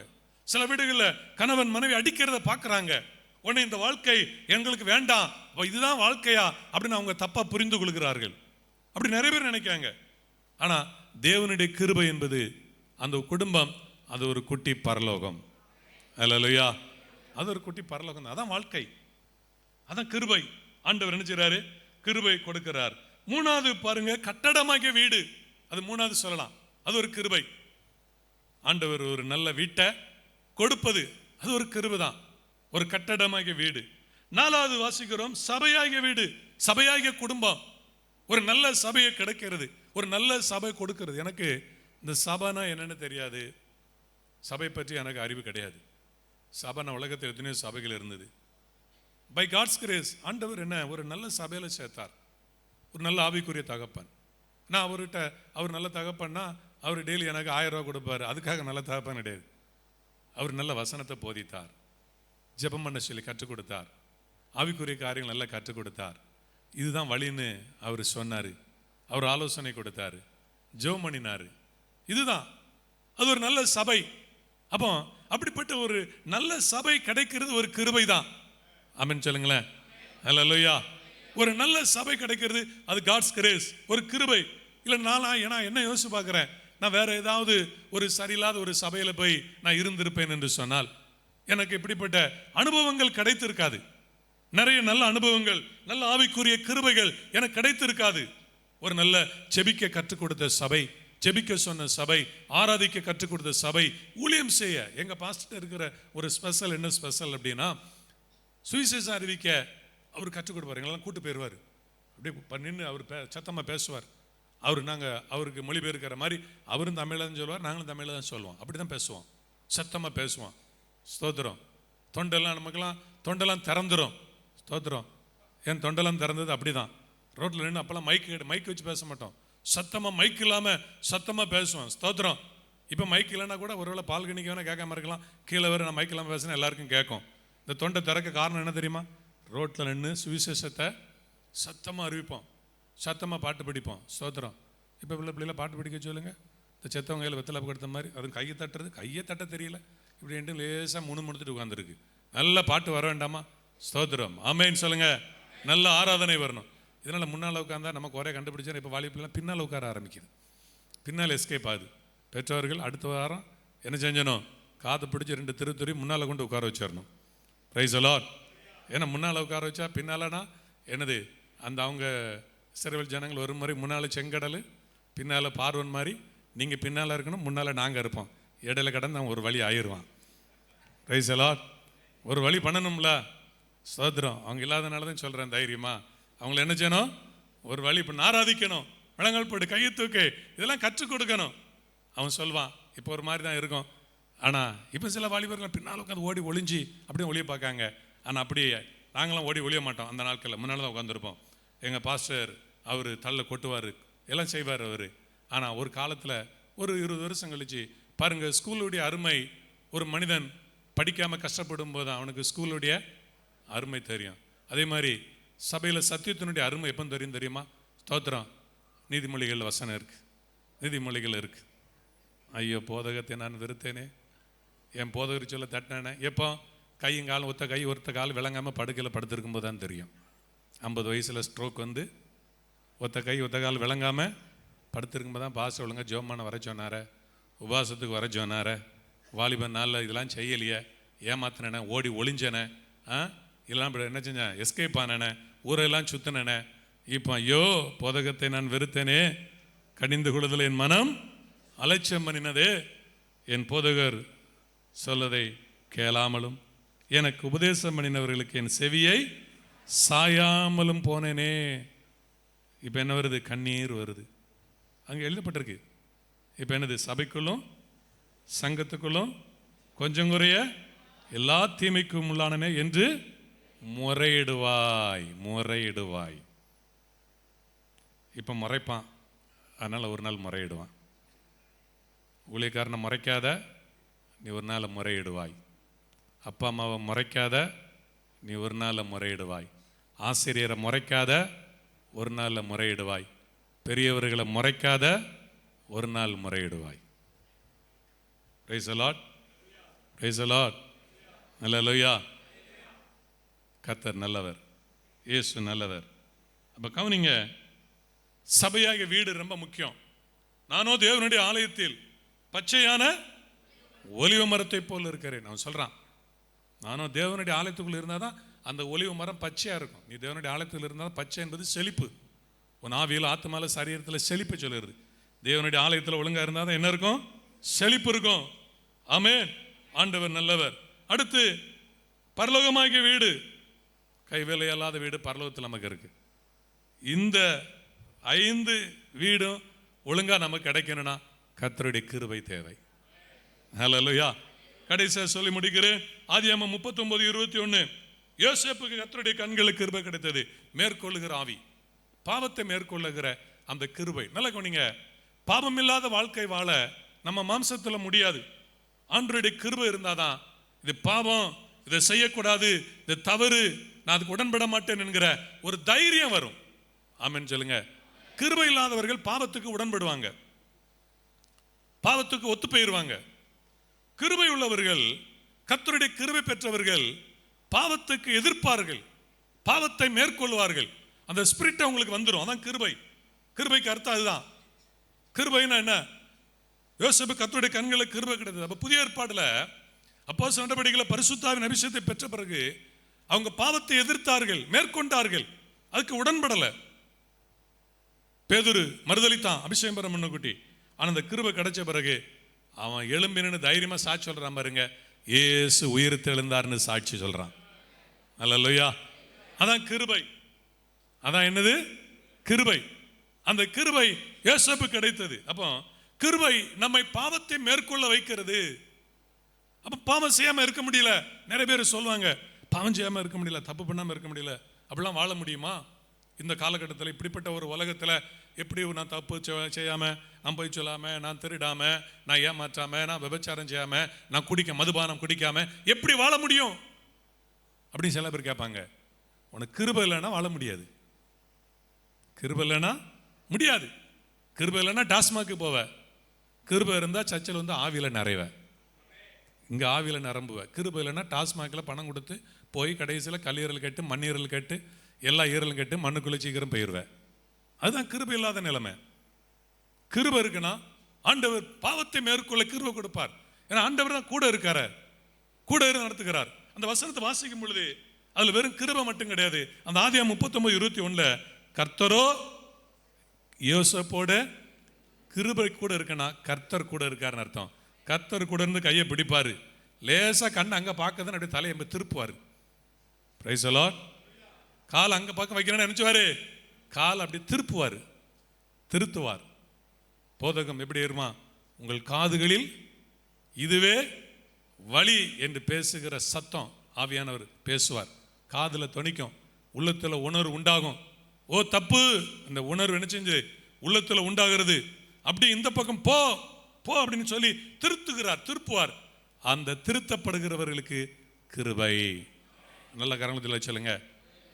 Speaker 1: சில வீடுகளில் கணவன் மனைவி அடிக்கிறத பார்க்குறாங்க. உடனே இந்த வாழ்க்கை எங்களுக்கு வேண்டாம், இதுதான் வாழ்க்கையா அப்படின்னு அவங்க தப்பா புரிந்து கொள்கிறார்கள். அப்படி நிறைய பேர் நினைக்காங்க. ஆனா தேவனுடைய கிருபை என்பது அந்த குடும்பம், அது ஒரு குட்டி பரலோகம். அல்லேலூயா. அது ஒரு குட்டி பரலோகம், அதான் வாழ்க்கை, அதான் கிருபை. ஆண்டவர் என்ன செய்றாரு, கிருபை கொடுக்கிறார். மூணாவது பாருங்க, கட்டடமாகிய வீடு. அது மூணாவது சொல்லலாம், அது ஒரு கிருபை. ஆண்டவர் ஒரு நல்ல வீட்டை கொடுப்பது, அது ஒரு கிருபை தான். ஒரு கட்டடமாகிய வீடு. 4வது வாசிக்கிறோம், சபையாகிய வீடு, சபையாகிய குடும்பம். ஒரு நல்ல சபையை கிடைக்கிறது, ஒரு நல்ல சபை கொடுக்கிறது. எனக்கு இந்த சபைனா என்னன்னு தெரியாது, சபை பற்றி எனக்கு அறிவு கிடையாது. சபைனா உலகத்தில் எத்தனையோ சபைகள் இருந்தது. பை காட்ஸ் கிரேஸ் ஆண்டவர் என்ன ஒரு நல்ல சபையில சேர்த்தார். ஒரு நல்ல ஆவிக்குரிய தகப்பன். நான் அவர்கிட்ட, அவர் நல்ல தகப்பன்னா அவர் டெய்லி எனக்கு 1000 ரூபா கொடுப்பாரு, அதுக்காக நல்ல தகப்பன் கிடையாது. அவர் நல்ல வசனத்தை போதித்தார், ஜெபம் பண்ண சொல்லி கற்றுக் கொடுத்தார், ஆவிக்குரிய காரியங்கள் நல்லா கற்றுக் கொடுத்தார். இதுதான் வழின்னு அவர் சொன்னார், அவர் ஆலோசனை கொடுத்தாரு, ஜெபம் பண்ணினாரு. இதுதான் அது ஒரு நல்ல சபை. அப்போ அப்படிப்பட்ட ஒரு நல்ல சபை கிடைக்கிறது ஒரு கிருபை தான். ஆமென் சொல்லுங்களேன். ஹல்லேலூயா. ஒரு நல்ல சபை கிடைக்கிறது அது காட்ஸ் கிரேஸ், ஒரு கிருபை. இல்லை நான் என்ன யோசிச்சு பார்க்குறேன், நான் வேற ஏதாவது ஒரு சரியில்லாத ஒரு சபையில போய் நான் இருந்திருப்பேன் என்று சொன்னால் எனக்கு இப்படிப்பட்ட அனுபவங்கள் கிடைத்திருக்காது. நிறைய நல்ல அனுபவங்கள், நல்ல ஆவிக்குரிய கிருபைகள் எனக்கு கிடைத்திருக்காது. ஒரு நல்ல ஜெபிக்க கற்றுக் கொடுத்த சபை, ஜெபிக்க சொன்ன சபை, ஆராதிக்க கற்றுக் கொடுத்த சபை, ஊழியம் செய்ய எங்க பாஸ்டர் இருக்கிற ஒரு ஸ்பெஷல். என்ன ஸ்பெஷல் அப்படின்னா, சுவிசேஷம் அறிவிக்க அவர் கற்றுக் கொடுப்பார். எங்களெல்லாம் கூட்டு போயிடுவார். அப்படியே நின்று அவர் சத்தமாக பேசுவார். அவருக்கு மொழிபெயர்க்கிற மாதிரி அவரும் தமிழில் தான் சொல்லுவார், நாங்களும் தமிழில் தான் சொல்லுவோம். அப்படி தான் பேசுவோம், சத்தமாக பேசுவோம். ஸ்தோத்திரம். தொண்டெல்லாம் நமக்கெல்லாம் தொண்டெல்லாம் திறந்துடும். ஸ்தோத்திரம். என் தொண்டெல்லாம் திறந்தது அப்படி தான். ரோட்டில் நின்று அப்போல்லாம் மைக் வச்சு பேச மாட்டோம், சத்தமாக மைக் இல்லாமல் சத்தமாக பேசுவோம். ஸ்தோத்திரம். இப்போ மைக் இல்லைன்னா கூட ஒருவேளை பால் கணிக்க வேணா கேட்காம இருக்கலாம், கீழே வர நான் மைக் இல்லாமல் பேசினா எல்லாருக்கும் கேட்கும். இந்த தொண்டை திறக்க காரணம் என்ன தெரியுமா? ரோட்டில் நின்று சுவிசேஷத்தை சத்தமாக அறிவிப்போம், சத்தமாக பாட்டு படிப்போம். ஸ்தோத்திரம். இப்போ பிள்ளைலாம் பாட்டு படிக்க சொல்லுங்க. இந்த செத்தவங்க கையில் வெத்தலை கொடுத்த மாதிரி, அதுவும் கையை தட்ட தெரியல, இப்படி ரெண்டு லேசாக முணுமுணுத்துட்டு உட்காந்துருக்கு. நல்ல பாட்டு வர வேண்டாமா? ஸ்தோத்திரம். ஆமேன்னு சொல்லுங்க. நல்ல ஆராதனை வரணும். இதனால் முன்னால் உட்காந்தா நமக்கு ஒரே கண்டுபிடிச்சா, இப்போ வாலிபெல்லாம் பின்னால் உட்கார ஆரம்பிக்குது, பின்னால் எஸ்கேப் ஆகுது. பெற்றோர்கள் அடுத்த வாரம் என்ன செஞ்சணும், காது பிடிச்சி 2 திருத்துறி முன்னால் கொண்டு உட்கார வச்சிடணும். Price the Lord. ஏன்னா முன்னால் உட்கார வச்சா பின்னாலனா என்னது, அந்த அவங்க இஸ்ரவேல் ஜனங்கள் ஒரு முறை முன்னால் செங்கடல், பின்னால் பார்வன் மாதிரி நீங்கள் பின்னால் இருக்கணும், முன்னால் நாங்கள் இருப்போம். இடையில கடந்து அவன் ஒரு வழி ஆயிடுவான். Price the Lord. ஒரு வழி பண்ணணும்ல. ஸ்தோத்திரம். அவங்க இல்லாதனால தான் சொல்கிறேன் தைரியமா. அவங்கள என்ன செய்யணும், ஒரு வழி இப்போ ஆராதிக்கணும், முழங்கால் போட்டு கையை தூக்கு, இதெல்லாம் கற்றுக் கொடுக்கணும். அவன் சொல்வான் இப்போ ஒரு மாதிரி தான் இருக்கும். ஆனால் இப்போ சில வாலிபர்கள் பின்னால் உட்காந்து ஓடி ஒளிஞ்சி அப்படியே ஒளிய பார்க்காங்க. ஆனால் அப்படியே நாங்களாம் ஓடி ஒளிய மாட்டோம். அந்த நாட்களில் முன்னால் தான் உட்காந்துருப்போம். எங்கள் பாஸ்டர் அவர் தள்ள கொட்டுவார், எல்லாம் செய்வார் அவர். ஆனால் ஒரு காலத்தில் ஒரு 20 வருஷம் கழிச்சு பாருங்கள், ஸ்கூலுடைய அருமை, ஒரு மனிதன் படிக்காமல் கஷ்டப்படும் போது அவனுக்கு ஸ்கூலுடைய அருமை தெரியும். அதே மாதிரி சபையில் சத்தியத்தினுடைய அருமை எப்போ தெரியுமா? ஸ்தோத்திரம். நீதிமொழிகள் வசனம் இருக்குது, நீதிமொழிகள் இருக்குது. ஐயோ போதகத்தை நான் வெறுத்தேனே, என் போதகர் சொல்ல தட்டினேனே. எப்போ கையங்காலம் ஒத்த கால் விளங்காமல் படுக்கையில் படுத்திருக்கும் போது தான் தெரியும். 50 வயசில் ஸ்ட்ரோக் வந்து ஒத்த கால் விளங்காமல் படுத்திருக்கும் போது தான் பாஸ்டர் ஒழுங்காக ஜோமான வர சொன்னார, உபாசத்துக்கு வர சொன்னார, வாலிபன் நாளில் இதெல்லாம் செய்யலையே, ஏமாத்தினேனே, ஓடி ஒளிஞ்சனே, இதெல்லாம் என்ன செஞ்சேன், எஸ்கேப் ஆனேனே, ஊரெல்லாம் சுத்தினேனே. இப்போ ஐயோ போதகத்தை நான் வெறுத்தேனே, கடிந்து கொள்ளுதல் என் மனம் அலட்சியம் பண்ணினதே, என் போதகர் சொல்லதை கேளாமலும் எனக்கு உபதேசம் பண்ணினவர்களுக்கு என் செவியை சாயாமலும் போனேனே. இப்போ என்ன வருது, கண்ணீர் வருது. அங்கே எழுதப்பட்டிருக்கு. இப்போ என்னது, சபைக்குள்ளும் சங்கத்துக்குள்ளும் கொஞ்சம் குறைய எல்லா தீமைக்கும் உள்ளானனே என்று முறையிடுவாய். இப்போ முறைப்பான், அதனால் ஒரு நாள் முறையிடுவான். ஊழியக்காரனை முறைக்காத, நீ ஒரு நாள் முறையிடுவாய். அப்பா அம்மாவை முறைக்காத, நீ ஒரு நாள் முறையிடுவாய். ஆசிரியரை முறைக்காத, ஒரு நாளில் முறையிடுவாய். பெரியவர்களை முறைக்காத, ஒரு நாள் முறையிடுவாய். Praise the Lord. Praise the Lord. Hallelujah. கர்த்தர் நல்லவர், இயேசு நல்லவர். அப்போ கவனிங்க, சபையாக வீடு ரொம்ப முக்கியம். நானோ தேவனுடைய ஆலயத்தில் பச்சையான ஒலிவ மரத்தை போல் இருக்கிறேன். அவன் சொல்றான், நானும் தேவனுடைய ஆலயத்துக்குள்ள இருந்தால் தான் அந்த ஒலிவ மரம் பச்சையாக இருக்கும். நீ தேவனுடைய ஆலயத்தில் இருந்தால் பச்சை என்பது செழிப்பு. உன் ஆவியில் ஆத்மால சரீரத்தில் செழிப்பு சொல்லுறது. தேவனுடைய ஆலயத்தில் ஒழுங்காக இருந்தால் தான் என்ன இருக்கும், செழிப்பு இருக்கும். ஆமென். ஆண்டவர் நல்லவர். அடுத்து பரலோகமாகிய வீடு. கைவேலையல்லாத வீடு பரலோகத்தில் நமக்கு இருக்கு. இந்த 5 வீடும் ஒழுங்கா நமக்கு கிடைக்கணும்னா கர்த்தருடைய கிருபை தேவை. ஹல்லேலூயா. கடைசியாக சொல்லி முடிக்கிறேன். ஆதியாகமம் 39:21. யோசேப்புக்கு கர்த்தருடைய கண்களுக்கு கிருபை கிடைத்தது. மேற்கொள்ளுகிற ஆவி, பாவத்தை மேற்கொள்ளுகிற அந்த கிருபை. நல்ல கவனிங்க, பாவம் இல்லாத வாழ்க்கை வாழ நம்ம மாம்சத்துல முடியாது. ஆண்டவருடைய கிருபை இருந்தாதான் இது பாவம், இதை செய்யக்கூடாது, இது தவறு, நான் அதுக்கு உடன்பட மாட்டேன் என்கிற ஒரு தைரியம் வரும். ஆமென் சொல்லுங்க. கிருபை இல்லாதவர்கள் பாவத்துக்கு உடன்படுவாங்க, பாவத்துக்கு ஒத்து போயிருவாங்க. கிருபை உள்ளவர்கள், கர்த்தருடைய கிருபை பெற்றவர்கள் பாவத்துக்கு எதிர்ப்பார்கள், பாவத்தை மேற்கொள்வார்கள். அந்த ஸ்பிரிட் உங்களுக்கு வந்துடும். அதான் கிருபை. கிருபைக்கு அர்த்தம் அதுதான். கிருபைனா என்ன? யோசேப்பு கர்த்தருடைய கண்களுக்கு கிருபை கிடைத்தது. அப்ப புதிய ஏற்பாடுல அப்போஸ்தலர் நடவடிக்கையில பரிசுத்த ஆவியின் அபிஷேகத்தை பெற்ற பிறகு அவங்க பாவத்தை எதிர்த்தார்கள், மேற்கொண்டார்கள், அதுக்கு உடன்படல. பேதுரு மறுதலித்தான் அபிஷேகம் பெற முன்னகுட்டி. ஆனா அந்த கிருபை கிடைச்ச பிறகு அவன் எழும்பினு தைரியமா சாட்சி சொல்றான். பாருங்க, இயேசு உயிர்த்து எழுந்தார்னு சாட்சி சொல்றான். அல்லேலூயா. அதான் கிருபை. அதான் என்னது? கிருபை. அந்த கிருபை யோசேப்பு கிடைத்தது. அப்போ கிருபை நம்மை பாவத்தை மேற்கொள்ள வைக்கிறது. அப்ப பாவம் செய்யாம இருக்க முடியல. நிறைய பேர் சொல்லுவாங்க, பாவம் செய்யாம இருக்க முடியல, தப்பு பண்ணாம இருக்க முடியல. அப்படிலாம் வாழ முடியுமா இந்த காலகட்டத்தில்? இப்படிப்பட்ட ஒரு உலகத்தில் எப்படி நான் தப்பு செய்யாம, நான் போய் சொல்லாம, நான் திருடாம, நான் ஏமாற்றாம, நான் விபச்சாரம் செய்யாம, நான் மதுபானம் குடிக்காம எப்படி வாழ முடியும் அப்படின்னு சில பேர் கேட்பாங்க. உனக்கு கிருபை இல்லைன்னா வாழ முடியாது. கிருபை இல்லைன்னா முடியாது. கிருபை இல்லைன்னா டாஸ்மாக்கு போவ, கிருபை இருந்தா சர்ச்சில் வந்து ஆவியில நிறைவ, இங்க ஆவியில நிரம்புவ. கிருபை இல்லைன்னா டாஸ்மாக்கில் பணம் கொடுத்து போய் கடைசியில் கல்லீரல் கட்டு, மண்ணீரல் கட்டு, எல்லா ஈரலும் கட்டு, மண்ணுக்குள்ள சீக்கிரம் போயிடுவேன். அதுதான் கிருபை இல்லாத நிலைமை. கிருபை இருக்குன்னா ஆண்டவர் பாவத்தை மேற்கொள்ள கிருபை கொடுப்பார். ஏன்னா ஆண்டவர் தான் கூட இருக்காரு, கூட இருந்து நடத்துகிறார். அந்த வசனத்தை வாசிக்கும் பொழுது அதுல வெறும் கிருபை மட்டும் கிடையாது. அந்த ஆதியாகமம் 39:21 கர்த்தரோ யோசேப்போட கிருபை கூட இருக்குன்னா கர்த்தர் கூட இருக்காருன்னு அர்த்தம். கர்த்தர் கூட இருந்து கையை பிடிப்பாரு, லேசா கண்ணை அங்க பார்க்கதான் அப்படியே தலையை திருப்புவாரு. Price the Lord. கால் அங்க பக்கம் வைக்கிறேன்னு நினைச்சுவாரு, கால் அப்படி திருப்புவார், திருத்துவார். போதகம் எப்படி இருமா? உங்கள் காதுகளில் இதுவே வழி என்று பேசுகிற சத்தம் ஆவியானவர் பேசுவார். காதுல துணிக்கும், உள்ளத்துல உணர்வு உண்டாகும். ஓ தப்பு, இந்த உணர்வு என்ன செஞ்சு உள்ளத்துல உண்டாகிறது. அப்படி இந்த பக்கம் போ போ அப்படின்னு சொல்லி திருத்துகிறார், திருப்புவார். அந்த திருத்தப்படுகிறவர்களுக்கு கிருபை. நல்ல கரங்களத்தில் சொல்லுங்க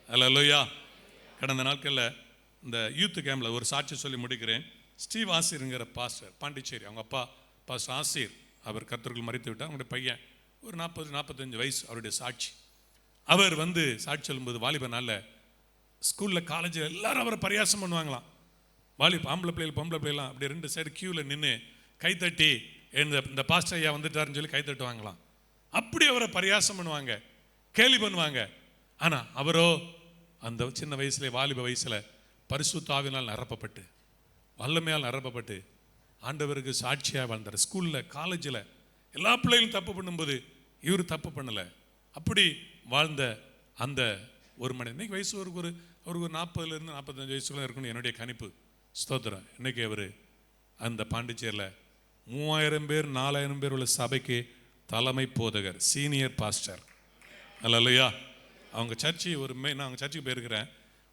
Speaker 1: அல்லேலூயா. கடந்த நாட்களில் இந்த யூத் கேம்ப்ல ஒரு சாட்சி சொல்லி முடிக்கிறேன். ஸ்டீவ் ஆசிர்ங்கிற பாஸ்டர், பாண்டிச்சேரி, அவங்க அப்பா பாஸ்டர் ஆசிர், அவர் கர்த்தருக்குள் மரித்து விட்டார். அவங்களுடைய பையன் ஒரு 40-45 வயசு, அவருடைய சாட்சி. அவர் வந்து சாட்சி சொல்லும்போது வாலிப நாளில் ஸ்கூலில் காலேஜில் எல்லாரும் அவரை பரியாசம் பண்ணுவாங்களாம். ஆம்பளை பிள்ளைகள் பொம்பளை பிள்ளைலாம் அப்படி 2 சைடு கியூவில் நின்று கைத்தட்டி இந்த பாஸ்டர் ஐயா வந்துட்டாருன்னு சொல்லி கைத்தட்டுவாங்களாம். அப்படி அவரை பரியாசம் பண்ணுவாங்க, கேலி பண்ணுவாங்க. ஆனால் அவரோ அந்த சின்ன வயசுல, வாலிப வயசுல பரிசுத்த ஆவியினால் நிரப்பப்பட்டு, வல்லமையால் நிரப்பப்பட்டு ஆண்டவருக்கு சாட்சியாக வாழ்ந்தார். ஸ்கூலில் காலேஜில் எல்லா பிள்ளைகளும் தப்பு பண்ணும்போது இவர் தப்பு பண்ணலை. அப்படி வாழ்ந்த அந்த ஒரு மனிதன் இன்னைக்கு வயசு அவருக்கு ஒரு 40 45 வயசுல இருக்கணும் என்னுடைய கணிப்பு. ஸ்தோத்திரம். இன்னைக்கு அவர் அந்த பாண்டிச்சேரியில் 3000 பேர் 4000 பேர் உள்ள சபைக்கு தலைமை போதகர், சீனியர் பாஸ்டர். அல்லேலூயா. அவங்க சர்ச்சு ஒரு மெயின், நான் அவங்க சர்ச்சுக்கு போயிருக்கிறேன்.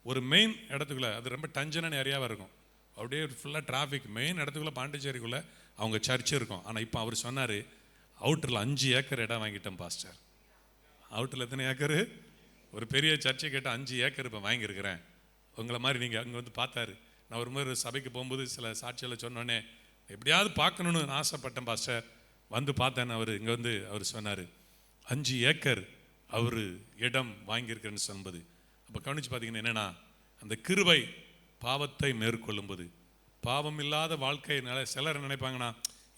Speaker 1: ஒரு மெயின் இடத்துக்குள்ள, அது ரொம்ப டஞ்சனான ஏரியாவாக இருக்கும், அப்படியே ஃபுல்லாக டிராஃபிக். மெயின் இடத்துக்குள்ள பாண்டிச்சேரிக்குள்ளே அவங்க சர்ச்சு இருக்கும். ஆனால் இப்போ அவர் சொன்னார், அவுட்டரில் 5 ஏக்கர் இடம் வாங்கிட்டேன் பாஸ்டர். அவுட்டரில் எத்தனை ஏக்கரு? ஒரு பெரிய சர்ச்சை கேட்டால் 5 ஏக்கர் இப்போ வாங்கியிருக்கிறேன். உங்களை மாதிரி நீங்கள் அங்கே வந்து பார்த்தாரு. நான் ஒரு மாதிரி சபைக்கு போகும்போது சில சாட்சியில் சொன்னோன்னே எப்படியாவது பார்க்கணுன்னு ஆசைப்பட்டேன் பாஸ்டர். வந்து பார்த்தேன். அவர் இங்கே வந்து அவர் சொன்னார் 5 ஏக்கர் அவர் இடம் வாங்கியிருக்கிறேன்னு சொல்லும்போது, அப்போ கவனித்து பார்த்தீங்கன்னா என்னென்னா, அந்த கிருபை பாவத்தை மேற்கொள்ளும்போது, பாவம் இல்லாத வாழ்க்கையினால சிலர் நினைப்பாங்கன்னா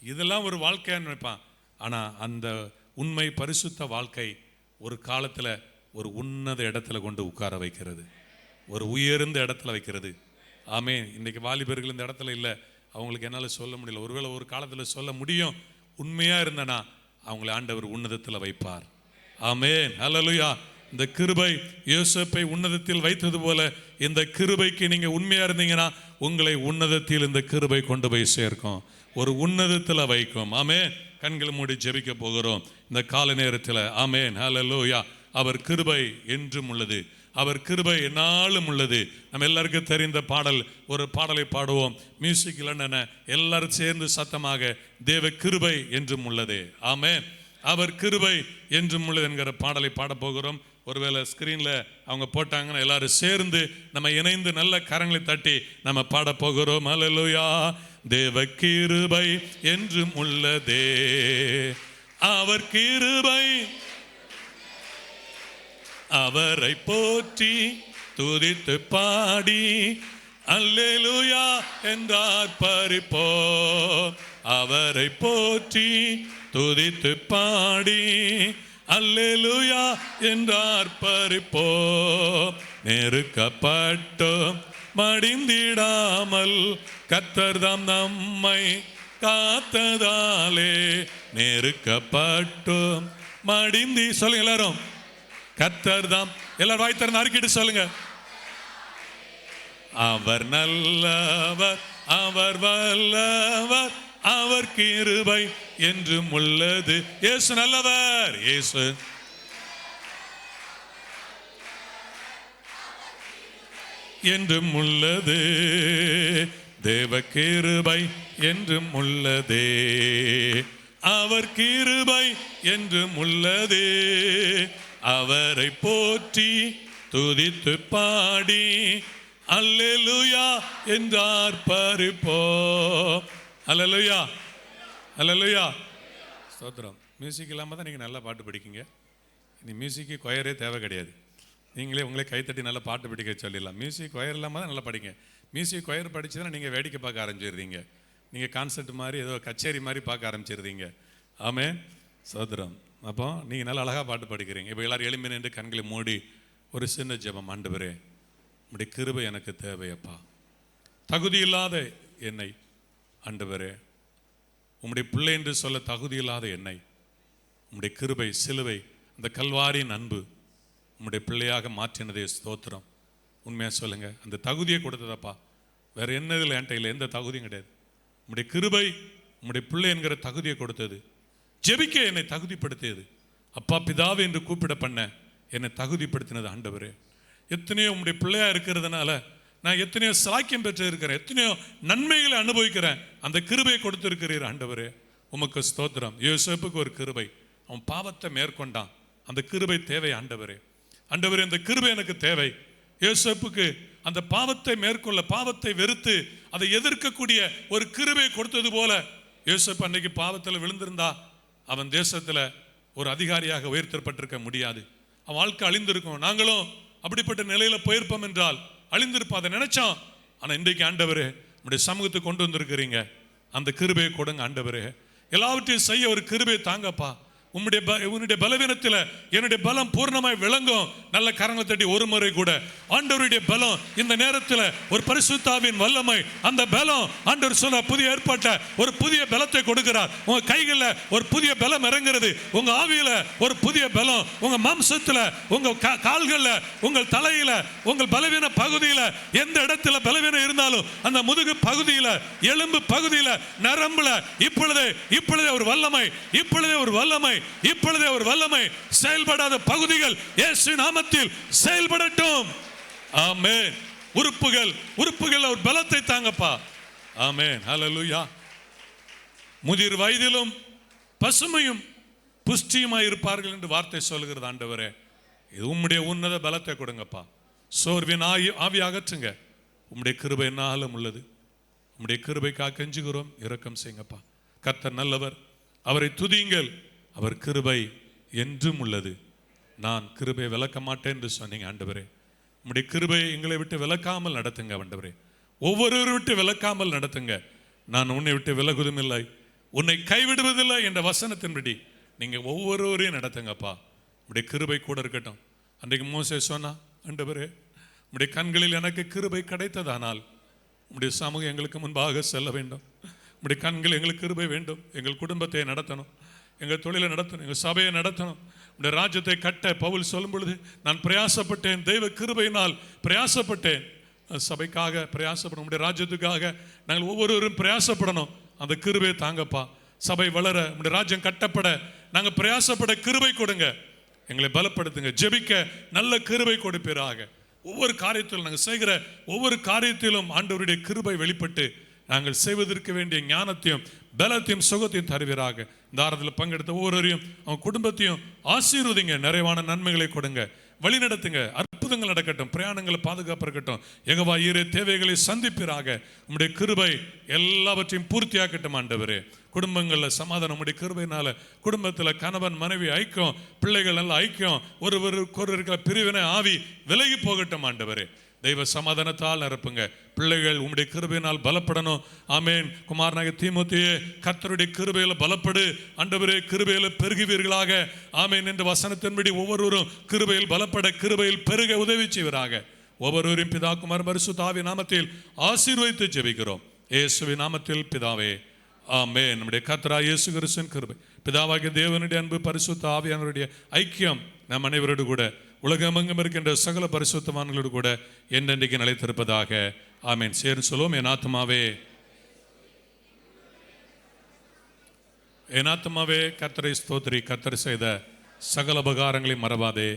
Speaker 1: இதெல்லாம் ஒரு வாழ்க்கையாக நினைப்பான். ஆனால் அந்த உண்மை பரிசுத்த வாழ்க்கை ஒரு காலத்தில் ஒரு உன்னத இடத்துல கொண்டு உட்கார வைக்கிறது, ஒரு உயர்ந்த இடத்துல வைக்கிறது. ஆமென். இன்றைக்கி வாலிபர்கள் இந்த இடத்துல இல்லை, அவங்களுக்கு என்னால் சொல்ல முடியல. ஒருவேளை ஒரு காலத்தில் சொல்ல முடியும். உண்மையாக இருந்தனா அவங்களை ஆண்டவர் உன்னதத்தில் வைப்பார். ஆமென். ஹல்லேலூயா. இந்த கிருபை யோசேப்பை உன்னதத்தில் வைத்தது போல இந்த கிருபைக்கு நீங்க உண்மையா இருந்தீங்கன்னா உங்களை உன்னதத்தில் இந்த கிருபை கொண்டு போய் சேர்க்கும், ஒரு உன்னதத்தில் வைக்கும். ஆமென். கண்களை மூடி ஜெபிக்க போகிறோம் இந்த கால நேரத்தில். ஆமென். ஹல்லேலூயா. அவர் கிருபை என்றும் உள்ளது, அவர் கிருபை என்னாலும் உள்ளது. நம்ம எல்லாருக்கும் தெரிந்த பாடல், ஒரு பாடலை பாடுவோம். மியூசிக் இல்லைன்னு எல்லாரும் சேர்ந்து சத்தமாக, தேவ கிருபை என்றும் உள்ளது. ஆமென். அவர் கிருபை என்றும் உள்ளது என்கிற பாடலை பாட போகிறோம். ஒருவேளை ஸ்கிரீன்ல அவங்க போட்டாங்கன்னா எல்லாரும் சேர்ந்து நம்ம இணைந்து நல்ல கரங்களை தட்டி நம்ம பாட போகிறோம். ஹல்லேலூயா. தேவ கிருபை என்றும் உள்ளதே, அவர் கிருபை, அவரை போற்றி துதித்து பாடி அல்லேலூயா என்றார் பரிப்போம். அவரை போற்றி துதித்து பாடி அல்லேலூயா என்றார் பரிப்போம். நெருக்கப்பட்டோம் மடிந்திடாமல் கர்த்தர்தாம் நம்மை காத்ததாலே, நெருக்கப்பட்டோம் மடிந்தி சொல்லுங்க எல்லாரும், கர்த்தர்தாம். எல்லாரும் வாய் திறந்து அறிக்கையிட்டு சொல்லுங்க. அவர் நல்லவர், அவர் வல்லவர், அவர் கிருபை என்றும் உள்ளது. இயேசு நல்லவர், இயேசு என்றும் உள்ளது, தேவ கிருபை என்றும் உள்ளதே, அவர் கிருபை என்றும் உள்ளதே, அவரை போற்றி துதித்து பாடி அல்லேலூயா என்றார் பரிப்போம். அல்லேலூயா, அல்லேலூயா. ஸ்தோத்திரம். மியூசிக் இல்லாமல் தான் நீங்கள் நல்லா பாட்டு படிக்கீங்க. இனி மியூசிக்கு கொயரே தேவை கிடையாது. நீங்களே உங்களே கைத்தட்டி நல்லா பாட்டு படிக்க சொல்லிடலாம். மியூசிக் கொயர் இல்லாமல் தான் நல்லா படிங்க. மியூசிக் கொயர் படிச்சுதான் நீங்கள் வேடிக்கை பார்க்க ஆரம்பிச்சிடுறீங்க. நீங்கள் கான்சர்ட் மாதிரி ஏதோ கச்சேரி மாதிரி பார்க்க ஆரம்பிச்சிடுறீங்க. ஆமென். ஸ்தோத்திரம். அப்போ நீங்கள் நல்லா அழகாக பாட்டு படிக்கிறீங்க. இப்போ எல்லாரும் எளிமை நின்று கண்களை மூடி ஒரு சின்ன ஜெபம். ஆண்டவரே, உம்முடைய கிருபை எனக்கு தேவையப்பா. தகுதி இல்லாத என்னை ஆண்டவரே, உம்முடைய பிள்ளை என்று சொல்ல தகுதி இல்லாத என்னை உம்முடைய கிருபை, சிலுவை, அந்த கல்வாரியின் அன்பு உம்முடைய பிள்ளையாக மாற்றினதே ஸ்தோத்திரம். உண்மையாக சொல்லுங்க, அந்த தகுதியை கொடுத்ததப்பா. வேற என்னதில் என்கிட்ட இல்லை, எந்த தகுதியும் கிடையாது. உம்முடைய கிருபை உம்முடைய பிள்ளை என்கிற தகுதியை கொடுத்தது. ஜெபிக்க என்னை தகுதிப்படுத்தியது. அப்பா பிதாவே என்று கூப்பிட பண்ண என்னை தகுதிப்படுத்தினது ஆண்டவரே. எத்தனையோ உம்முடைய பிள்ளையா இருக்கிறதுனால நான் எத்தனையோ சாக்கியம் பெற்று இருக்கிறேன், எத்தனையோ நன்மைகளை அனுபவிக்கிறேன். அந்த கிருபையை கொடுத்திருக்கிறீர் ஆண்டவரே, உமக்கு ஸ்தோத்திரம். யோசேப்புக்கு ஒரு கிருபை, அவன் பாவத்தை மேற்கொண்டான். அந்த கிருபை தேவை ஆண்டவரே. ஆண்டவரே, அந்த கிருபை எனக்கு தேவை. யோசேப்புக்கு அந்த பாவத்தை மேற்கொள்ள, பாவத்தை வெறுத்து அதை எதிர்க்கக்கூடிய ஒரு கிருபை கொடுத்தது போல யோசேப்பு அன்னைக்கு பாவத்தில் விழுந்திருந்தா அவன் தேசத்தில் ஒரு அதிகாரியாக உயர்த்தப்பட்டிருக்க முடியாது. அவன் வாழ்க்கை அழிந்திருக்கும். நாங்களும் அப்படிப்பட்ட நிலையில போயிருப்போம் என்றால் அழிந்திருப்போம். அதை நினைச்சோம். ஆனா இன்றைக்கு ஆண்டவரே நம்முடைய சமூகத்தை கொண்டு வந்திருக்கிறீங்க. அந்த கிருபையை கொடுங்க ஆண்டவரே. எல்லாவற்றையும் செய்ய ஒரு கிருபையை தாங்கப்பா. உன்னுடைய பலவீனத்தில் என்னுடைய பலம் பூர்ணமாய் விளங்கும். நல்ல கரங்களை தட்டி ஒரு முறை கூட ஆண்டவருடைய பலம் இந்த நேரத்தில் ஒரு பரிசுத்தாவின் வல்லமை, அந்த பலம் ஆண்டவர் சொன்ன புதிய ஏற்பட்ட ஒரு புதிய பலத்தை கொடுக்கிறார். உங்க கைகளில் ஒரு புதிய பலம் இறங்குறது, உங்க ஆவியில ஒரு புதிய பலம், உங்க மாம்சத்தில், உங்க கால்களில், உங்கள் தலையில, உங்கள் பலவீன பகுதியில், எந்த இடத்துல பலவீனம் இருந்தாலும் அந்த முதுகு பகுதியில், எலும்பு பகுதியில், நரம்புல இப்பொழுதே ஒரு வல்லமை, இப்பொழுதே ஒரு வல்லமை, இப்பொழுதே ஒரு வல்லமை. செயல்படாத பகுதிகள் இயேசு நாமத்தில் செயல்படட்டும். ஆமென். உறுப்புகள் ஒரு பலத்தை தாங்கப்பா. ஆமென். ஹல்லேலூயா. முதிர் வயதிலும் பசுமையும் புஷ்டியுமாய் இருப்பார்கள் என்று வார்த்தை சொல்கிறது ஆண்டவரே. இது உம்முடைய உன்னத பலத்தை கொடுங்கப்பா. சோர்வின் ஆவி அகற்றுங்க. உம்முடைய கிருபை என்னாலும் உள்ளது. உம்முடைய கிருபைக்காக கெஞ்சுகிறோம், இரக்கம் செய்யுங்கப்பா. கர்த்தர் நல்லவர், அவரை துதியுங்கள், அவர் கிருபை என்றும் உள்ளது. நான் கிருபை விலக்க மாட்டேன் என்று சொன்னீங்க ஆண்டவரே. உம்முடைய கிருபை எங்களை விட்டு விலக்காமல் நடத்துங்க ஆண்டவரே. ஒவ்வொருவரை விட்டு விலக்காமல் நடத்துங்க. நான் உன்னை விட்டு விலகுவதும் இல்லை, உன்னை கைவிடுவதில்லை என்ற வசனத்தின்படி நீங்க ஒவ்வொருவரையும் நடத்துங்கப்பா. உம்முடைய கிருபை கூட இருக்கட்டும். அன்றைக்கு மோசே சொன்னா, ஆண்டவரே உம்முடைய கண்களில் எனக்கு கிருபை கிடைத்ததானால் உம்முடைய சமூகம் எங்களுக்கு முன்பாக செல்ல வேண்டும். உம்முடைய கண்கள் எங்களுக்கு கிருபை வேண்டும். எங்கள் குடும்பத்தை நடத்தணும், எங்கள் தொழிலை நடத்தணும், எங்கள் சபையை நடத்தணும். உடைய ராஜ்யத்தை கட்ட பவுல் சொல்லும் பொழுது, நான் பிரயாசப்பட்டேன், தெய்வ கிருபையினால் பிரயாசப்பட்டேன். சபைக்காக பிரயாசப்படணும், உடைய ராஜ்யத்துக்காக நாங்கள் ஒவ்வொருவரும் பிரயாசப்படணும். அந்த கிருபையை தாங்கப்பா. சபை வளர, உடைய ராஜ்யம் கட்டப்பட நாங்கள் பிரயாசப்பட கிருபை கொடுங்க. எங்களை பலப்படுத்துங்க. ஜெபிக்க நல்ல கிருபை கொடுப்பீராக. ஒவ்வொரு காரியத்திலும் நாங்கள் செய்கிற ஒவ்வொரு காரியத்திலும் ஆண்டவருடைய கிருபை வெளிப்பட்டு நாங்கள் செய்வதற்கு வேண்டிய ஞானத்தையும் பலத்தையும் சுகத்தையும் தருவீராக. இந்த ஆராதனையில் பங்கெடுத்த ஒவ்வொருவரையும் அவங்க குடும்பத்தையும் ஆசீர்வதிங்க. நிறைவான நன்மைகளை கொடுங்க, வழி நடத்துங்க. அற்புதங்கள் நடக்கட்டும், பிரயாணங்களை பாதுகாப்பு இருக்கட்டும். யெகோவா ஈரே தேவைகளை சந்திப்பீராக. உம்முடைய கிருபை எல்லாவற்றையும் பூர்த்தியாக்கட்டும் ஆண்டவரே. குடும்பங்களில் சமாதானம் உம்முடைய கிருபையினால, குடும்பத்தில் கணவன் மனைவி ஐக்கியம், பிள்ளைகள் நல்ல ஐக்கியம், ஒருவருக்கு இருக்கிற பிரிவினை ஆவி விலகி போகட்டும் ஆண்டவரே. தெய்வ சமாதானத்தால் நிரப்புங்க. பிள்ளைகள் உம்முடைய கிருபையினால் பலப்படணும். ஆமேன். குமாரனாகிய தீமோத்தேயே, கர்த்தருடைய கிருபையில பலப்படு ஆண்டவரே, கிருபையில பெருகுவீர்களாக. ஆமேன் என்ற வசனத்தின்படி ஒவ்வொருவரும் கிருபையில் பலப்பட, கிருபையில் பெருக உதவி செய்வீராக. ஒவ்வொருவரையும் பிதா குமாரன் பரிசுத்த ஆவி நாமத்தில் ஆசீர்வதித்து ஜெபிக்கிறோம், இயேசுவின் நாமத்தில் பிதாவே, ஆமென். நம்முடைய கர்த்தராகிய இயேசு கிறிஸ்துவின் கிருபை, பிதாவாகிய தேவனுடைய அன்பு, பரிசுத்த ஆவியானவருடைய ஐக்கியம் நம் அனைவரோடு கூட, உலகமெங்கும் இருக்கின்ற சகல பரிசுத்தவான்களோடு கூட என்றென்றைக்கு நிலைத்திருப்பதாக. ஆமென். சேர்ந்து சொல்லுவோம். என் ஆத்துமாவே, என் ஆத்துமாவே கர்த்தரை ஸ்தோத்திரி, கர்த்தர் செய்த சகல உபகாரங்களை மறவாதே.